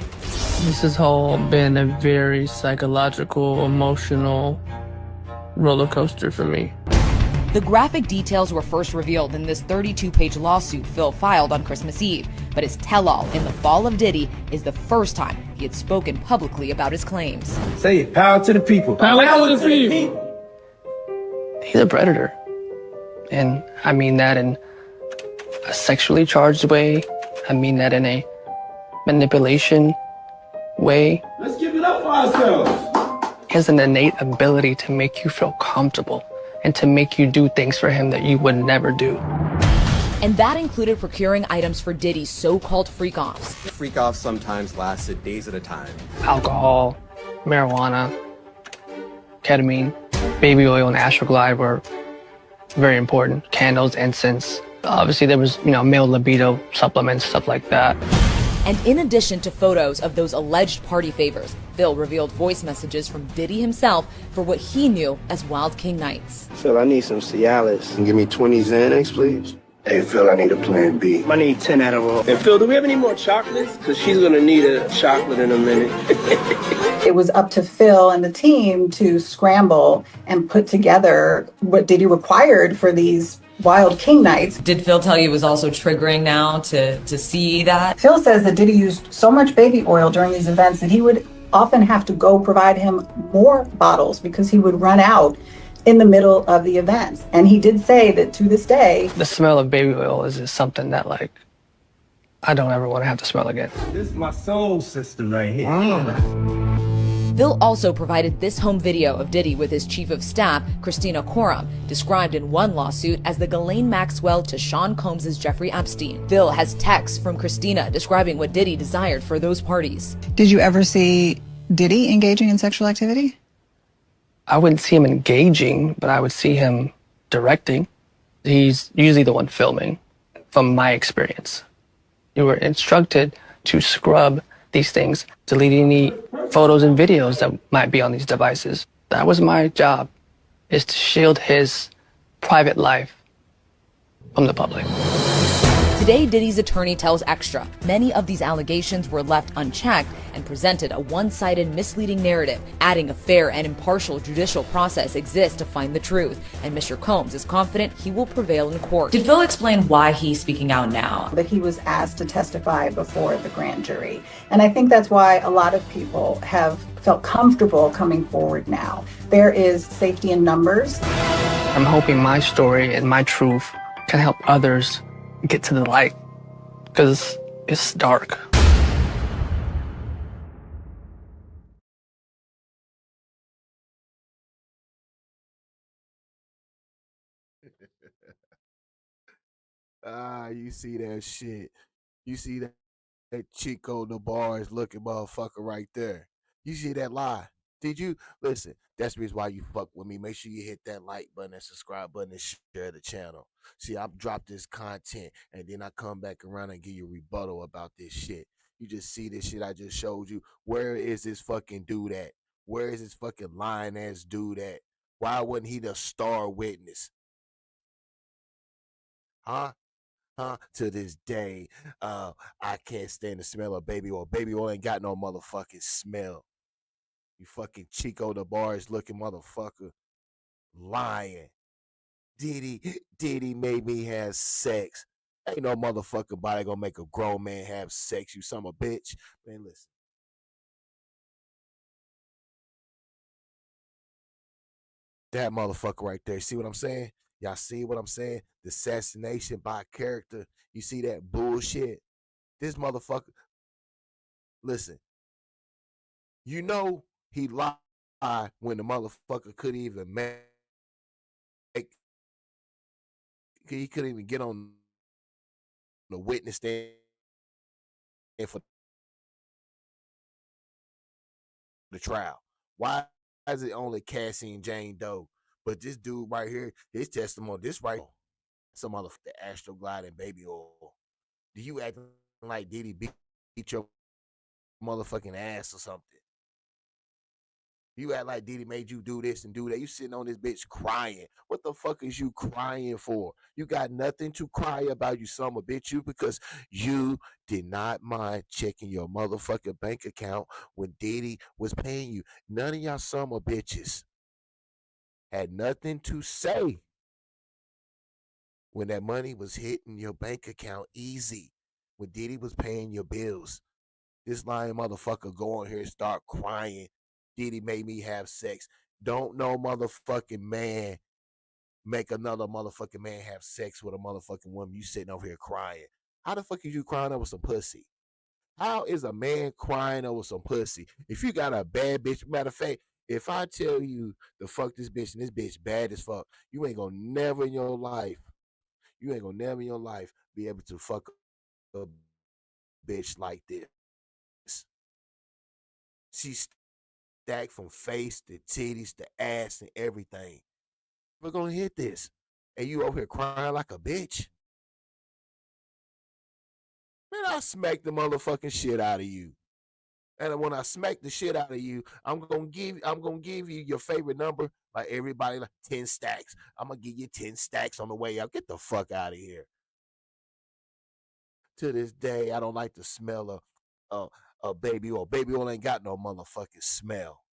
This has all been a very psychological, emotional roller coaster for me. The graphic details were first revealed in this 32-page lawsuit Phil filed on Christmas Eve, but his tell-all in the fall of Diddy is the first time he had spoken publicly about his claims. Say it, power to the people. Power to the people. He's a predator. And I mean that in a sexually charged way. I mean that in a manipulation way. Let's give it up for ourselves. He has an innate ability to make you feel comfortable and to make you do things for him that you would never do. And that included procuring items for Diddy's so-called freak-offs. Freak-offs sometimes lasted days at a time. Alcohol, marijuana, ketamine, baby oil, and Astroglide were very important. Candles, incense. Obviously, there was, male libido supplements, stuff like that. And in addition to photos of those alleged party favors, Phil revealed voice messages from Diddy himself for what he knew as Wild King nights. Phil, I need some Cialis. And give me 20 Xanax, please. Hey, Phil, I need a plan B. I need 10 Adderall. And Phil, do we have any more chocolates? Because she's going to need a chocolate in a minute. It was up to Phil and the team to scramble and put together what Diddy required for these Wild King nights. Did Phil tell you it was also triggering now to see that? Phil says that Diddy used so much baby oil during these events that he would often have to go provide him more bottles because he would run out in the middle of the events. And he did say that to this day, The smell of baby oil is just something that, I don't ever want to have to smell again. This is my soul system right here. Phil also provided this home video of Diddy with his chief of staff, Christina Coram, described in one lawsuit as the Ghislaine Maxwell to Sean Combs' Jeffrey Epstein. Phil has texts from Christina describing what Diddy desired for those parties. Did you ever see Diddy engaging in sexual activity? I wouldn't see him engaging, but I would see him directing. He's usually the one filming, from my experience. You were instructed to scrub these things, delete any photos and videos that might be on these devices. That was my job, is to shield his private life from the public. Today, Diddy's attorney tells Extra many of these allegations were left unchecked and presented a one-sided, misleading narrative, adding a fair and impartial judicial process exists to find the truth. And Mr. Combs is confident he will prevail in court. Did Phil explain why he's speaking out now? that he was asked to testify before the grand jury. And I think that's why a lot of people have felt comfortable coming forward now. There is safety in numbers. I'm hoping my story and my truth can help others get to the light, because it's dark. You see that shit. You see that Chico the bars looking motherfucker right there. You see that lie. Did you listen? That's the reason why you fuck with me. Make sure you hit that like button and subscribe button and share the channel. See, I drop this content and then I come back around and give you a rebuttal about this shit. You just see this shit I just showed you. Where is this fucking dude at? Where is this fucking lying ass dude at? Why wasn't he the star witness? Huh? To this day, I can't stand the smell of baby oil. Baby oil ain't got no motherfucking smell. You fucking Chico the bars looking motherfucker. Lying. Diddy made me have sex. Ain't no motherfucking body gonna make a grown man have sex, you son of a bitch. Man, listen. That motherfucker right there. See what I'm saying? Y'all see what I'm saying? The assassination by character. You see that bullshit? This motherfucker. Listen. You know he lied when the motherfucker couldn't even make. He couldn't even get on the witness stand for the trial? Why is it only Cassie and Jane Doe? But this dude right here, his testimony, this right, some other the Astroglide and baby oil. Do you act like Diddy beat your motherfucking ass or something? You act like Diddy made you do this and do that. You sitting on this bitch crying. What the fuck is you crying for? You got nothing to cry about, you son of a bitch. You because you did not mind checking your motherfucking bank account when Diddy was paying you. None of y'all son of bitches had nothing to say when that money was hitting your bank account easy. When Diddy was paying your bills. This lying motherfucker go on here and start crying. Diddy made me have sex. Don't no motherfucking man make another motherfucking man have sex with a motherfucking woman. You sitting over here crying. How the fuck is you crying over some pussy? How is a man crying over some pussy? If you got a bad bitch, matter of fact, if I tell you to fuck this bitch and this bitch bad as fuck, you ain't gonna never in your life, be able to fuck a bitch like this. She's stacked from face to titties to ass and everything. We're gonna hit this. And you over here crying like a bitch. Man, I smack the motherfucking shit out of you. And when I smack the shit out of you, I'm gonna give you your favorite number, like everybody, like 10 stacks. I'm gonna give you 10 stacks on the way out. Get the fuck out of here. To this day, I don't like the smell of baby oil. Baby oil ain't got no motherfucking smell.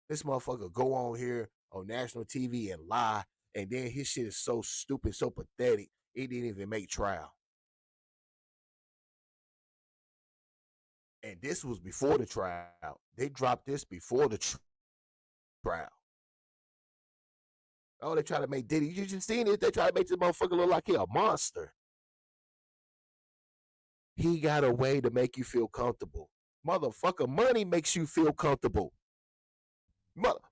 This motherfucker go on here on national TV and lie, and then his shit is so stupid, so pathetic, it didn't even make trial. And this was before the trial. They dropped this before the trial. Oh, they try to make Diddy. You just seen it. They try to make this motherfucker look like he a monster. He got a way to make you feel comfortable. Motherfucker, money makes you feel comfortable.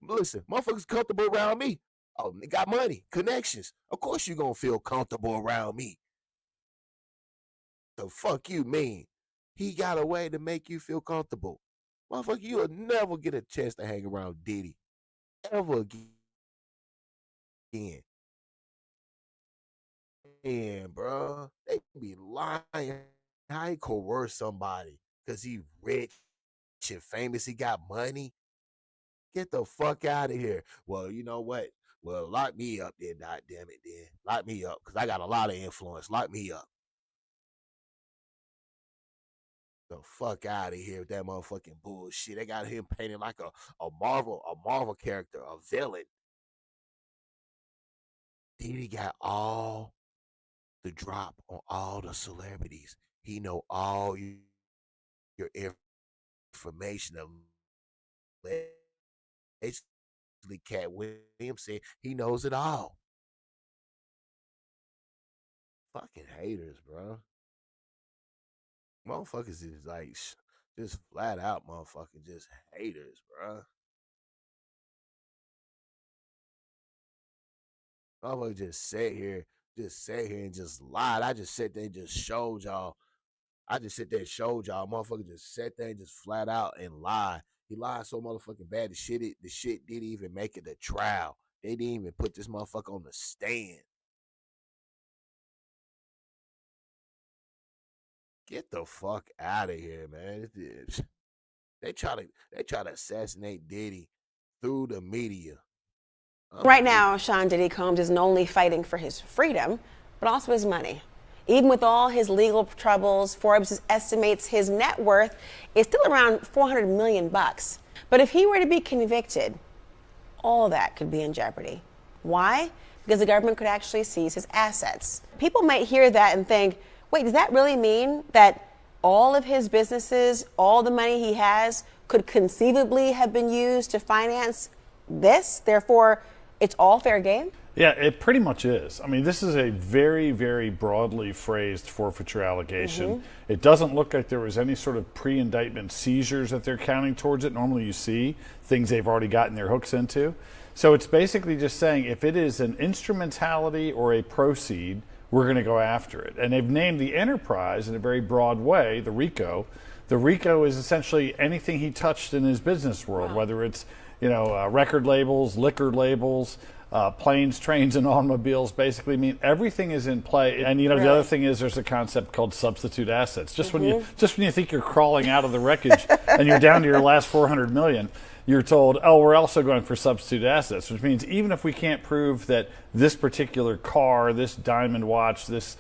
Listen, motherfuckers comfortable around me. Oh, they got money, connections. Of course you gonna feel comfortable around me. The fuck you mean? He got a way to make you feel comfortable. Motherfucker, you'll never get a chance to hang around Diddy. Ever again. And, bro, they be lying. How he coerce somebody because he rich and famous, he got money. Get the fuck out of here. Well, you know what? Well, lock me up then, goddamn it, then. Lock me up, because I got a lot of influence. Lock me up. The fuck out of here with that motherfucking bullshit. They got him painted like a Marvel character, a villain. Diddy got all the drop on all the celebrities. He know all your information. Allegedly, Cat Williams said he knows it all. Fucking haters, bro. Motherfuckers is like just flat out motherfucking just haters, bro. Motherfuckers just sat here and just lied. I just sat there and just showed y'all. Motherfucker just sat there and just flat out and lied. He lied so motherfucking bad. The shit didn't even make it a trial. They didn't even put this motherfucker on the stand. Get the fuck out of here, man. They try to assassinate Diddy through the media. Right now, Sean Diddy Combs isn't only fighting for his freedom, but also his money. Even with all his legal troubles, Forbes estimates his net worth is still around $400 million. But if he were to be convicted, all that could be in jeopardy. Why? Because the government could actually seize his assets. People might hear that and think, wait, does that really mean that all of his businesses, all the money he has, could conceivably have been used to finance this? Therefore, it's all fair game? Yeah, it pretty much is. I mean, this is a very, very broadly phrased forfeiture allegation. It doesn't look like there was any sort of pre-indictment seizures that they're counting towards it. Normally you see things they've already gotten their hooks into. So it's basically just saying if it is an instrumentality or a proceed we're going to go after it. And they've named the enterprise in a very broad way, the RICO. The RICO is essentially anything he touched in his business world, whether it's record labels, liquor labels, planes, trains, and automobiles. Basically, mean everything is in play. And the other thing is there's a concept called substitute assets. Just when you think you're crawling out of the wreckage and you're down to your last 400 million, you're told, oh, we're also going for substitute assets, which means even if we can't prove that this particular car, this diamond watch, this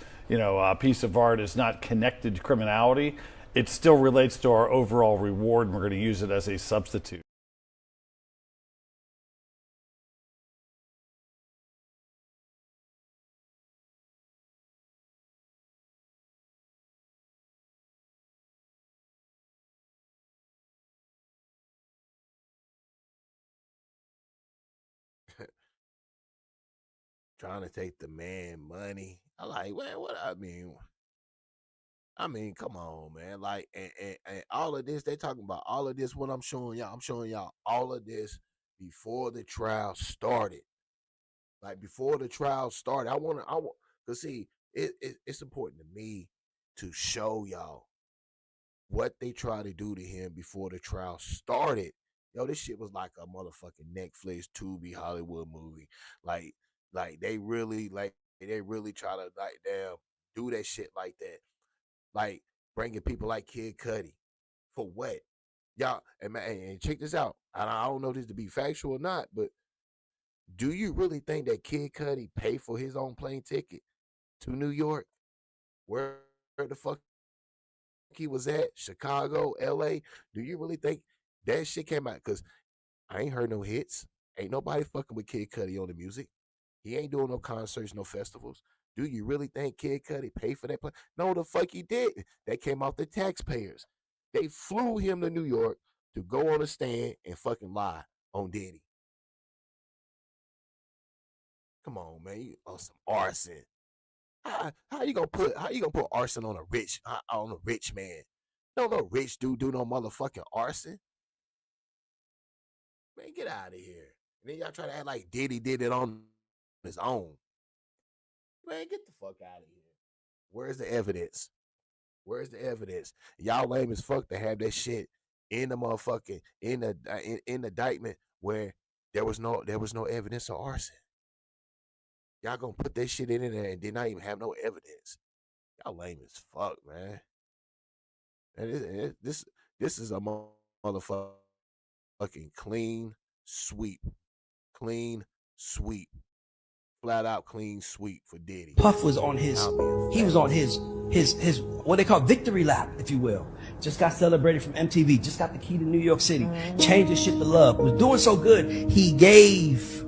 piece of art is not connected to criminality, it still relates to our overall reward, and we're going to use it as a substitute. Trying to take the man money. I like, man, what I mean, come on, man. Like, and all of this, they talking about all of this. What I'm showing y'all all of this before the trial started. Like before the trial started, I want, cause see, it's important to me to show y'all what they tried to do to him before the trial started. Yo, this shit was like a motherfucking Netflix, Tubi, Hollywood movie. Like, they really try to like damn do that shit like that. Like bringing people like Kid Cudi for what? Y'all, and man, and check this out. I don't know this to be factual or not, but do you really think that Kid Cudi paid for his own plane ticket to New York? Where the fuck he was at? Chicago, LA? Do you really think that shit came out? Because I ain't heard no hits. Ain't nobody fucking with Kid Cudi on the music. He ain't doing no concerts, no festivals. Do you really think Kid Cudi paid for that plane? No, the fuck he didn't. That came off the taxpayers. They flew him to New York to go on a stand and fucking lie on Diddy. Come on, man. You on some arson. How you gonna put arson on a rich man? No rich dude do no motherfucking arson. Man, get out of here. And then y'all try to act like Diddy did it on his own. Man, get the fuck out of here. Where's the evidence? Where's the evidence? Y'all lame as fuck to have that shit in the motherfucking in the indictment where there was no evidence of arson. Y'all gonna put that shit in there and did not even have no evidence. Y'all lame as fuck, man. And this is a motherfucking clean sweep. Clean sweep. Flat out clean sweep for Diddy. Puff was on his what they call victory lap, if you will. Just got celebrated from MTV. Just got the key to New York City. Changed his shit to love. Was doing so good. He gave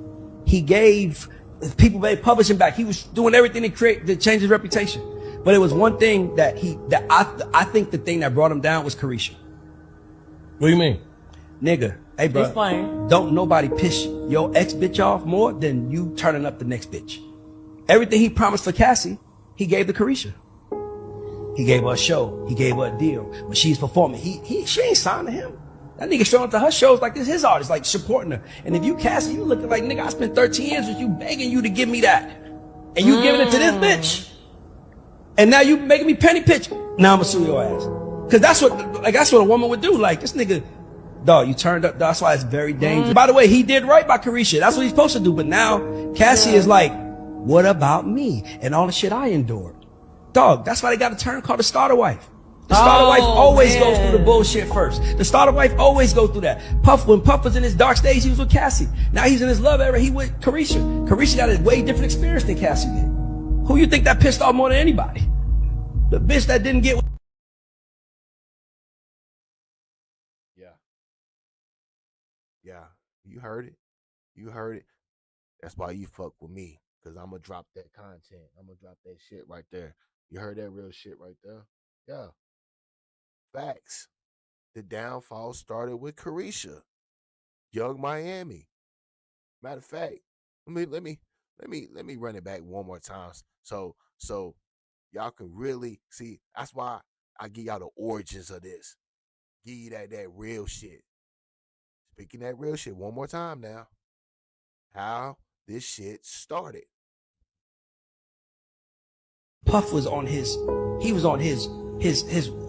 people made publishing back. He was doing everything to change his reputation. But it was one thing that I think the thing that brought him down was Carisha. What do you mean? Nigga, hey bro, Explain. don't nobody piss your ex bitch off more than you turning up the next bitch. Everything he promised for Cassie, he gave to Carisha. He gave her a show. He gave her a deal. When she's performing, she ain't signed to him. That nigga showing up to her shows like this, his artist, like supporting her. And if you Cassie, you looking like, nigga, I spent 13 years with you begging you to give me that. And you giving it to this bitch. And now you making me penny pitch. Now I'm gonna sue your ass. Cause that's what a woman would do. Like, this nigga, dog, you turned up. That's why it's very dangerous. By the way, he did right by Carisha. That's what he's supposed to do. But now Cassie is like, what about me and all the shit I endured? Dog, that's why they got a term called the starter wife. The starter wife always goes through the bullshit first. The starter wife always goes through that. When Puff was in his dark stage, he was with Cassie. Now he's in his love era, he with Carisha. Carisha got a way different experience than Cassie did. Who you think that pissed off more than anybody? The bitch that didn't get. Yeah, you heard it. You heard it. That's why you fuck with me, because I'm going to drop that content. I'm going to drop that shit right there. You heard that real shit right there? Yeah. Facts. The downfall started with Carisha, Young Miami. Matter of fact, let me run it back one more time. So y'all can really see. That's why I give y'all the origins of this. Give you that real shit. Speaking that real shit one more time now. How this shit started. Puff was on his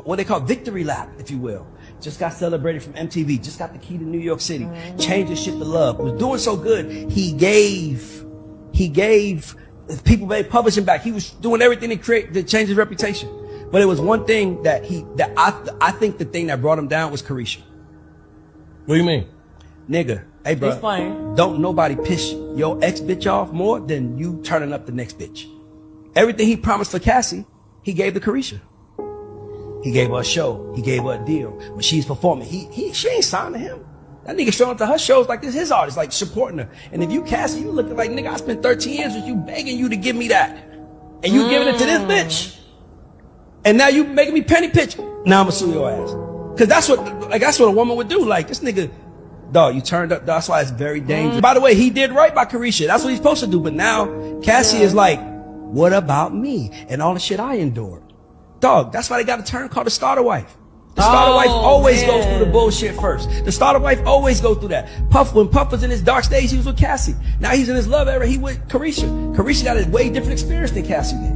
what they call victory lap, if you will. Just got celebrated from MTV, just got the key to New York City, changed his shit to love, was doing so good, he gave people made publishing back. He was doing everything to change his reputation. But it was one thing that I think the thing that brought him down was Carisha. What do you mean? Nigga, hey bro, don't nobody piss your ex bitch off more than you turning up the next bitch. Everything he promised for Cassie, he gave to Carisha. He gave her a show. He gave her a deal. When she's performing, she ain't signed to him. That nigga showing up to her shows like this his artist, like supporting her. And if you Cassie, you looking like, nigga, I spent 13 years with you begging you to give me that. And you giving it to this bitch. And now you making me penny pitch. Now I'ma sue your ass. Cause that's what a woman would do. Like, this nigga, dog, you turned up. That's why it's very dangerous. By the way, he did right by Carisha. That's what he's supposed to do. But now Cassie is like, what about me? And all the shit I endured. Dog, that's why they got a term called the starter wife. The starter wife always goes through the bullshit first. The starter wife always goes through that. When Puff was in his dark stage, he was with Cassie. Now he's in his love era, he with Carisha. Carisha got a way different experience than Cassie did.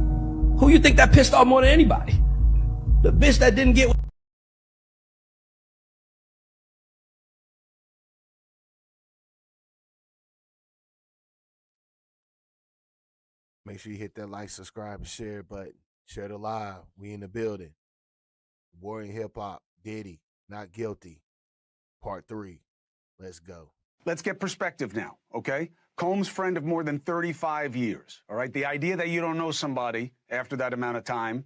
Who you think that pissed off more than anybody? The bitch that didn't get... Make sure you hit that like, subscribe, and share button. Share the live. We in the building. War in Hip Hop, Diddy, Not Guilty, Part 3. Let's go. Let's get perspective now, okay? Combs' friend of more than 35 years, all right? The idea that you don't know somebody after that amount of time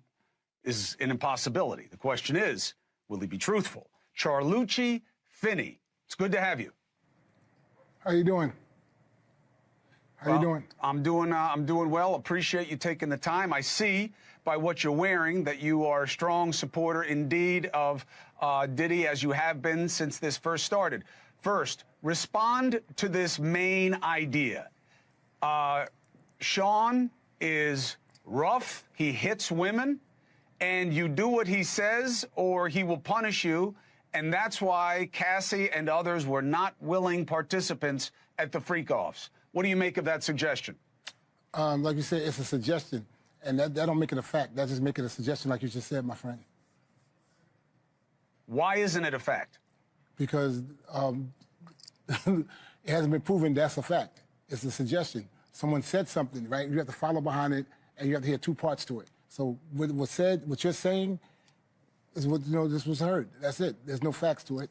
is an impossibility. The question is, will he be truthful? Charlucci Finney, it's good to have you. How you doing? How you doing? I'm doing well. Appreciate you taking the time. I see by what you're wearing that you are a strong supporter indeed of Diddy, as you have been since this first started. First, respond to this main idea. Sean is rough. He hits women, and you do what he says or he will punish you. And that's why Cassie and others were not willing participants at the freak-offs. What do you make of that suggestion? Like you said, it's a suggestion, and that don't make it a fact. That just make it a suggestion, like you just said, my friend. Why isn't it a fact? Because it hasn't been proven that's a fact. It's a suggestion. Someone said something, right? You have to follow behind it, and you have to hear two parts to it. So what you're saying is what, this was heard. That's it. There's no facts to it.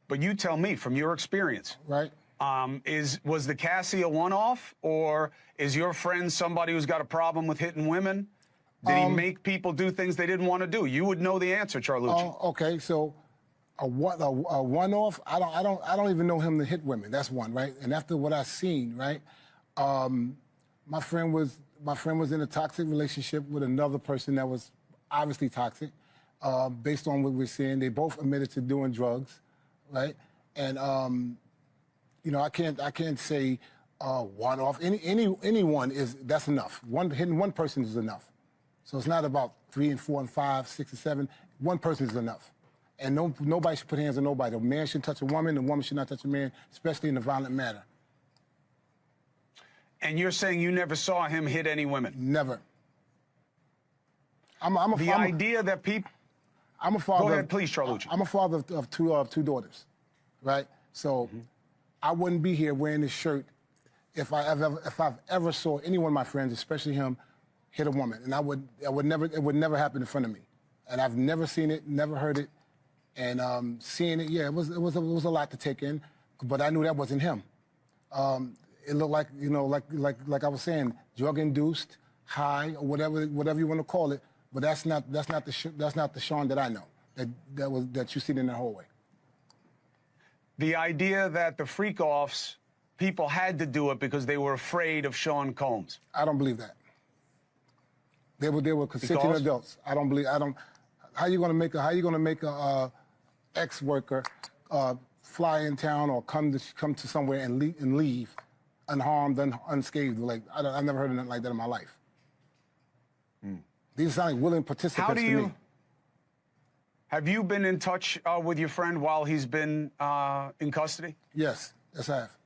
But you tell me, from your experience. Right. Was the Cassie a one-off, or is your friend somebody who's got a problem with hitting women? Did he make people do things they didn't want to do? You would know the answer, Charlucci. Okay, so a one-off. I don't even know him to hit women. That's one, right? And after what I've seen, right, my friend was in a toxic relationship with another person that was obviously toxic. Based on what we're seeing, they both admitted to doing drugs, right? And I can't say one-off. Anyone that's enough. Hitting one person is enough. So it's not about 3 and 4 and 5, 6 and 7. One person is enough. And nobody should put hands on nobody. A man shouldn't touch a woman, a woman should not touch a man, especially in a violent manner. And you're saying you never saw him hit any women? Never. I'm a father. Go ahead, please, Charlucci. I'm a father of two daughters, right? So I wouldn't be here wearing this shirt if I've ever saw any one of my friends, especially him, hit a woman, and it would never happen in front of me, and I've never seen it, never heard it, and seeing it, yeah, it was a lot to take in, but I knew that wasn't him. It looked like like I was saying, drug-induced, high, or whatever you want to call it, but that's not the Sean that I know that you see in the hallway. The idea that the freak-offs, people had to do it because they were afraid of Sean Combs. I don't believe that. They were consenting adults. How you gonna make a ex-worker fly in town or come to somewhere and leave unharmed, unscathed? Like I've never heard of nothing like that in my life. These sound like willing participants to me. Have you been in touch with your friend while he's been in custody? Yes, I have.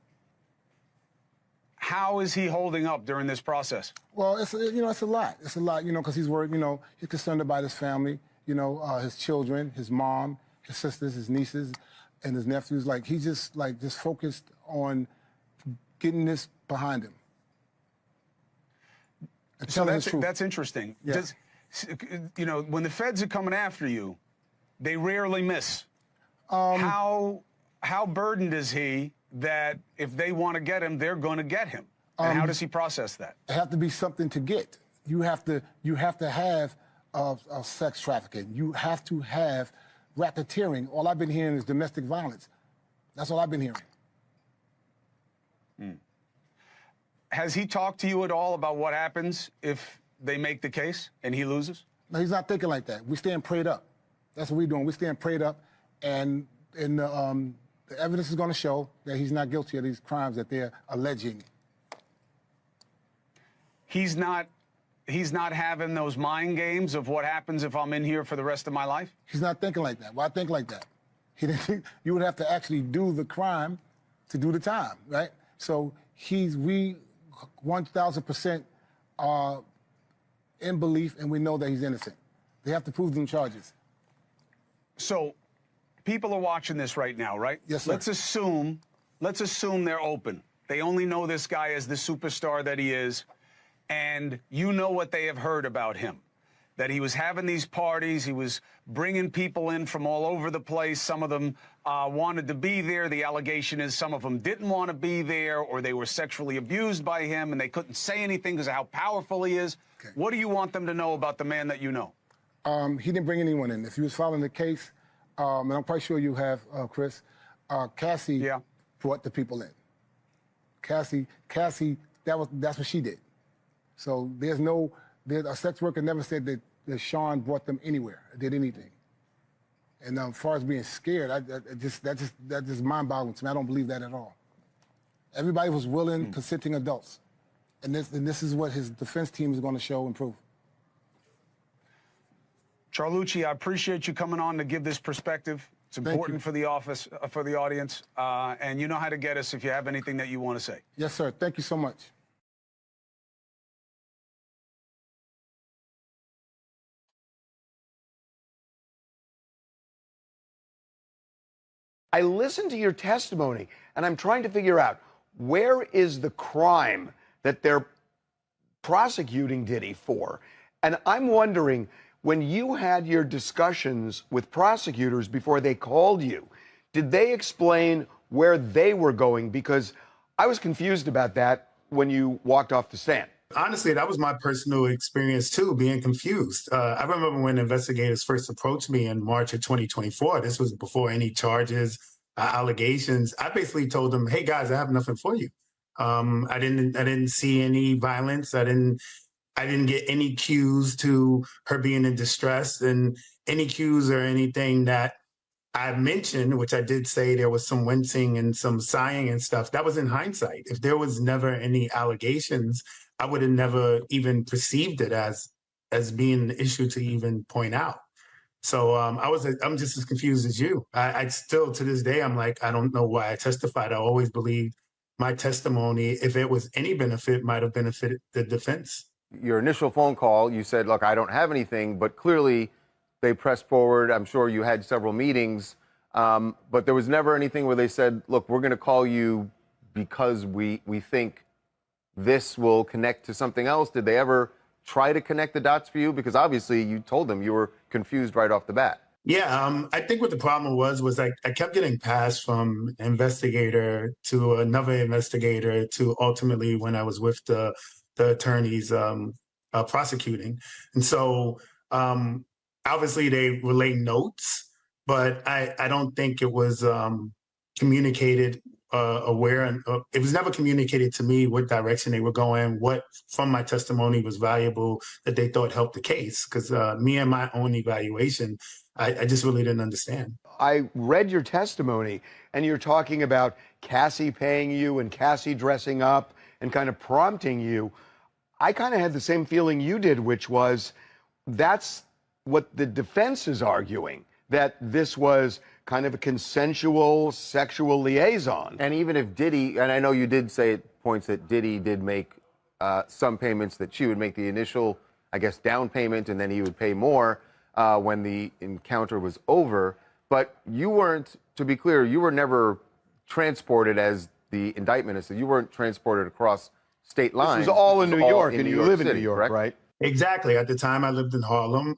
How is he holding up during this process? Well, it's a lot. It's a lot, because he's worried. He's concerned about his family. His children, his mom, his sisters, his nieces, and his nephews. Like he's just focused on getting this behind him. And So telling his truth. that's interesting. Yeah. When the feds are coming after you, they rarely miss. How burdened is he that if they want to get him, they're going to get him? And how does he process that? It have to be something to get. You have to have sex trafficking. You have to have racketeering. All I've been hearing is domestic violence. That's all I've been hearing. Has he talked to you at all about what happens if they make the case and he loses? No, he's not thinking like that. We stand prayed up. That's what we're doing. We stand prayed up, and the evidence is going to show that he's not guilty of these crimes that they're alleging. He's not having those mind games of what happens if I'm in here for the rest of my life? He's not thinking like that. Well, I think like that. You would have to actually do the crime to do the time, right? So we 1,000% are in belief, and we know that he's innocent. They have to prove them charges. So people are watching this right now, right? Yes, sir. Let's assume they're open. They only know this guy as the superstar that he is, and you know what they have heard about him. That he was having these parties, he was bringing people in from all over the place. Some of them wanted to be there. The allegation is some of them didn't want to be there, or they were sexually abused by him and they couldn't say anything because of how powerful he is. Okay. What do you want them to know about the man that you know? He didn't bring anyone in. If he was following the case, and I'm quite sure you have, Chris, Cassie brought the people in. Cassie, that's what she did. So a sex worker never said that Sean brought them anywhere, did anything. And as far as being scared, that's just mind-boggling to me. I don't believe that at all. Everybody was willing, consenting adults. And this is what his defense team is going to show and prove. Charlucci, I appreciate you coming on to give this perspective. It's important for the audience, and you know how to get us if you have anything that you want to say. Yes, sir. Thank you so much. I listened to your testimony, and I'm trying to figure out where is the crime that they're prosecuting Diddy for. And I'm wondering, when you had your discussions with prosecutors before they called you, did they explain where they were going? Because I was confused about that when you walked off the stand. Honestly, that was my personal experience too, being confused. I remember when investigators first approached me in March of 2024. This was before any charges, allegations. I basically told them, "Hey guys, I have nothing for you. I didn't see any violence. I didn't get any cues to her being in distress, and any cues or anything that I mentioned, which I did say there was some wincing and some sighing and stuff. That was in hindsight. If there was never any allegations, I would have never even perceived it as being an issue to even point out. So I'm just as confused as you. I still, to this day, I'm like, I don't know why I testified. I always believed my testimony, if it was any benefit, might have benefited the defense. Your initial phone call, you said, look, I don't have anything, but clearly they pressed forward. I'm sure you had several meetings, but there was never anything where they said, look, we're going to call you because we think this will connect to something else. Did they ever try to connect the dots for you? Because obviously you told them you were confused right off the bat. Yeah, I think what the problem was I kept getting passed from investigator to another investigator to ultimately when I was with the attorneys prosecuting. And so obviously they relay notes, but I don't think it was communicated aware, and it was never communicated to me what direction they were going, what from my testimony was valuable that they thought helped the case. Because me and my own evaluation, I just really didn't understand. I read your testimony, and you're talking about Cassie paying you and Cassie dressing up and kind of prompting you. I kind of had the same feeling you did, which was that's what the defense is arguing, that this was kind of a consensual sexual liaison. And even if Diddy, and I know you did say at points that Diddy did make some payments, that she would make the initial, I guess, down payment, and then he would pay more when the encounter was over. But you weren't, to be clear, you were never transported, as the indictment is, so you weren't transported across state lines. This was all in New York, and New you live in City, New York, correct? right? Exactly. At the time, I lived in Harlem,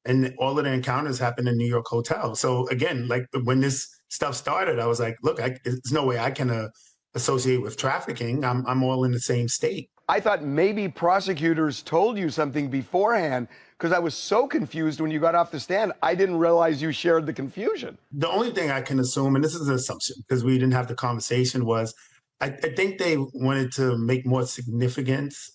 and all of the encounters happened in New York hotels. So again, like when this stuff started, I was like, look, there's no way I can associate with trafficking. I'm all in the same state. I thought maybe prosecutors told you something beforehand, because I was so confused when you got off the stand. I didn't realize you shared the confusion. The only thing I can assume, and this is an assumption because we didn't have the conversation, was I think they wanted to make more significance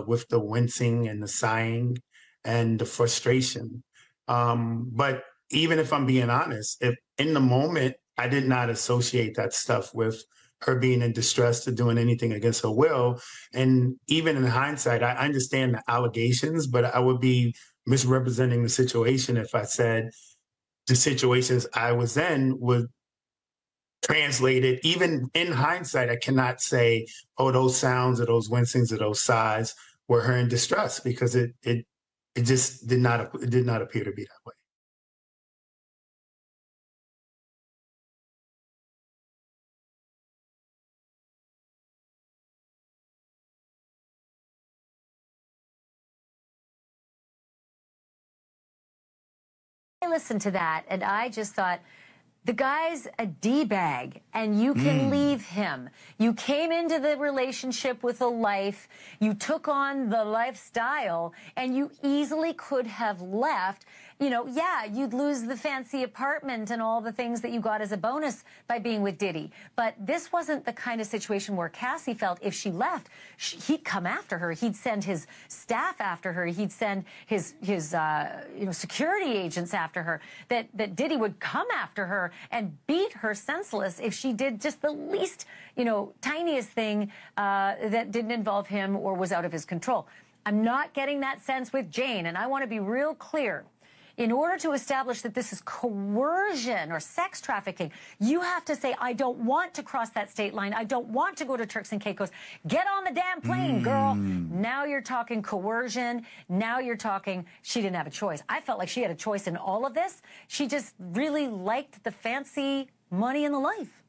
with the wincing and the sighing and the frustration. But even if I'm being honest, if in the moment I did not associate that stuff with her being in distress or doing anything against her will. And even in hindsight, I understand the allegations, but I would be misrepresenting the situation if I said the situations I was in would translate it. Even in hindsight, I cannot say, oh, those sounds or those wincings or those sighs were her in distress, because it just did not appear to be that way. I listened to that and I just thought, the guy's a D-bag and you can leave him. You came into the relationship with a life, you took on the lifestyle, and you easily could have left. You know, yeah, you'd lose the fancy apartment and all the things that you got as a bonus by being with Diddy. But this wasn't the kind of situation where Cassie felt if she left, he'd come after her. He'd send his staff after her. He'd send his security agents after her. That Diddy would come after her and beat her senseless if she did just the least, tiniest thing that didn't involve him or was out of his control. I'm not getting that sense with Jane, and I want to be real clear. In order to establish that this is coercion or sex trafficking, you have to say, I don't want to cross that state line. I don't want to go to Turks and Caicos. Get on the damn plane, girl. Now you're talking coercion. Now you're talking she didn't have a choice. I felt like she had a choice in all of this. She just really liked the fancy money and the life.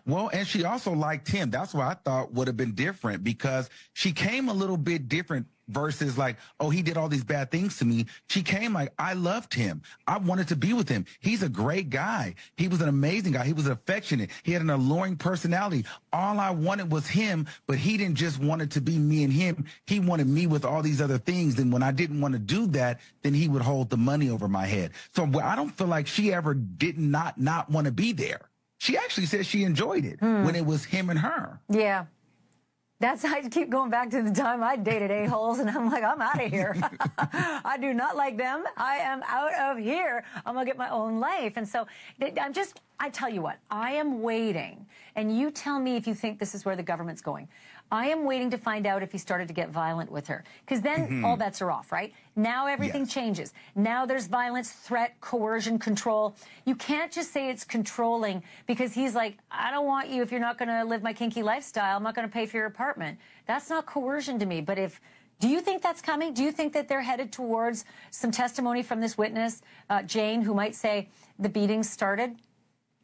Well, and she also liked him. That's what I thought would have been different, because she came a little bit different versus like, oh, he did all these bad things to me. She came like, I loved him. I wanted to be with him. He's a great guy. He was an amazing guy. He was affectionate. He had an alluring personality. All I wanted was him, but he didn't just want it to be me and him. He wanted me with all these other things. And when I didn't want to do that, then he would hold the money over my head. So I don't feel like she ever did not want to be there. She actually said she enjoyed it when it was him and her. Yeah. I keep going back to the time I dated a-holes, and I'm like, I'm out of here. I do not like them. I am out of here. I'm going to get my own life. And so I tell you what, I am waiting, and you tell me if you think this is where the government's going. I am waiting to find out if he started to get violent with her, because then all bets are off, right? Now everything changes. Now there's violence, threat, coercion, control. You can't just say it's controlling because he's like, I don't want you if you're not going to live my kinky lifestyle. I'm not going to pay for your apartment. That's not coercion to me. But do you think that's coming? Do you think that they're headed towards some testimony from this witness, Jane, who might say the beatings started?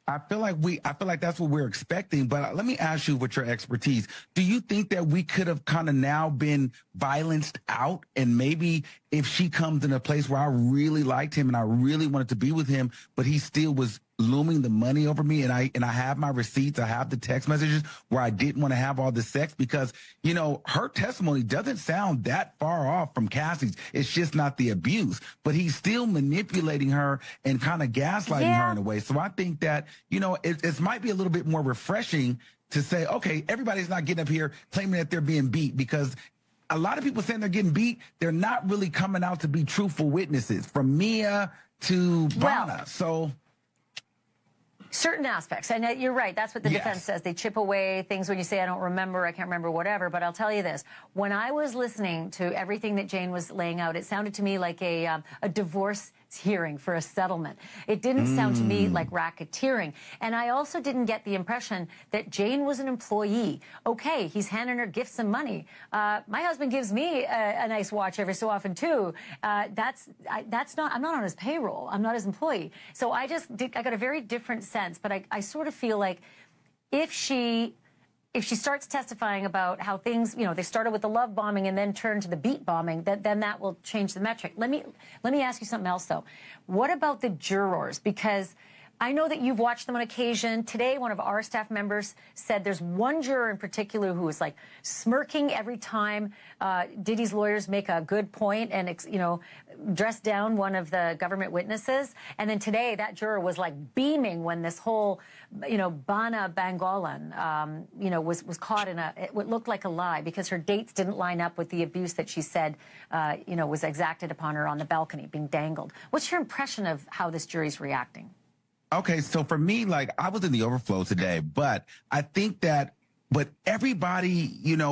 I feel like that's what we're expecting. But let me ask you, with your expertise, do you think that we could have kind of now been violenced out? And maybe if she comes in a place where I really liked him and I really wanted to be with him, but he still was looming the money over me, and I have my receipts, I have the text messages where I didn't want to have all the sex, because, her testimony doesn't sound that far off from Cassie's. It's just not the abuse, but he's still manipulating her and kind of gaslighting her in a way. So I think that, it might be a little bit more refreshing to say, okay, everybody's not getting up here claiming that they're being beat, because a lot of people saying they're getting beat, they're not really coming out to be truthful witnesses, from Mia to Bana. So certain aspects, and you're right, that's what the defense says. They chip away things when you say, I don't remember, I can't remember, whatever. But I'll tell you this, when I was listening to everything that Jane was laying out, it sounded to me like a divorce hearing for a settlement. It didn't sound to me like racketeering. And I also didn't get the impression that Jane was an employee. Okay, he's handing her gifts and money. My husband gives me a nice watch every so often too. That's not, I'm not on his payroll. I'm not his employee. So I got a very different sense, but I sort of feel like if she starts testifying about how things, they started with the love bombing and then turned to the beat bombing, then that will change the metric. Let me ask you something else, though. What about the jurors? Because I know that you've watched them on occasion. Today, one of our staff members said there's one juror in particular who was like smirking every time Diddy's lawyers make a good point and, dress down one of the government witnesses. And then today, that juror was like beaming when this whole, Bana Bangalan, was caught in what looked like a lie because her dates didn't line up with the abuse that she said, was exacted upon her on the balcony, being dangled. What's your impression of how this jury's reacting? Okay, so for me, like, I was in the overflow today, but I think that, but everybody,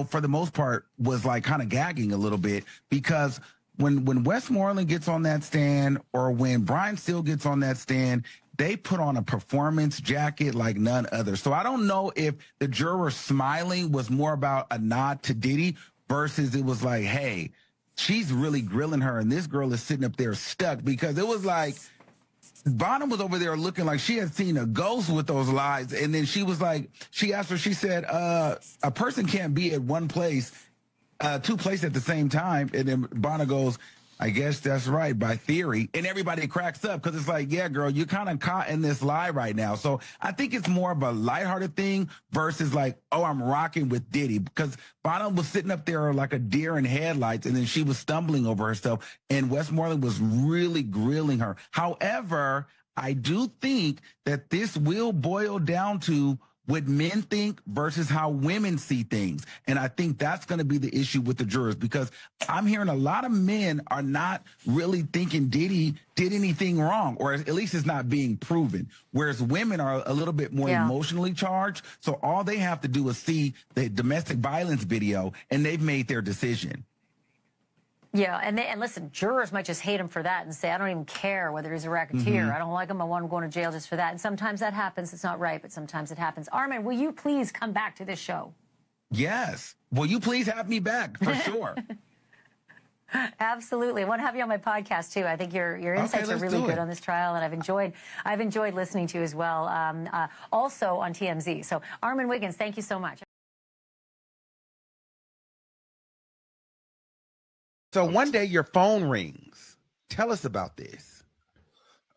for the most part, was like kind of gagging a little bit because when Westmoreland gets on that stand or when Brian Steele gets on that stand, they put on a performance jacket like none other. So I don't know if the juror smiling was more about a nod to Diddy versus it was like, hey, she's really grilling her and this girl is sitting up there stuck because it was like, Bonham was over there looking like she had seen a ghost with those lies. And then she was like, she asked her, she said, a person can't be at one place, two places at the same time. And then Bonham goes, I guess that's right, by theory. And everybody cracks up because it's like, yeah, girl, you're kind of caught in this lie right now. So I think it's more of a lighthearted thing versus like, oh, I'm rocking with Diddy. Because Bonham was sitting up there like a deer in headlights, and then she was stumbling over herself. And Westmoreland was really grilling her. However, I do think that this will boil down to what men think versus how women see things. And I think that's going to be the issue with the jurors because I'm hearing a lot of men are not really thinking Diddy did anything wrong, or at least it's not being proven. Whereas women are a little bit more emotionally charged. So all they have to do is see the domestic violence video and they've made their decision. Yeah, and listen, jurors might just hate him for that and say, I don't even care whether he's a racketeer. I don't like him. I want him going to jail just for that. And sometimes that happens. It's not right, but sometimes it happens. Armin, will you please come back to this show? Yes. Will you please have me back for sure? Absolutely. I want to have you on my podcast too. I think your insights are really good on this trial, and I've enjoyed listening to you as well. Also on TMZ. So Armin Wiggins, thank you so much. So one day your phone rings. Tell us about this.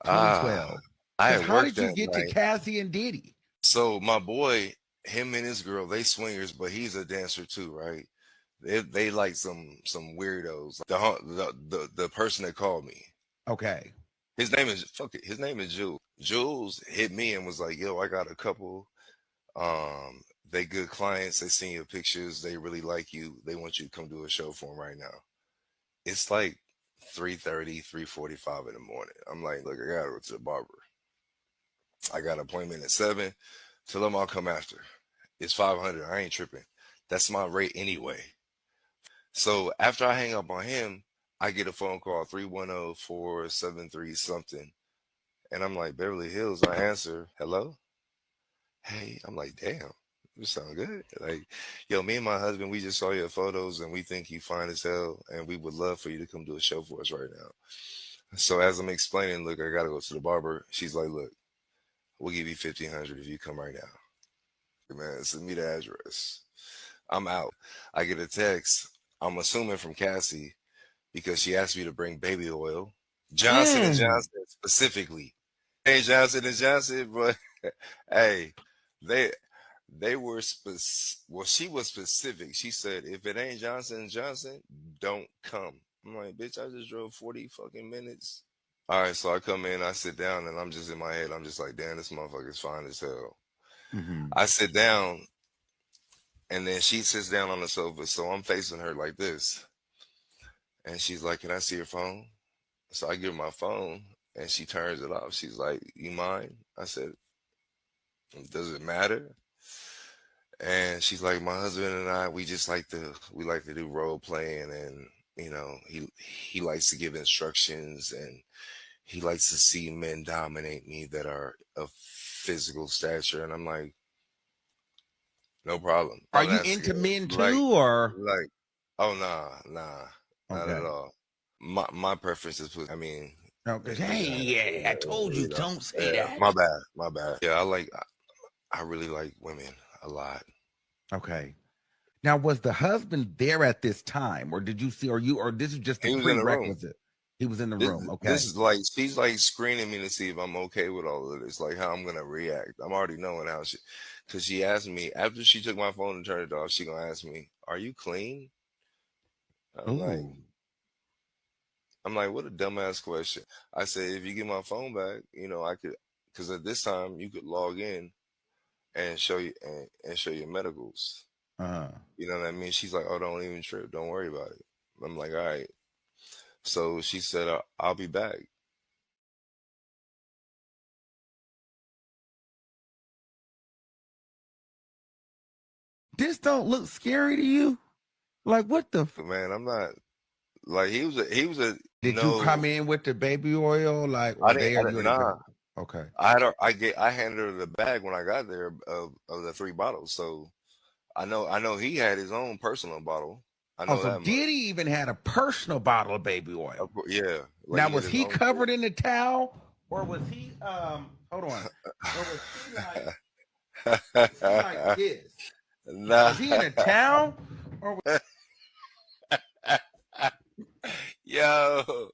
2012. How did you get to Cassie and Diddy? So my boy, him and his girl, they swingers, but he's a dancer too, right? They like some weirdos. The person that called me. Okay. His name is Jules. Jules hit me and was like, yo, I got a couple. They good clients. They seen your pictures. They really like you. They want you to come do a show for them right now. It's like 3:30, 3:45 in the morning. I'm like, look, I gotta go to the barber. I got an appointment at 7. Tell them I'll come after. It's 500. I ain't tripping. That's my rate anyway. So after I hang up on him, I get a phone call, 310-473 something. And I'm like, Beverly Hills. I answer, hello? Hey, I'm like, damn. You sound good. Like, yo, me and my husband, we just saw your photos and we think you fine as hell. And we would love for you to come do a show for us right now. So as I'm explaining, look, I got to go to the barber. She's like, look, we'll give you $1,500 if you come right now. Man, send me the address. I'm out. I get a text. I'm assuming from Cassie because she asked me to bring baby oil. Johnson and Johnson specifically. Hey, Johnson and Johnson, but hey, they were she was specific. She said, if it ain't Johnson & Johnson, don't come. I'm like, bitch, I just drove 40 fucking minutes. All right, so I come in, I sit down, and I'm just in my head. I'm just like, damn, this motherfucker's fine as hell. I sit down, and then she sits down on the sofa, so I'm facing her like this. And she's like, can I see your phone? So I give her my phone, and she turns it off. She's like, you mind? I said, does it matter? And she's like, my husband and I, we like to do role playing, and you know, he likes to give instructions, and he likes to see men dominate me that are of physical stature, and I'm like, no problem. Are I'm you not into scared. men too, or Like, oh nah, not at okay? all. My preference is, I mean, Okay. you Hey, know, yeah, I told you, you know, don't say yeah, that. my bad. Yeah, I really like women a lot. Okay. Now, was the husband there at this time, or did you see, or this is just a He was in the room. prerequisite? He was in the This room. this Okay. is like, she's like screening me to see if I'm okay with all of this, like how I'm gonna react. I'm already knowing how she, because she asked me after she took my phone and turned it off. She gonna ask me, "Are you clean?" I'm like, Ooh. what a dumbass question. I said, if you get my phone back, I could, because at this time you could log in and show you and show your medicals. Uh-huh. You know what I mean? She's like, "Oh, don't even trip. Don't worry about it." I'm like, "All right." So she said, "I'll be back." This don't look scary to you? Like what the? Man, I'm not like, he was a Did you no. come in with the baby oil, like, I or didn't. they I or you didn't. already Nah. grabbed it? Okay. I handed her the bag when I got there of the 3 bottles. So I know he had his own personal bottle. I Oh, know so that much. Diddy even had a personal bottle of baby oil. Yeah, like Now, he had was his he own. covered in the towel, or was he hold on, or was he like this? Nah. Was he in a towel, or Yo.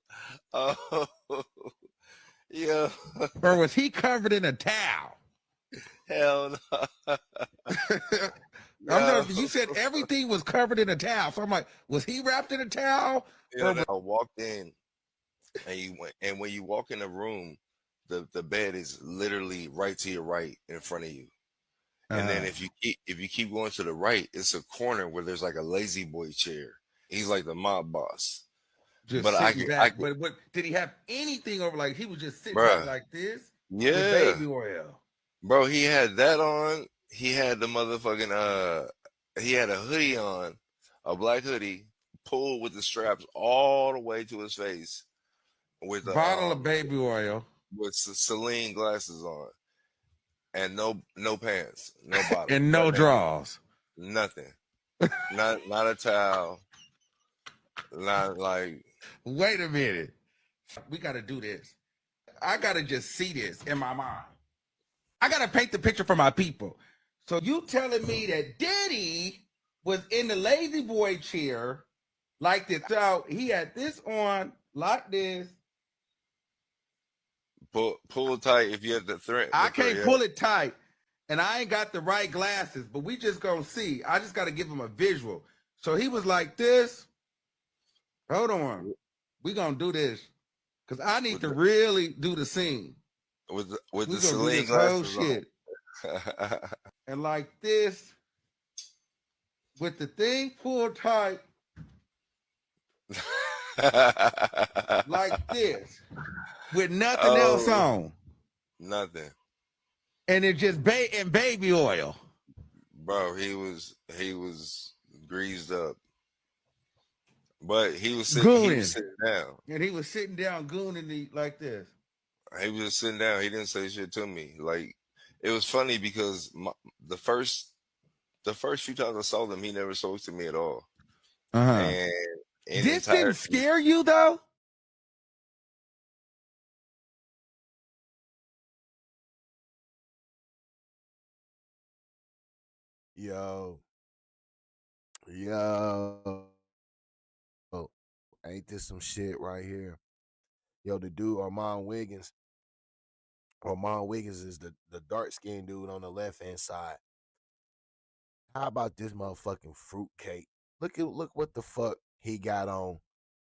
Oh. Yo. was he covered in a towel? Hell no. I'm Yo. not, you said everything was covered in a towel, so I'm like, was he wrapped in a towel? Or was, I walked in, and when you walk in the room, the bed is literally right to your right in front of you. And then if you keep going to the right, it's a corner where there's like a lazy boy chair. He's like the mob boss. just But I sitting could I back? could But what did he have anything over? Like he was just sitting back bruh. like this with Yeah. baby oil. Bro, he had that on. He had the motherfucking he had a hoodie on, a black hoodie, pulled with the straps all the way to his face, with a Bottle of baby oil with Celine glasses on, and no pants, no bottom, and no draws. nothing, not a towel, not like. Wait a minute. We got to do this. I got to just see this in my mind. I got to paint the picture for my people. So you telling me that Diddy was in the lazy boy chair like this. So he had this on like this. Pull tight if you have the thread. I can't Yeah. pull it tight, and I ain't got the right glasses, but we just gonna see. I just got to give him a visual. So he was like this. Hold on. We gonna do this. Because I need to really do the scene. With the We gonna do Celine this whole glasses shit. on. And like this, with the thing pulled tight, like this, with nothing else on. Nothing. And it just baby oil. Bro, he was greased up. But he was sitting down. And he was sitting down gooning like this. He was just sitting down. He didn't say shit to me. Like, it was funny because the first few times I saw them, he never spoke to me at all. And this didn't scare you though? Yo, ain't this some shit right here? Yo, the dude Armand Wiggins is the dark skinned dude on the left hand side. How about this motherfucking fruitcake? Look what the fuck he got on,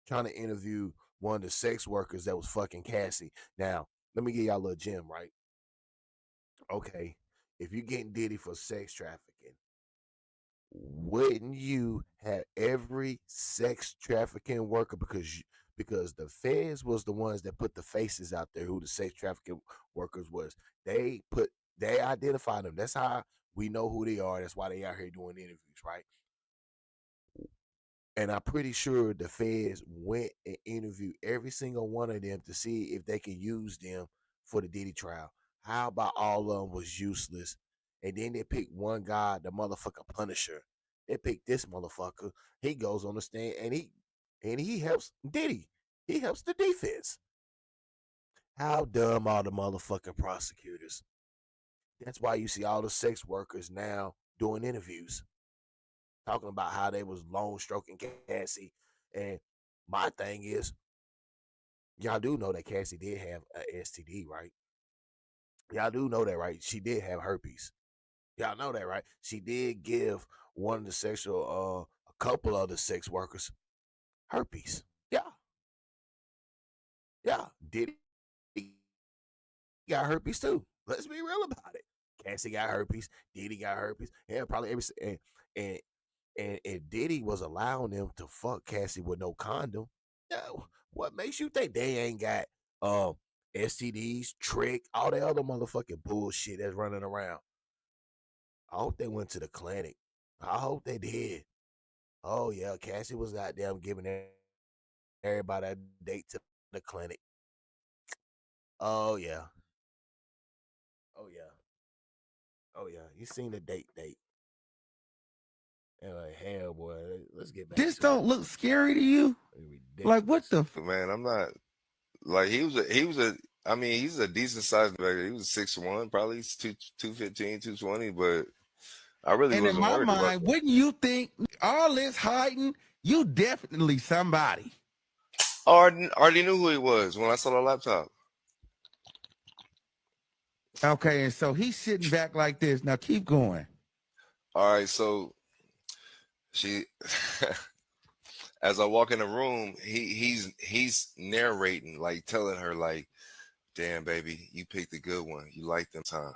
trying to interview one of the sex workers that was fucking Cassie. Now, let me give y'all a little gem, right? Okay, if you're getting Diddy for sex trafficking, wouldn't you have every sex trafficking worker, because the feds was the ones that put the faces out there who the sex trafficking workers was. They identified them. That's how we know who they are. That's why they out here doing interviews, right? And I'm pretty sure the feds went and interviewed every single one of them to see if they can use them for the Diddy trial. How about all of them was useless? And then they picked one guy, the motherfucker Punisher. They picked this motherfucker. He goes on the stand and he helps Diddy. He helps the defense. How dumb are the motherfucking prosecutors? That's why you see all the sex workers now doing interviews, talking about how they was long stroking Cassie. And my thing is, y'all do know that Cassie did have a STD, right? Y'all do know that, right? She did have herpes. Y'all know that, right? She did give one of the a couple of the sex workers herpes. Yeah, yeah. Diddy got herpes too. Let's be real about it. Cassie got herpes. Diddy got herpes. Yeah, probably and and Diddy was allowing them to fuck Cassie with no condom. Yeah, what makes you think they ain't got STDs, trick, all the other motherfucking bullshit that's running around? I hope they went to the clinic. I hope they did. Oh yeah, Cassie was goddamn giving everybody a date to the clinic. Oh yeah. Oh yeah. Oh yeah. You seen the date. And like, hell boy, let's get back This to don't look scary to you? Like what the Man, I'm not like I mean, he's a decent sized back. He was 6'1", probably 215, 220, but I really And in wasn't my worried about mind, that. wouldn't you think all this hiding, you definitely somebody. I already knew who he was when I saw the laptop. Okay, and so he's sitting back like this. Now keep going. All right, so she as I walk in the room, he's narrating, like telling her, like, damn baby, you picked a good one. You like them time.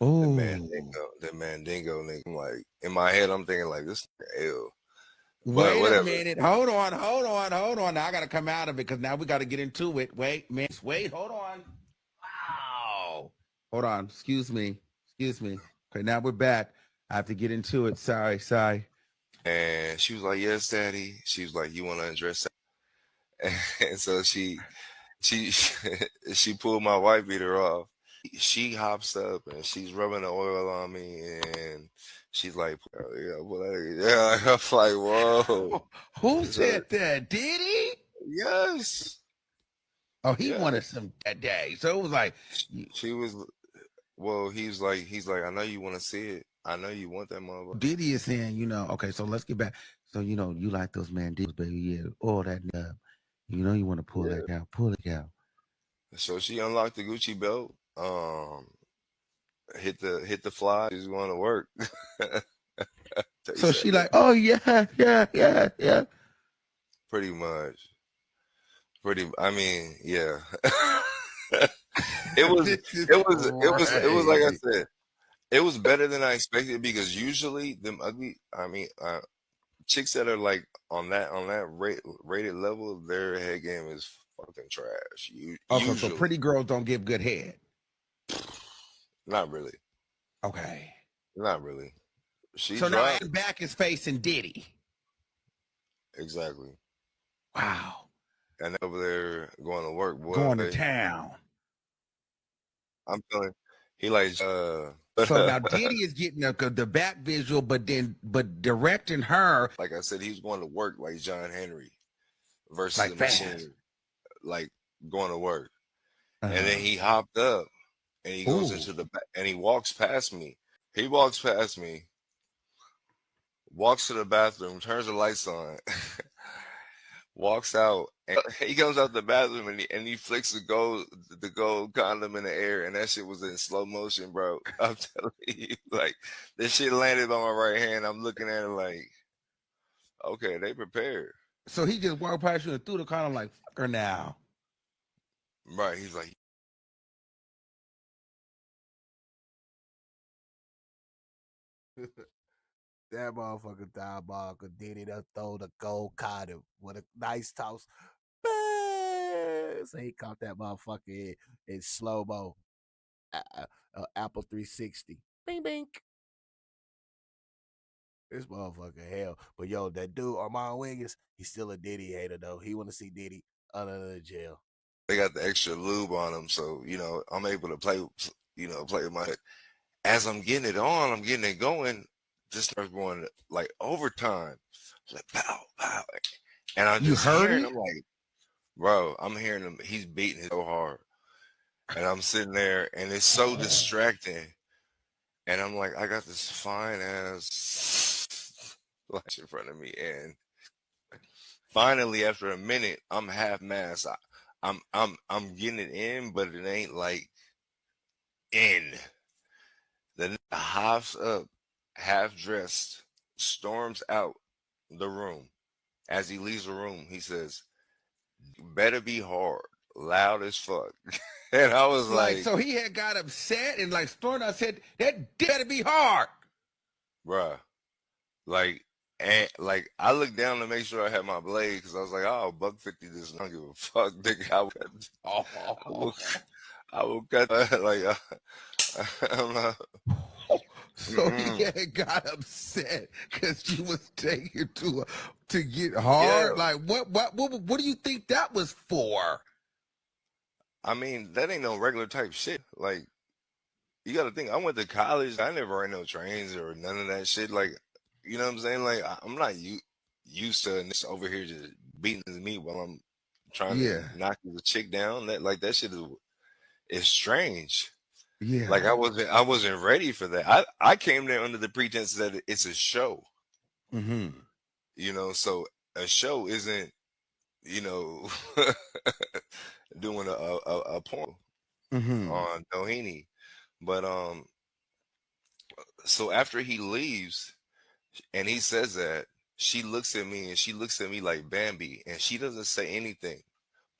The Oh. Mandingo, the Mandingo nigga. I'm like, in my head, I'm thinking like this nigga ill. But Wait a whatever. minute. Hold on. Now I gotta come out of it because now we gotta get into it. Wait, hold on. Wow. Hold on. Excuse me. Okay, now we're back. I have to get into it. Sorry. And she was like, yes, daddy. She was like, you want to undress that? And so she she pulled my white beater off. She hops up and she's rubbing the oil on me and she's like, yeah, I'm like, whoa. Who So, said that? Diddy? yes. Oh, he Yeah. wanted some that day. So it was like She was, well, he's like, I know you want to see it. I know you want that motherfucker. Diddy is saying, okay, so let's get back. So, you like those Mandingo's, baby. Yeah, all that. You want to pull that out. Pull it out. So she unlocked the Gucci belt. Hit the fly. She's going to work. So she like, oh yeah. Pretty much. I mean, yeah. it was like I said. It was better than I expected because usually them ugly. I mean, chicks that are like on that rated level, their head game is fucking trash. Okay, so Usually, pretty girls don't give good head. not really. Okay. Not really. She So now dropped. and back is facing Diddy. Exactly. Wow. And over there going to work, boy. Going to town. I'm telling he like So now Diddy is getting the back visual, but directing her. Like I said, he's going to work like John Henry versus like a fast. machine, like going to work. Uh-huh. And then he hopped up and he goes into the back and he walks past me. He walks past me, walks to the bathroom, turns the lights on, walks out, and he comes out the bathroom and he flicks the gold condom in the air, and that shit was in slow motion, bro. I'm telling you, like this shit landed on my right hand. I'm looking at it like, okay, they prepared. So he just walked past you and threw the condom like, fuck her now. Right. He's like, That motherfucker diabolical Diddy done throw the gold condom with a nice toss. So he caught that motherfucker in slow mo. Apple 360. Bing bing. This motherfucker hell. But yo, that dude Armand Wiggins, he's still a Diddy hater though. He want to see Diddy under the jail. They got the extra lube on them, so I'm able to play. Play with my. As I'm getting it on, I'm getting it going. This starts going like overtime. Like pow pow, and I'm You just heard hearing. it? I'm like, bro, I'm hearing him. He's beating it so hard, and I'm sitting there, and it's so distracting. And I'm like, I got this fine ass flash in front of me, and finally, after a minute, I'm half mast. I'm getting it in, but it ain't like in. Then hops up, half dressed, storms out the room. As he leaves the room, he says, "Better be hard, loud as fuck." And I was Like, like, so he had got upset and like stormed out, said, that better be hard. bruh, like, and like I looked down to make sure I had my blade because I was like, "Oh, $150 this. I don't give a fuck, nigga. I will cut like I'm not, So he had got upset because you was taking to get hard. yeah. Like, what do you think that was for? I mean, that ain't no regular type shit. Like, you got to think. I went to college. I never ran no trains or none of that shit. Like, you know what I'm saying? Like, I'm not used to this over here just beating the meat while I'm trying Yeah, to knock the chick down. That shit is strange. Like yeah. I wasn't ready for that. I came there under the pretense that it's a show. Mm-hmm. So a show isn't you know doing a porn Mm-hmm. on Doheny. But so after he leaves and he says that, she looks at me and she looks at me like Bambi and she doesn't say anything,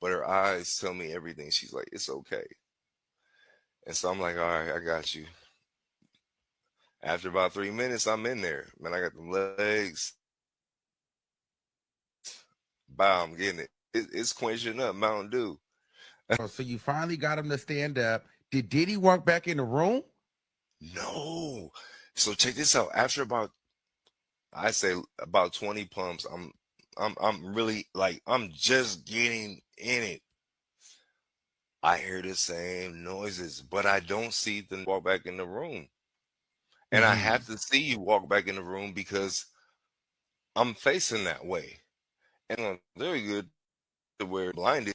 but her eyes tell me everything. She's like, it's okay. And so I'm like, all right, I got you. After about 3 minutes, I'm in there. Man, I got the legs. Bow, I'm getting it. It's quenching up Mountain Dew. Oh, so you finally got him to stand up. Did Diddy walk back in the room? No. So check this out. After I say about 20 pumps, I'm really like I'm just getting in it. I hear the same noises, but I don't see them walk back in the room. And I Mm-hmm. have to see you walk back in the room because I'm facing that way. And I'm very good to where blinded.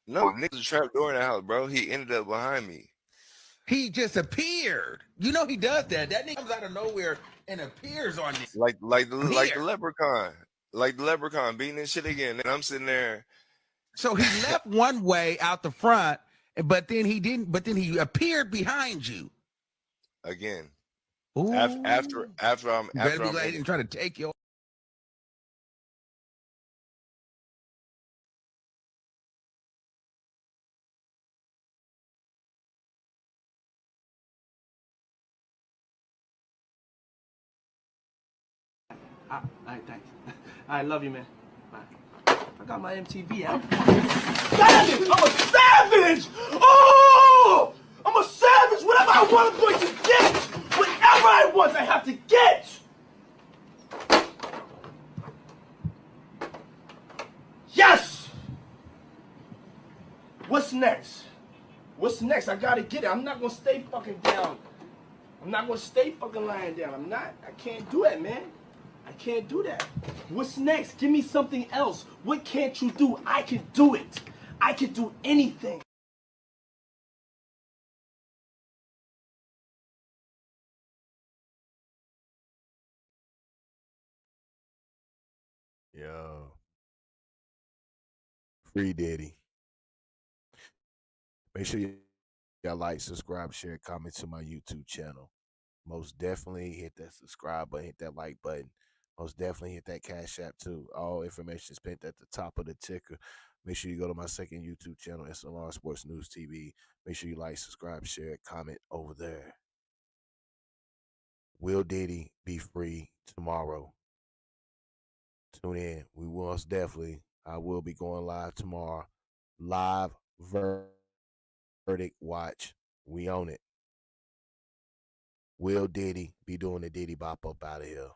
No, niggas a trap door in the house, bro. He ended up behind me. He just appeared. You know he does that. That nigga comes out of nowhere and appears on this. I'm Like the here. leprechaun. Like the leprechaun beating this shit again. And I'm sitting there. So he left one way out the front, but then he didn't. But then he appeared behind you. Again. Ooh. You better After be I'm glad he in it. didn't try to take your. All right, thanks. I love you, man. Bye. I got my MTV out. Savage! I'm a savage! Oh! I'm a savage! Whatever I want, I'm going to get! Whatever I want, I have to get! Yes! What's next? What's next? I gotta get it. I'm not gonna stay fucking down. I'm not gonna stay fucking lying down. I'm not. I can't do that, man. I can't do that. What's next? Give me something else. What can't you do? I can do it. I can do anything. Yo, free Diddy. Make sure y'all like, subscribe, share, comment to my YouTube channel. Most definitely hit that subscribe button, hit that like button. Most definitely hit that Cash App too. All information is pinned at the top of the ticker. Make sure you go to my second YouTube channel, S.L.R Sports News TV. Make sure you like, subscribe, share, comment over there. Will Diddy be free tomorrow? Tune in. We will most definitely. I will be going live tomorrow. Live verdict watch. We own it. Will Diddy be doing the Diddy bop up out of here?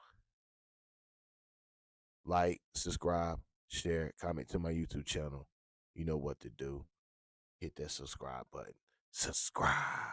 Like, subscribe, share, comment to my YouTube channel. You know what to do. Hit that subscribe button. Subscribe.